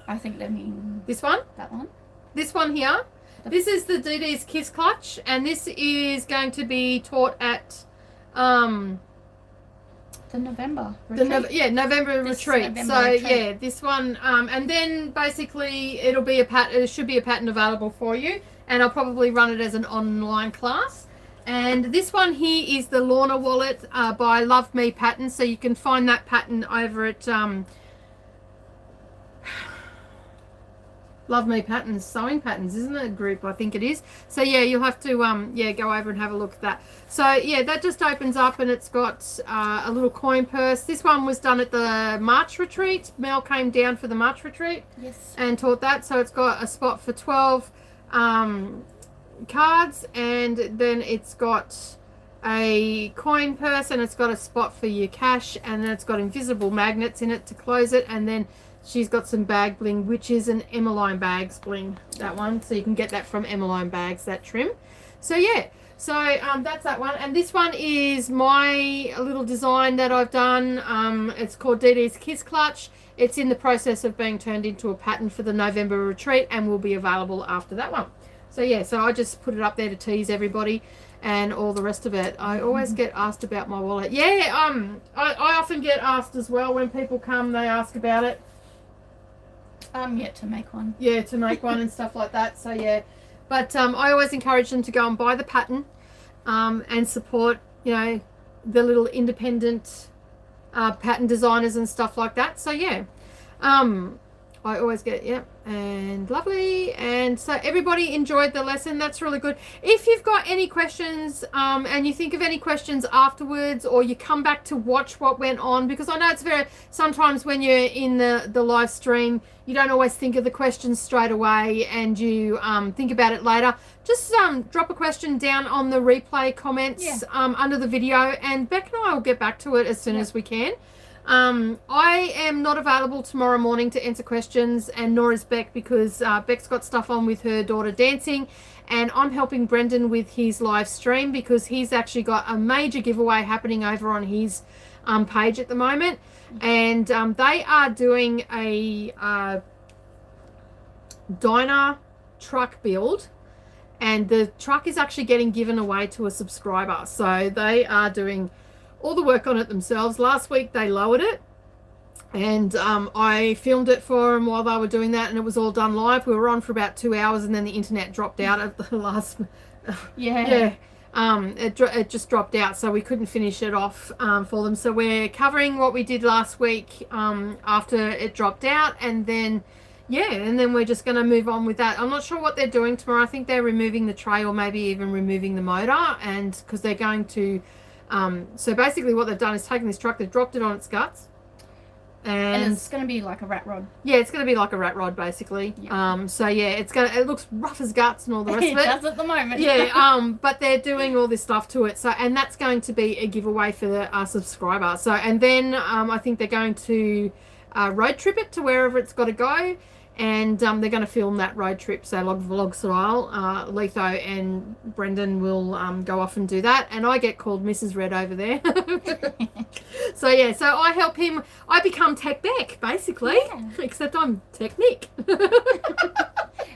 Speaker 1: I think let me...
Speaker 2: This one?
Speaker 1: That one?
Speaker 2: This one here. This is the DD's Kiss Clutch, and this is going to be taught at
Speaker 1: the November retreat.
Speaker 2: November retreat. Yeah, this one, and then basically it'll be it should be a pattern available for you, and I'll probably run it as an online class. And this one here is the Lorna wallet by Love Me Pattern, so you can find that pattern over at Love Me Patterns, Sewing Patterns, isn't it? A group, I think it is. So yeah, you'll have to go over and have a look at that. So yeah, that just opens up and it's got a little coin purse. This one was done at the March retreat. Mel came down for the March retreat.
Speaker 1: Yes.
Speaker 2: And taught that. So it's got a spot for 12 cards, and then it's got a coin purse, and it's got a spot for your cash, and then it's got invisible magnets in it to close it, and then she's got some bag bling, which is an Emmeline Bags bling, that one. So you can get that from Emmeline Bags, that trim. So yeah, so that's that one. And this one is my little design that I've done. It's called Dee Dee's Kiss Clutch. It's in the process of being turned into a pattern for the November retreat and will be available after that one. So yeah, so I just put it up there to tease everybody and all the rest of it. I always get asked about my wallet. Yeah, I often get asked as well when people come, they ask about it.
Speaker 1: I'm yet to make one.
Speaker 2: Yeah, to make one and stuff like that. So yeah, but I always encourage them to go and buy the pattern and support, you know, the little independent pattern designers and stuff like that. So yeah, I always get, and lovely. And so everybody enjoyed the lesson. That's really good. If you've got any questions and you think of any questions afterwards, or you come back to watch what went on, because I know it's sometimes when you're in the live stream, you don't always think of the questions straight away, and you think about it later. Just drop a question down on the replay comments under the video, and Beck and I will get back to it as soon as we can. I am not available tomorrow morning to answer questions, and nor is Beck, because Beck's got stuff on with her daughter dancing, and I'm helping Brendan with his live stream because he's actually got a major giveaway happening over on his page at the moment, and they are doing a diner truck build, and the truck is actually getting given away to a subscriber. So they are doing all the work on it themselves. Last week they lowered it, and I filmed it for them while they were doing that, and it was all done live. We were on for about 2 hours, and then the internet dropped out at the last it just dropped out, so we couldn't finish it off for them. So we're covering what we did last week after it dropped out, and then we're just going to move on with that. I'm not sure what they're doing tomorrow. I think they're removing the tray, or maybe even removing the motor, and because they're going to so basically what they've done is taken this truck, they've dropped it on its guts, and
Speaker 1: it's going to be like a rat rod.
Speaker 2: Yeah, it's going to be like a rat rod basically. Yep. So yeah, it looks rough as guts and all the rest of it.
Speaker 1: It does at the moment.
Speaker 2: Yeah, but they're doing all this stuff to it. So, and that's going to be a giveaway for the subscriber. So, and then I think they're going to road trip it to wherever it's got to go. And they're going to film that road trip, so vlog style. Letho and Brendan will go off and do that, and I get called Mrs. Red over there. So yeah, so I help him. I become Tech Beck basically, except I'm Tech Nick.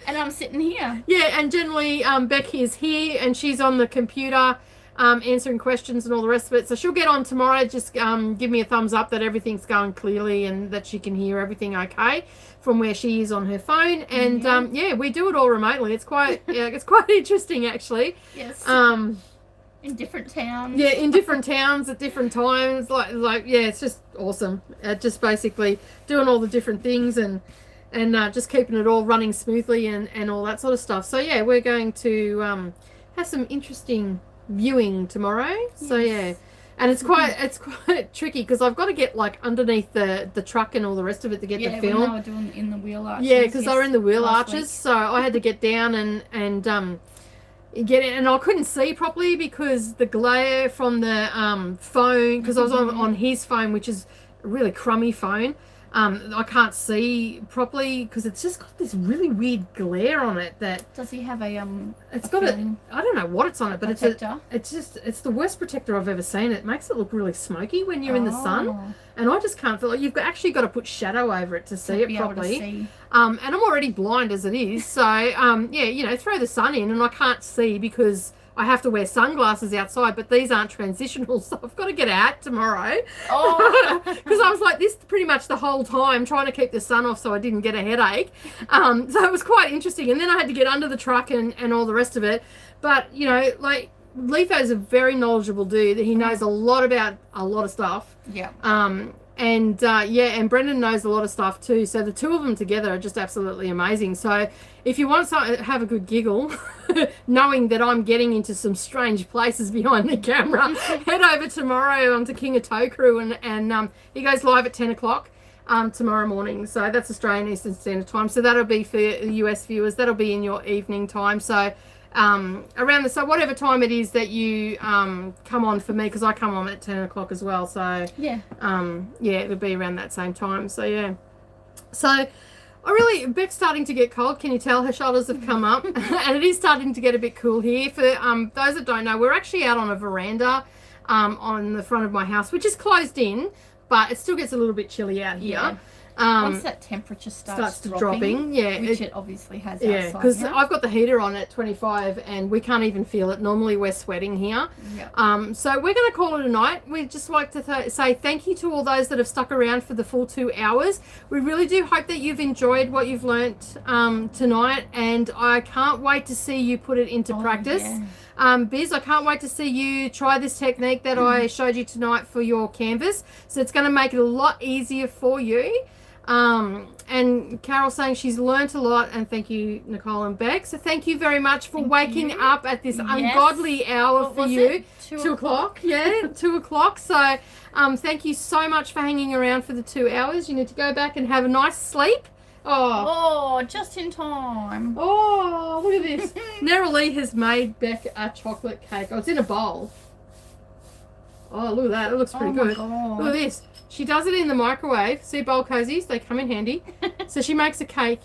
Speaker 1: And I'm sitting here.
Speaker 2: Yeah, and generally Beck is here, and she's on the computer answering questions and all the rest of it. So she'll get on tomorrow. Just give me a thumbs up that everything's going clearly and that she can hear everything okay from where she is on her phone. And we do it all remotely. It's quite it's quite interesting actually.
Speaker 1: Yes. In different towns.
Speaker 2: Yeah, in different towns at different times. Like it's just awesome. Just basically doing all the different things and just keeping it all running smoothly and all that sort of stuff. So yeah, we're going to have some interesting viewing tomorrow. So yeah, and it's quite tricky because I've got to get like underneath the truck and all the rest of it to get the film.
Speaker 1: Yeah, when they were doing in the wheel arches.
Speaker 2: Yeah, because they were in the wheel arches, so I had to get down and get it, and I couldn't see properly because the glare from the phone, because I was on his phone, which is a really crummy phone. I can't see properly because it's just got this really weird glare on it.
Speaker 1: Does he have a
Speaker 2: It's got a I don't know what it's on it, but
Speaker 1: protector?
Speaker 2: it's the worst protector I've ever seen. It makes it look really smoky when you're in the sun, and I just can't feel like you've actually got to put shadow over it to see it properly. And I'm already blind as it is, so throw the sun in and I can't see because I have to wear sunglasses outside, but these aren't transitional, so I've got to get a hat tomorrow. Because I was like this pretty much the whole time, trying to keep the sun off so I didn't get a headache. So it was quite interesting. And then I had to get under the truck and all the rest of it. But, like, Letho's a very knowledgeable dude. He knows a lot about a lot of stuff.
Speaker 1: Yeah.
Speaker 2: And and Brendan knows a lot of stuff too. So the two of them together are just absolutely amazing. So if you want to have a good giggle, knowing that I'm getting into some strange places behind the camera, head over tomorrow to King of Tokru, and he goes live at 10 o'clock tomorrow morning. So that's Australian Eastern Standard Time. So that'll be for US viewers. That'll be in your evening time. So around so whatever time it is that you come on for me, because I come on at 10 o'clock as well. So it'll be around that same time. So so Beck's starting to get cold. Can you tell her shoulders have come up? And it is starting to get a bit cool here. For those that don't know, we're actually out on a veranda on the front of my house, which is closed in, but it still gets a little bit chilly out here.
Speaker 1: Once that temperature starts
Speaker 2: dropping,
Speaker 1: which it obviously has outside
Speaker 2: because
Speaker 1: now.
Speaker 2: I've got the heater on at 25 and we can't even feel it. Normally we're sweating here. So we're going to call it a night. We'd just like to say thank you to all those that have stuck around for the full 2 hours. We really do hope that you've enjoyed what you've learnt tonight, and I can't wait to see you put it into practice. Biz, I can't wait to see you try this technique that I showed you tonight for your canvas. So it's going to make it a lot easier for you. And Carol saying she's learnt a lot, and thank you, Nicole and Bec. So thank you very much for waking up at this ungodly hour for you. 2 o'clock. 2 o'clock. So thank you so much for hanging around for the 2 hours. You need to go back and have a nice sleep.
Speaker 1: Oh, just in time.
Speaker 2: Oh, look at this. Neroli has made Bec a chocolate cake. Oh, it's in a bowl. Oh, look at that. It looks pretty good.
Speaker 1: God.
Speaker 2: Look at this. She does it in the microwave. See bowl cozies? They come in handy. So she makes a cake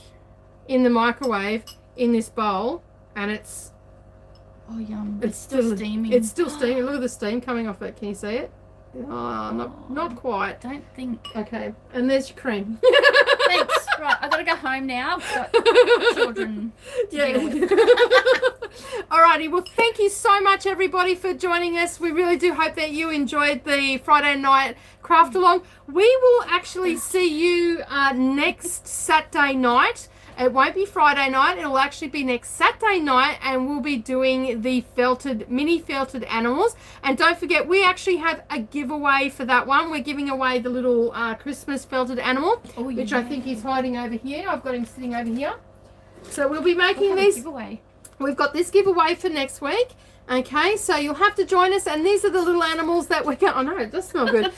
Speaker 2: in the microwave in this bowl, and it's...
Speaker 1: Oh, yum. It's still steaming.
Speaker 2: It's still steaming. Look at the steam coming off it. Can you see it? Oh, not quite.
Speaker 1: Don't think.
Speaker 2: Okay. And there's your cream.
Speaker 1: Thanks. Right, I've got to go home now. I've got children to deal with.
Speaker 2: Alrighty, well, thank you so much, everybody, for joining us. We really do hope that you enjoyed the Friday night craft along. We will actually see you next Saturday night. It won't be Friday night. It'll actually be next Saturday night, and we'll be doing the mini felted animals. And don't forget, we actually have a giveaway for that one. We're giving away the little Christmas felted animal, which I think he's hiding over here. I've got him sitting over here. So we'll be making these.
Speaker 1: Giveaway.
Speaker 2: We've got this giveaway for next week. Okay, so you'll have to join us, and these are the little animals that we're going... Oh, no, it does smell good.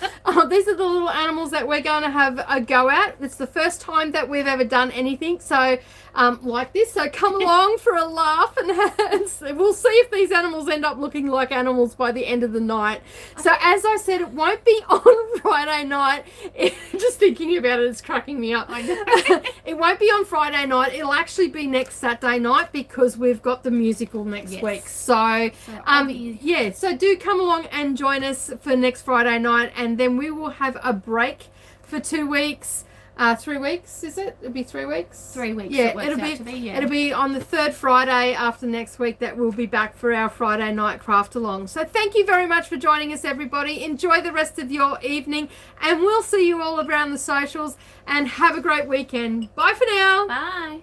Speaker 2: These are the little animals that we're going to have a go at. It's the first time that we've ever done anything so like this. So come along for a laugh, and we'll see if these animals end up looking like animals by the end of the night. So as I said, it won't be on Friday night. Just thinking about it, it's cracking me up. I know. It won't be on Friday night. It'll actually be next Saturday night, because we've got the musical next week. So so do come along and join us for next Friday night, and then we will have a break for 2 weeks. 3 weeks, is it? It'll be 3 weeks.
Speaker 1: 3 weeks.
Speaker 2: Yeah, it'll be on the third Friday after next week that we'll be back for our Friday night craft along. So thank you very much for joining us, everybody. Enjoy the rest of your evening, and we'll see you all around the socials. And have a great weekend. Bye for now.
Speaker 1: Bye.